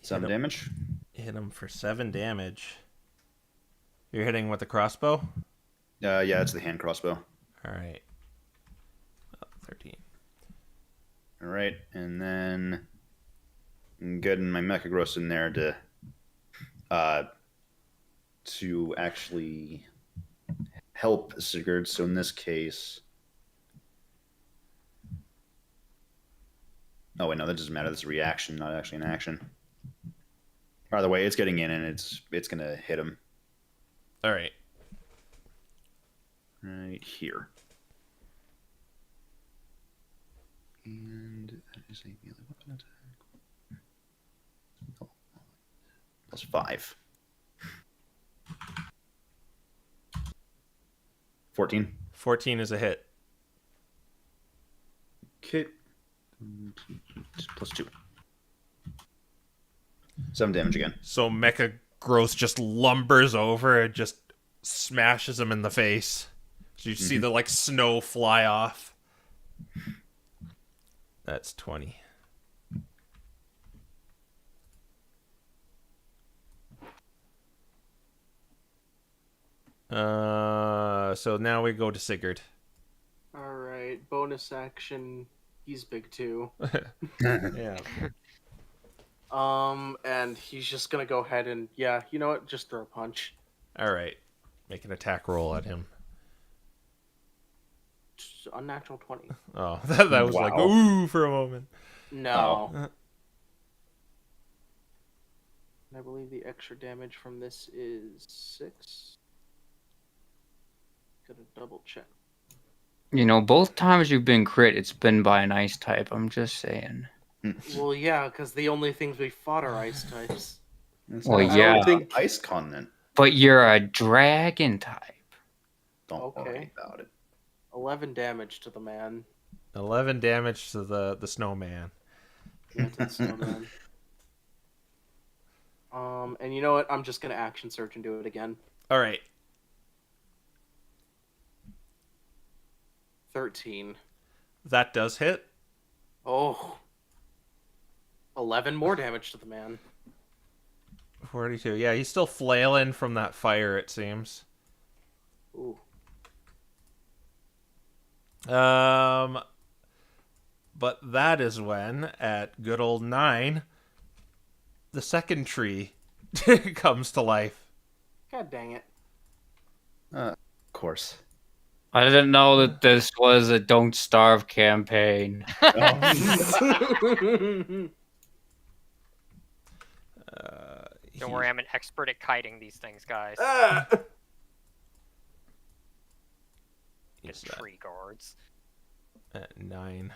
7 damage. Hit him for 7 damage. You're hitting with the crossbow? Yeah, it's the hand crossbow. All right. 13. All right, and then I'm getting my Mechagross in there to actually help Sigurd. So in this case, oh wait, no, that doesn't matter. That's a reaction, not actually an action. Either way, it's getting in and it's gonna hit him All right. right here. And that is a melee weapon attack. +5. 14. 14 is a hit. Okay. +2. 7 damage again. So Mecha Gross just lumbers over and just smashes him in the face. So you see the like snow fly off. That's 20. So now we go to Sigurd. All right, bonus action. He's big too. Yeah. And he's just gonna go ahead and you know what? Just throw a punch. All right. Make an attack roll at him. Just unnatural 20. Oh, that was like Wow. ooh for a moment. No. Oh. I believe the extra damage from this is 6. Gotta double check. You know, both times you've been crit, it's been by an ice type. I'm just saying. Well, yeah, because the only things we fought are ice types. Well, I yeah. don't think ice continent. But you're a dragon type. Don't worry Okay. about it. 11 damage to the man. 11 damage to the snowman. Yeah, to the snowman. And you know what? I'm just gonna action search and do it again. All right. 13. That does hit. Oh. 11 more damage to the man. 42. Yeah, he's still flailing from that fire, it seems. Ooh. But that is when, at good old 9, the second tree comes to life. God dang it. Of course. I didn't know that this was a Don't Starve campaign. Don't worry, I'm an expert at kiting these things, guys. Yes, Tree guards. at 9.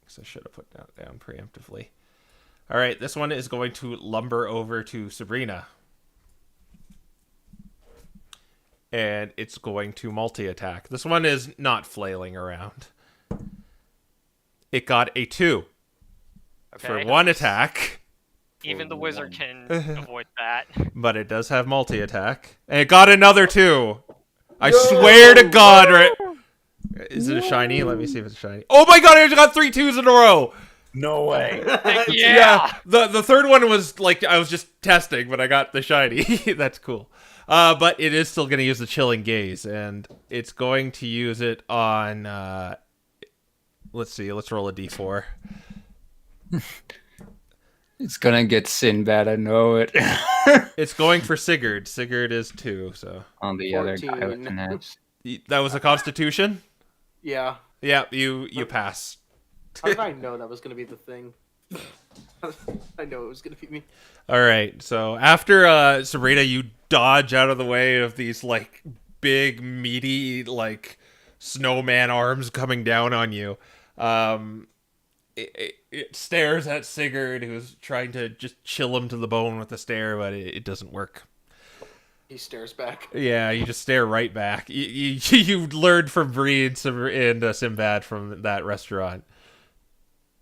Guess I should have put that down preemptively. All right, this one is going to lumber over to Sabrina. And it's going to multi-attack. This one is not flailing around. It got a 2 for Okay. one attack, Even the wizard can avoid that. but it does have multi-attack. And it got another 2. I swear to God, right? Is it a shiny? Let me see if it's a shiny. Oh my God, I just got 3 2s in a row. No way. Yeah. The third one was like I was just testing, but I got the shiny. That's cool. But it is still going to use the chilling gaze, and it's going to use it on. Let's see. Let's roll a d4. It's gonna get Sinbad, I know it. It's going for Sigurd. Sigurd is 2, so On the other guy 14. with an S. that was a Constitution. Yeah. Yeah, you pass. How did I know that was going to be the thing? I know it was going to be me. All right. So after Sabrina, you dodge out of the way of these like big, meaty, like snowman arms coming down on you. It stares at Sigurd, who's trying to just chill him to the bone with the stare, but it doesn't work. He stares back. Yeah, you just stare right back. You learned from Bree and Sinbad from that restaurant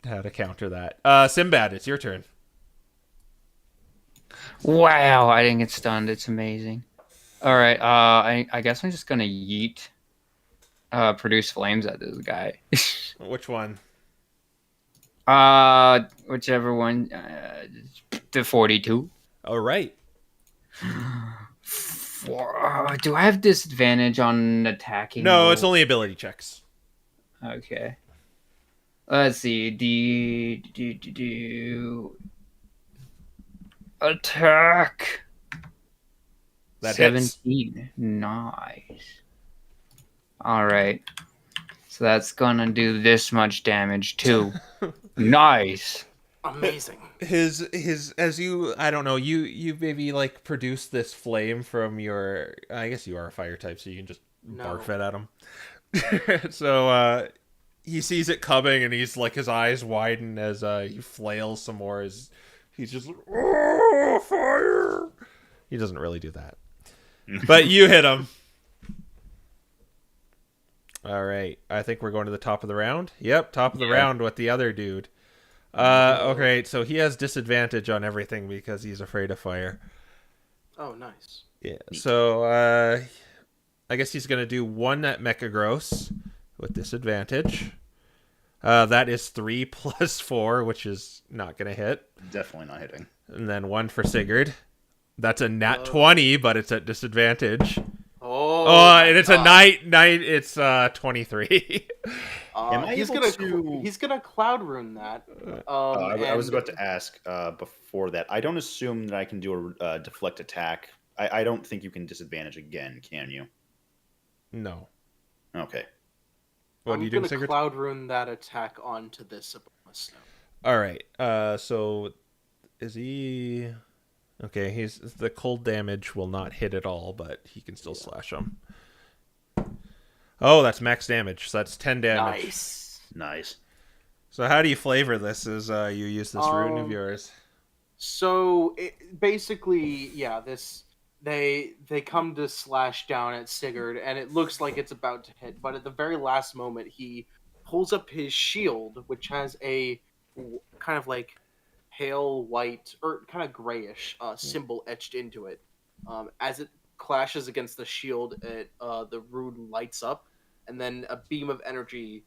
how to counter that. Sinbad, it's your turn. Wow, I didn't get stunned. It's amazing. All right, I guess I'm just gonna yeet, produce flames at this guy. Which one? Whichever one. The 42. All right. Do I have disadvantage on attacking? No, it's only ability checks. Okay. Let's see. Attack. That hits. 17. Nice. All right. So that's gonna do this much damage too. Nice. Amazing. His as you, I don't know, you maybe like produce this flame from your, I guess you are a fire type, so you can just barf it at him. So he sees it coming and he's like, his eyes widen as he flails some more, as he's just like, oh, fire. He doesn't really do that. But you hit him. All right. I think we're going to the top of the round. Yep, top of the round with the other dude. Okay, so he has disadvantage on everything because he's afraid of fire. Oh, nice. Yeah. So I guess he's gonna do one at Mecha Gross with disadvantage. That is 3 plus 4, which is not gonna hit. Definitely not hitting. And then one for Sigurd. That's a nat 20, but it's at disadvantage. Oh, and it's a night. It's 23. He's gonna cloud rune that. I was about to ask before that. I don't assume that I can do a deflect attack. I don't think you can disadvantage again, can you? No. Okay. What are you doing, I'm gonna Sigurd? cloud rune that attack onto this bonus now. All right. So is he? Okay. He's the cold damage will not hit at all, but he can still slash him. Oh, that's max damage. So that's 10 damage. Nice. So how do you flavor this? As you use this rune of yours? So basically, yeah, they come to slash down at Sigurd, and it looks like it's about to hit, but at the very last moment, he pulls up his shield, which has a kind of like pale white or kind of grayish symbol etched into it. As it clashes against the shield, the rune lights up, and then a beam of energy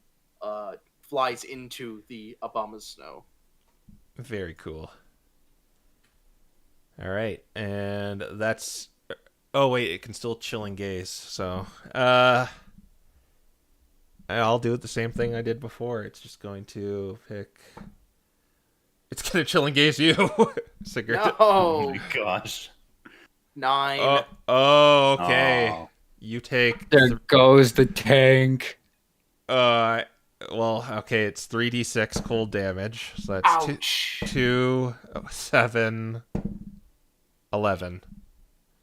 flies into the Obama's snow. Very cool. All right, and that's. Oh wait, it can still chill and gaze. So, I'll do it the same thing I did before. It's just going to pick. It's gonna chill and gaze you, Sigurd. No. Oh my gosh. 9. Oh, okay. Oh. You take. There goes the tank. Well, okay, it's 3d6 cold damage. So that's Ouch. 2, 7, 11.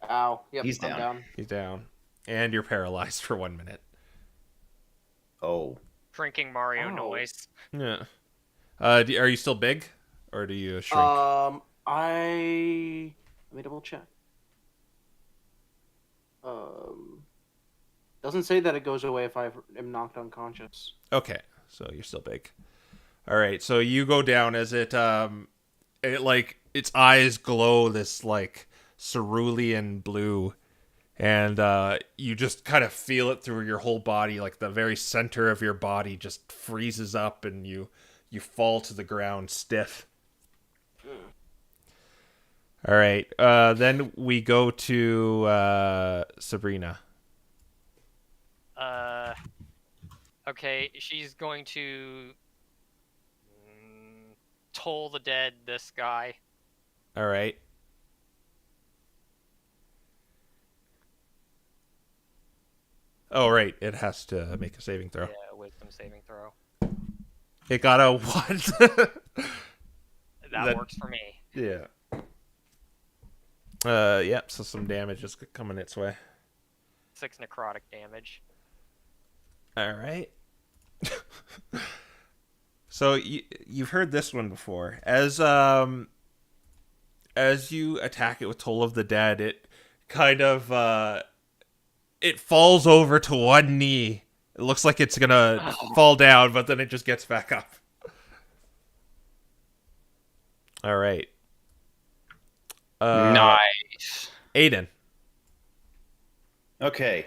Ow. Yep, He's I'm down. He's down. And you're paralyzed for 1 minute. Oh. Shrinking Mario Ow. noise. Yeah. Are you still big? Or do you shrink? Let me double check. Doesn't say that it goes away if I am knocked unconscious. Okay, so you're still big. All right, so you go down as it like its eyes glow this like cerulean blue, and you just kind of feel it through your whole body, like the very center of your body just freezes up, and you fall to the ground stiff. All right, then we go to Sabrina. Okay, she's going to toll the dead this guy. All right. Oh, right. It has to make a saving throw. Yeah, wisdom saving throw. It got a 1. That works for me. Yeah. Yep, so some damage is coming its way. 6 necrotic damage. Alright. So you've heard this one before. As you attack it with Toll of the Dead, it kind of it falls over to one knee. It looks like it's gonna fall down, but then it just gets back up. Alright. Nice. Aiden. Okay.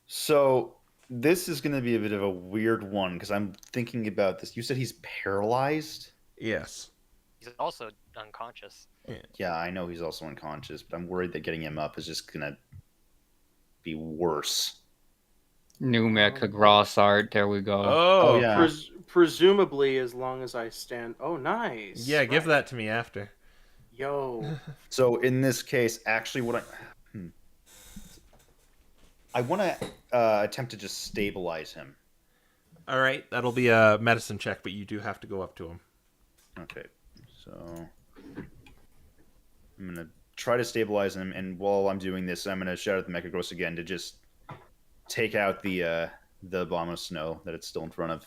So this is going to be a bit of a weird one because I'm thinking about this. You said he's paralyzed? Yes. He's also unconscious. Yeah, I know he's also unconscious, but I'm worried that getting him up is just going to be worse. New mecha gross art. There we go. Oh, yeah. Presumably, as long as I stand. Oh, nice. Yeah, give Right. that to me after. Yo. So in this case, actually, what I want to attempt to just stabilize him. All right, that'll be a medicine check, but you do have to go up to him. Okay, so I'm gonna try to stabilize him, and while I'm doing this, I'm gonna shout at the Mechagross again to just take out the bomb of snow that it's still in front of.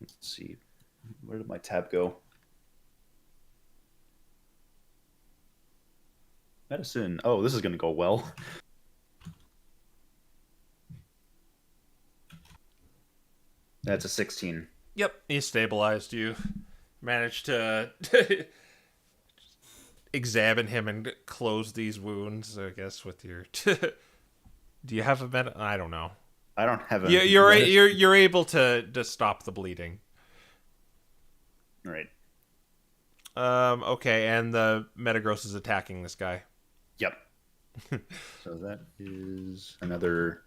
Let's see, where did my tab go? Medicine. Oh, this is gonna go well. That's a 16. Yep, he stabilized you. Managed to examine him and close these wounds, I guess, with your... Do you have a med... I don't know. I don't have a. You're able to stop the bleeding. Right. Okay, and the Metagross is attacking this guy. Yep. So that is another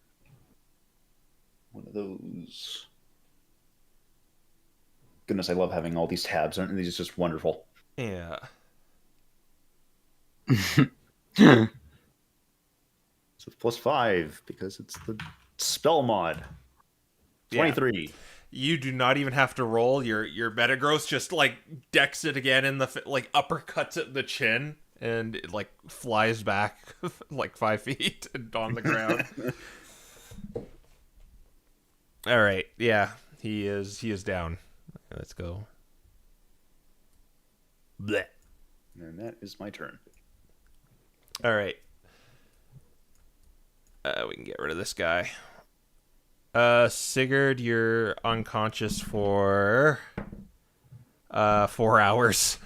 one of those. Goodness, I love having all these tabs. Aren't these just wonderful? Yeah. So it's +5 because it's the spell mod. 23. Yeah. You do not even have to roll. Your Metagross just like decks it again in the like uppercuts at the chin, and it like flies back like 5 feet and on the ground. All right, yeah, he is down. Let's go. Blech. And that is my turn. All right. We can get rid of this guy. Sigurd, you're unconscious for 4 hours,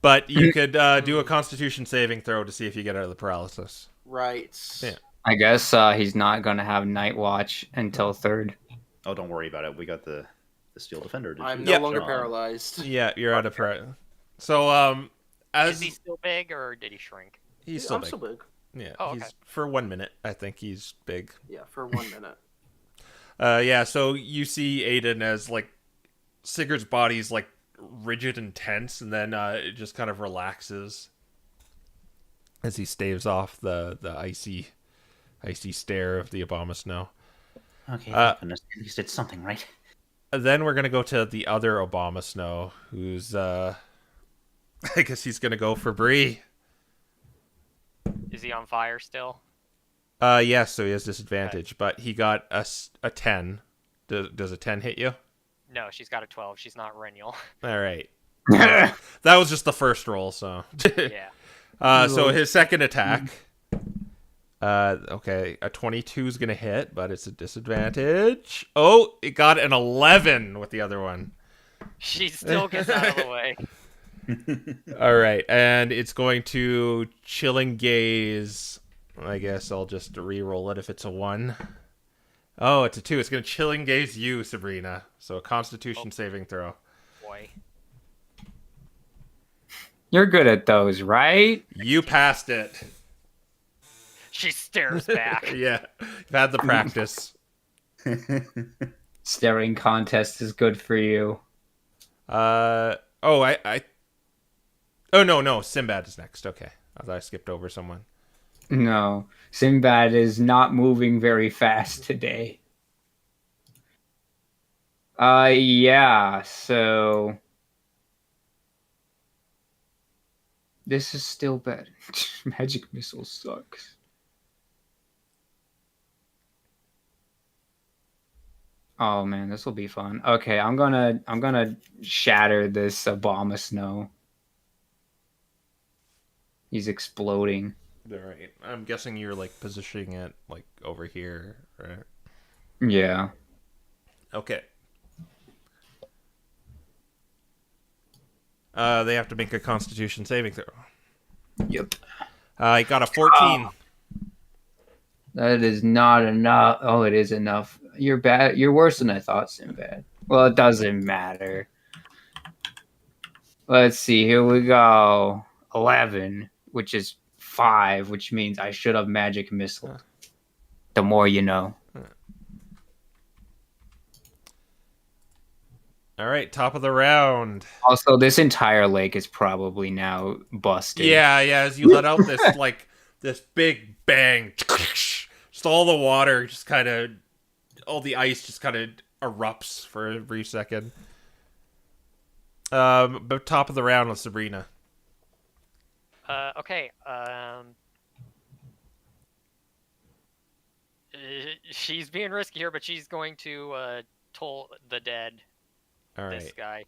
but you could do a Constitution saving throw to see if you get out of the paralysis. Right. Yeah. I guess he's not going to have Night Watch until 3rd. Oh, don't worry about it. We got the Steel Defender. I'm Yeah. no longer paralyzed. Yeah, you're out of paralysis. So, Is he still big or did he shrink? he's still I'm big. still big. Yeah, Oh, okay. he's for 1 minute. I think he's big. Yeah, for 1 minute. Yeah. So you see Aiden as like Sigurd's body's like rigid and tense, and then it just kind of relaxes as he staves off the icy stare of the Abomasnow. Okay, thank goodness. At least it's something, right? Then we're gonna go to the other Abomasnow, who's I guess he's gonna go for Bree. Is he on fire still? Yes, so he has disadvantage, but he got a 10. Does a 10 hit you? No, she's got a 12. She's not Rennial. All right. That was just the first roll, so. Yeah. So his second attack. Okay, a 22 is gonna hit, but it's a disadvantage. Oh, it got an 11 with the other one. She still gets out of the way. All right, and it's going to Chilling Gaze. I guess I'll just re-roll it if it's a 1. Oh, it's a 2. It's going to Chilling Gaze you, Sabrina. So a Constitution saving throw. Boy. You're good at those, right? You passed it. She stares back. Yeah, you've had the practice. Staring contest is good for you. Oh, no, Sinbad is next. Okay, I thought I skipped over someone. No, Sinbad is not moving very fast today. Yeah, so this is still bad. Magic missile sucks. Oh man, this will be fun. Okay, I'm gonna shatter this bomb of snow. He's exploding. All right. I'm guessing you're like positioning it like over here, right? Yeah. Okay. They have to make a Constitution saving throw. Yep. I got a 14. That is not enough. Oh, it is enough. You're bad. You're worse than I thought, Sinbad. Well, it doesn't matter. Let's see. Here we go. 11, which is 5, which means I should have magic missile. The more you know. All right, top of the round. Also, this entire lake is probably now busted. Yeah. As you let out this like this big bang, just all the water, just kind of, all the ice just kind of erupts for a brief second. But top of the round with Sabrina. Okay. She's being risky here, but she's going to toll the dead. All This right.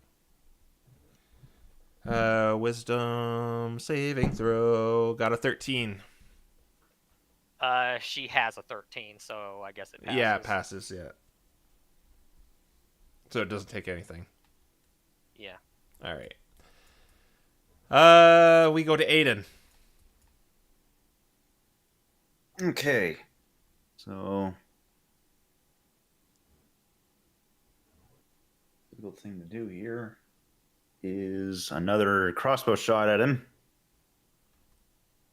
guy. Wisdom saving throw. Got a 13. She has a 13, so I guess it passes. Yeah, it passes. Yeah. So it doesn't take anything. Yeah. All right. We go to Aiden. Okay. So, difficult thing to do here is another crossbow shot at him.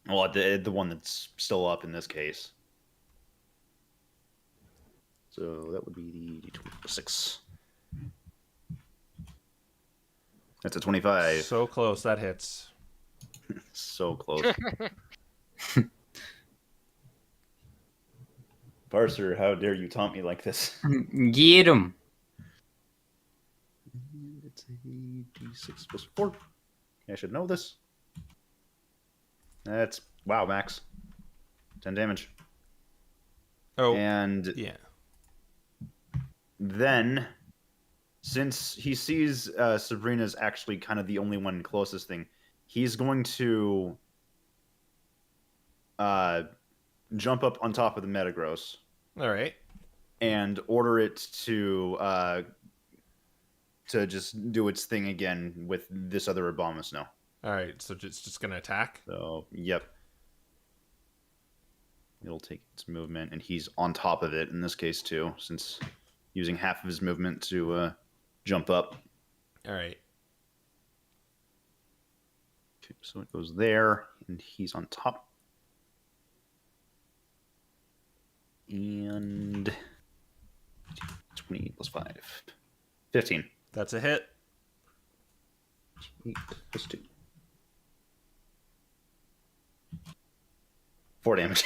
Well, the one that's still up in this case. So that would be the 6. That's a 25. So close. That hits. So close. Parser, how dare you taunt me like this? Get him. It's a d6 plus 4. I should know this. That's, wow, max. 10 damage. Oh, And yeah. then, since he sees Sabrina's actually kind of the only one closest thing, he's going to jump up on top of the Metagross All right. and order it to just do its thing again with this other Abominus now. All right. So it's just gonna attack. So, yep. It'll take its movement, and he's on top of it in this case too, since using half of his movement to jump up. All right. Okay, so it goes there, and he's on top. And 20 plus 5. 15. That's a hit. 8 plus 2. 4 damage.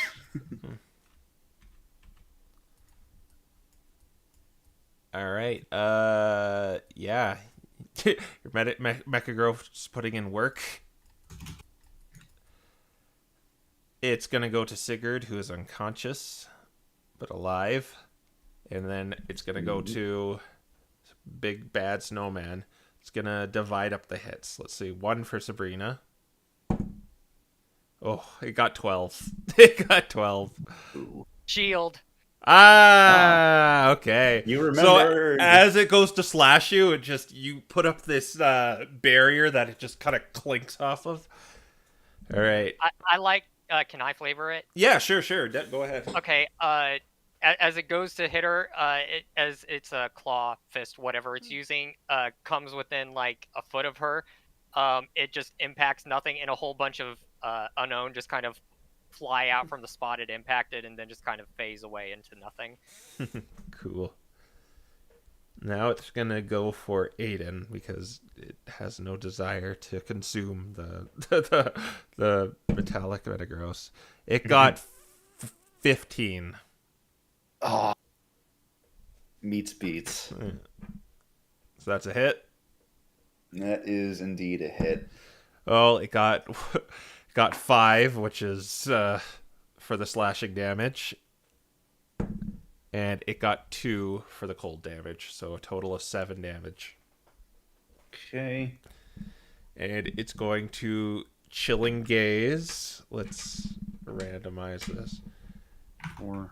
All right. Yeah. Your Mecha Growth's putting in work. It's gonna go to Sigurd, who is unconscious but alive, and then it's gonna go to Big Bad Snowman. It's gonna divide up the hits. Let's see. 1 for Sabrina. Oh, it got 12. It got 12. Shield. Okay. You remember. So as it goes to slash you, you put up this barrier that it just kind of clinks off of. All right. I like. Can I flavor it? Yeah, sure. Go ahead. Okay. As it goes to hit her, as its a claw, fist, whatever it's using, comes within like a foot of her, it just impacts nothing, and a whole bunch of unknown just kind of fly out from the spot it impacted, and then just kind of phase away into nothing. Cool. Now it's gonna go for Aiden because it has no desire to consume the metallic Metagross. It got 15. Oh. Meets beats. So that's a hit. That is indeed a hit. Well, it got 5, which is for the slashing damage, and it got 2 for the cold damage, so a total of 7 damage. Okay. And it's going to chilling gaze. Let's randomize this. Let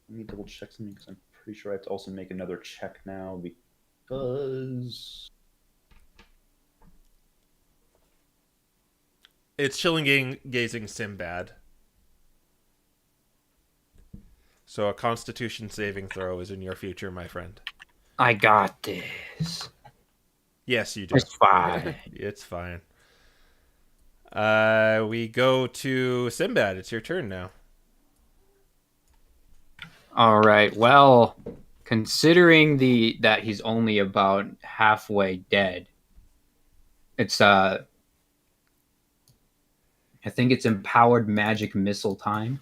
me double check something because I'm pretty sure I have to also make another check now because It's chilling gazing Sinbad. So a Constitution saving throw is in your future, my friend. I got this. Yes, you do. It's fine. It's fine. We go to Sinbad. It's your turn now. All right. Well, considering that he's only about halfway dead, it's I think it's empowered magic missile time.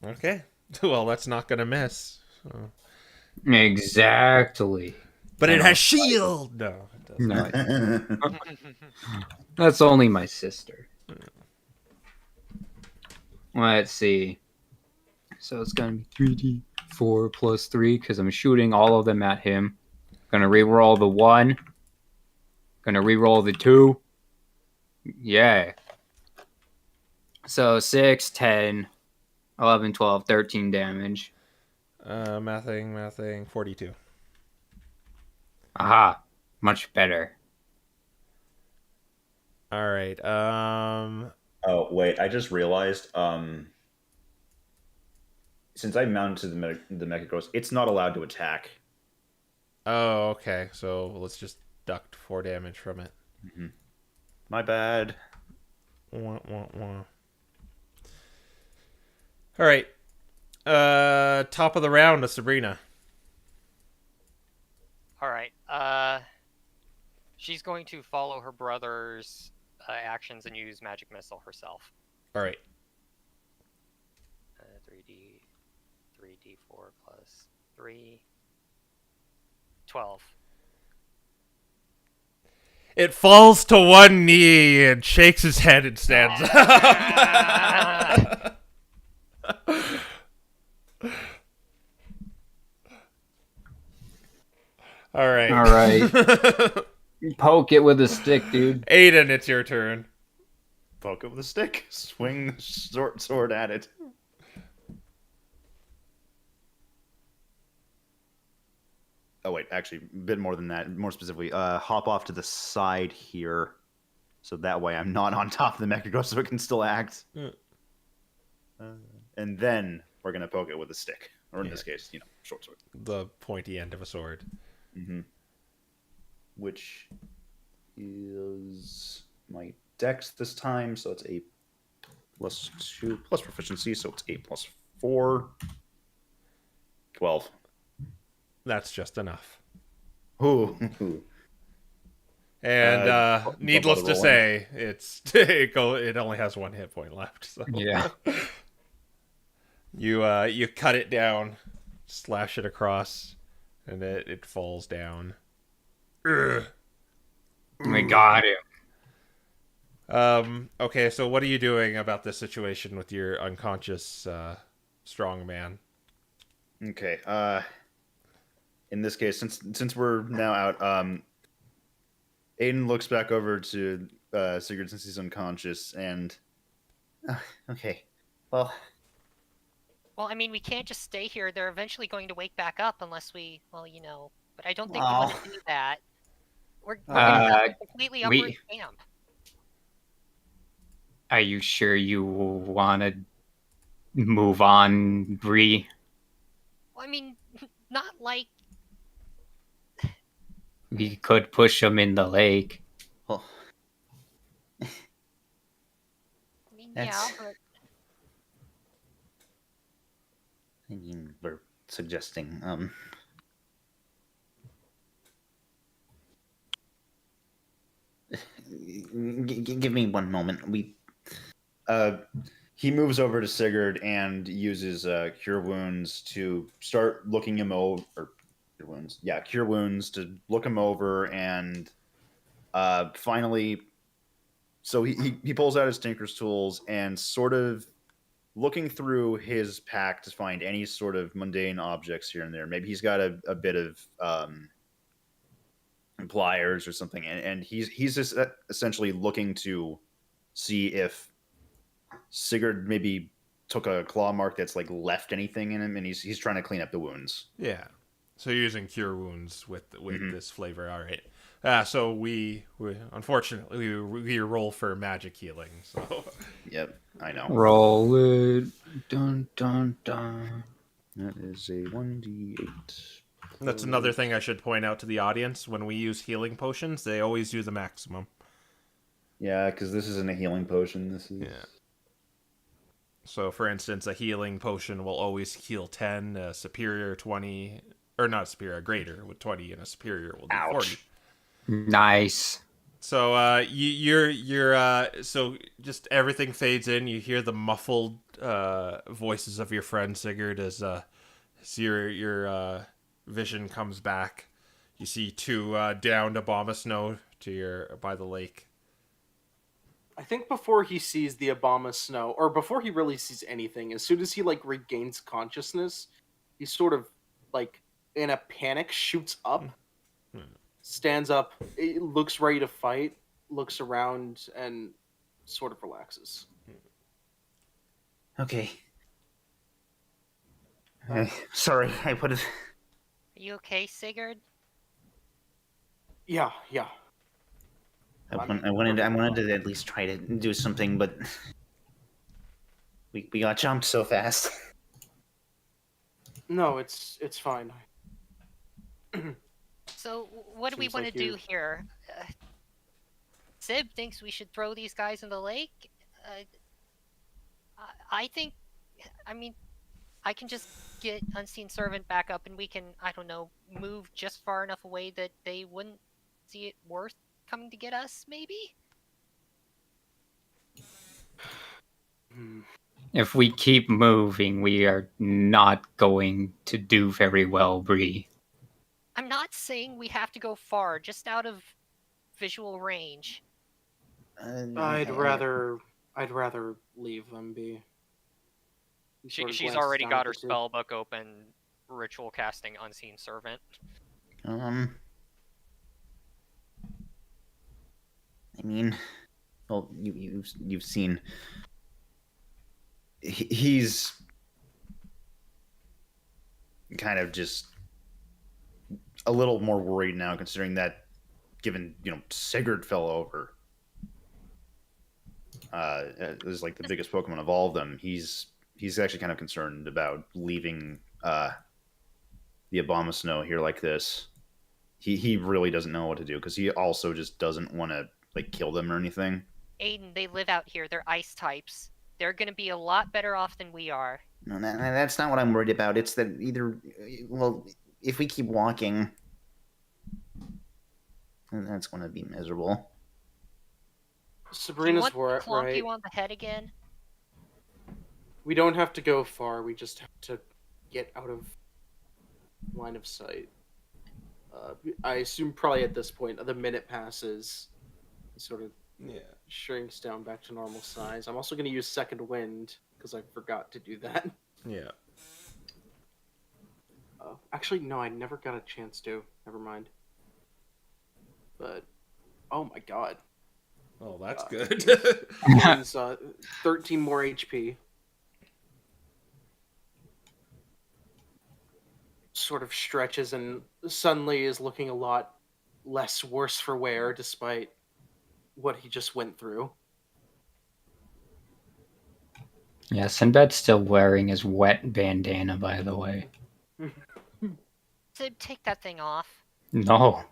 Okay. Well, that's not gonna miss. So. Exactly. But it has shield. No, it doesn't. No, that's only my sister. Let's see. So it's gonna be 3d4 plus 3 because I'm shooting all of them at him. Gonna reroll the 1. Gonna reroll the 2. Yeah. So 6, 10, 11, 12, 13 damage. Mathing, 42. Aha. Much better. All right. oh wait, I just realized since I mounted the Mechagross, it's not allowed to attack. Oh, okay. So let's just deduct 4 damage from it. Mm-hmm. My bad. Wah, wah, wah. All right. Top of the round to Sabrina. All right. She's going to follow her brother's actions and use magic missile herself. All right. 3d4 plus 3. 12. It falls to one knee and shakes his head and stands up. All right. All right. Poke it with a stick, dude. Aiden, it's your turn. Poke it with a stick. Swing the sword at it. Oh wait, actually, a bit more than that. More specifically, hop off to the side here, so that way I'm not on top of the Mechagross, so it can still act. And then we're gonna poke it with a stick, or in this case, short sword. The pointy end of a sword. Mm-hmm. Which is my dex this time, so it's a +2 plus proficiency, so it's 8 plus 4. 12. That's just enough. Ooh. And needless to say, it only has 1 hit point left. So. Yeah. You cut it down, slash it across, and it falls down. We got him. Okay, so what are you doing about this situation with your unconscious strong man? Okay. In this case, since we're now out, Aiden looks back over to Sigurd since he's unconscious, and okay, well, I mean, we can't just stay here. They're eventually going to wake back up unless we, but I don't think we want to do that. We're gonna completely uproot camp. Are you sure you want to move on, Bree? Well, I mean, not like... We could push him in the lake. well, I mean, yeah, but... I mean, we're suggesting, give me one moment. he moves over to Sigurd and uses Cure Wounds to start looking him over, or Cure wounds. Yeah, cure wounds to look him over, and finally, so he pulls out his tinker's tools and sort of looking through his pack to find any sort of mundane objects here and there. Maybe he's got a bit of pliers or something, and he's just essentially looking to see if Sigurd maybe took a claw mark that's like left anything in him, and he's trying to clean up the wounds. Yeah. So you're using cure wounds with Mhm. this flavor. All right. So we unfortunately we roll for magic healing. So Yep, I know. Roll it. Dun dun dun. That is a 1d8. that's another thing I should point out to the audience. When we use healing potions, they always do the maximum. Yeah, because this isn't a healing potion. This is. Yeah. So, for instance, a healing potion will always heal 10, a superior 20, or not superior, a greater with 20, and a superior will do 40. Nice. So, so just everything fades in. You hear the muffled voices of your friend Sigurd as your vision comes back. You see two downed Abomasnow by the lake. I think before he sees the Obama snow, or before he really sees anything, as soon as he like regains consciousness, he sort of like in a panic shoots up, stands up, looks ready to fight, looks around, and sort of relaxes. Okay. Sorry, I would have. Are you okay, Sigurd? Yeah. I wanted to at least try to do something, but we got jumped so fast. No, it's fine. So, what do we Seems want like to do you- here? Sib thinks we should throw these guys in the lake. I think, I mean, I can just get Unseen Servant back up and we can, I don't know, move just far enough away that they wouldn't see it worth coming to get us, maybe? If we keep moving, we are not going to do very well, Bree. I'm not saying we have to go far, just out of visual range. I'd rather leave them be. He sort of She's glances already down got at her the two. spell book open, ritual casting Unseen Servant. I mean, well, you've seen. He's kind of just a little more worried now, considering that, given Sigurd fell over, is like the biggest Pokemon of all of them. He's actually kind of concerned about leaving the Abomasnow here like this. He really doesn't know what to do, because he also just doesn't want to like kill them or anything. Aiden, they live out here. They're ice types. They're going to be a lot better off than we are. No, that's not what I'm worried about. It's that if we keep walking, that's going to be miserable. Do you Sabrina's want to clonk right. you on the head again? We don't have to go far. We just have to get out of line of sight. I assume probably at this point, the minute passes, it sort of shrinks down back to normal size. I'm also going to use Second Wind, because I forgot to do that. Yeah. Actually, no, I never got a chance to. Never mind. But, oh my god. Oh, that's good. It's 13 more HP. Sort of stretches and suddenly is looking a lot less worse for wear despite what he just went through. Yeah, Sinbad's still wearing his wet bandana, by the way. Sib, take that thing off. No.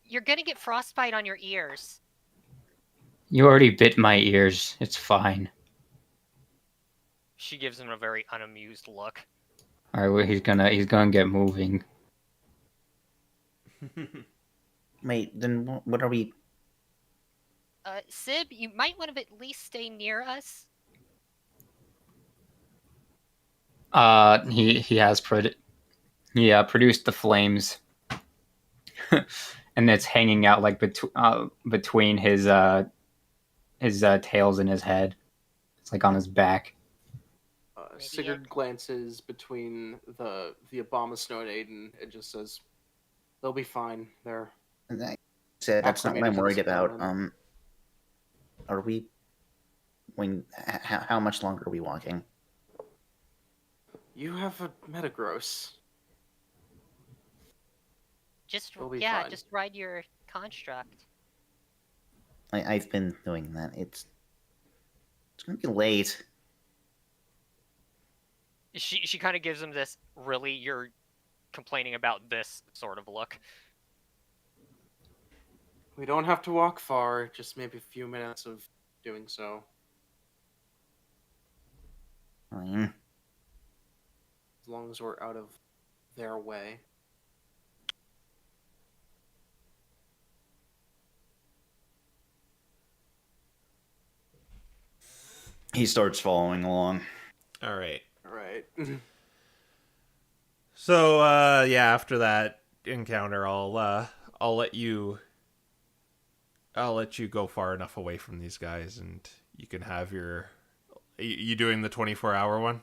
You're going to get frostbite on your ears. You already bit my ears. It's fine. She gives him a very unamused look. Alright, well, he's gonna get moving. Wait, then what are we? Sib, you might want to at least stay near us. He has Yeah, produced the flames, and it's hanging out like between his tails and his head. It's like on his back. Sigurd glances between the Abomasnow Aiden and just says, "They'll be fine. They're I said that's not what I'm acclimated to worried this about. environment." Are we? How much longer are we walking? You have a Metagross. Just We'll be yeah, fine. just ride your construct. I've been doing that. It's gonna be late. She kind of gives him this really you're complaining about this sort of look. We don't have to walk far, just maybe a few minutes of doing so. Fine. As long as we're out of their way. He starts following along. All right. All right. So yeah, after that encounter, I'll let you go far enough away from these guys, and you can have your. You doing the 24-hour one?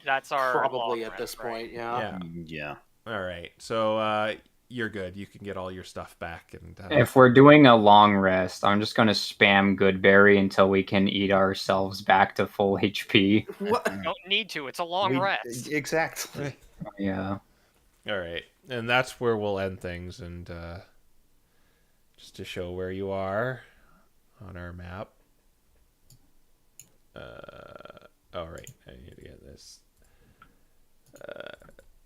That's our Probably long at this rest, right? point, yeah. Yeah. All right. So you're good. You can get all your stuff back, and If we're doing a long rest, I'm just gonna spam Goodberry until we can eat ourselves back to full HP. What? Don't need to. It's a long rest. Exactly. Yeah. all right, and that's where we'll end things, and just to show where you are on our map. All right, I need to get this.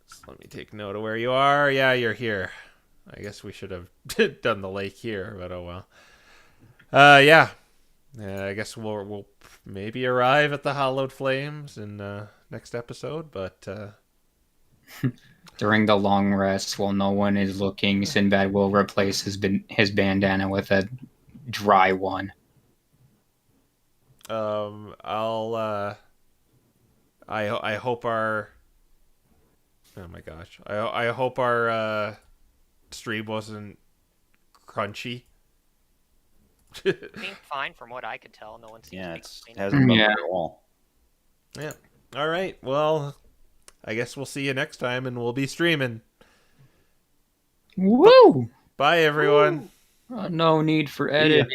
So let me take note of where you are. Yeah, you're here. I guess we should have done the lake here, but oh well. Yeah. I guess we'll maybe arrive at the Hallowed Flames in next episode, but During the long rest, while no one is looking, Sinbad will replace his bandana with a dry one. I'll I hope our oh my gosh. I hope our stream wasn't crunchy. Seemed fine from what I could tell. No one seems Yeah, to be it complaining. hasn't been Yeah. at all. Yeah. All right. Well, I guess we'll see you next time, and we'll be streaming. Woo! Bye, everyone. No need for editing.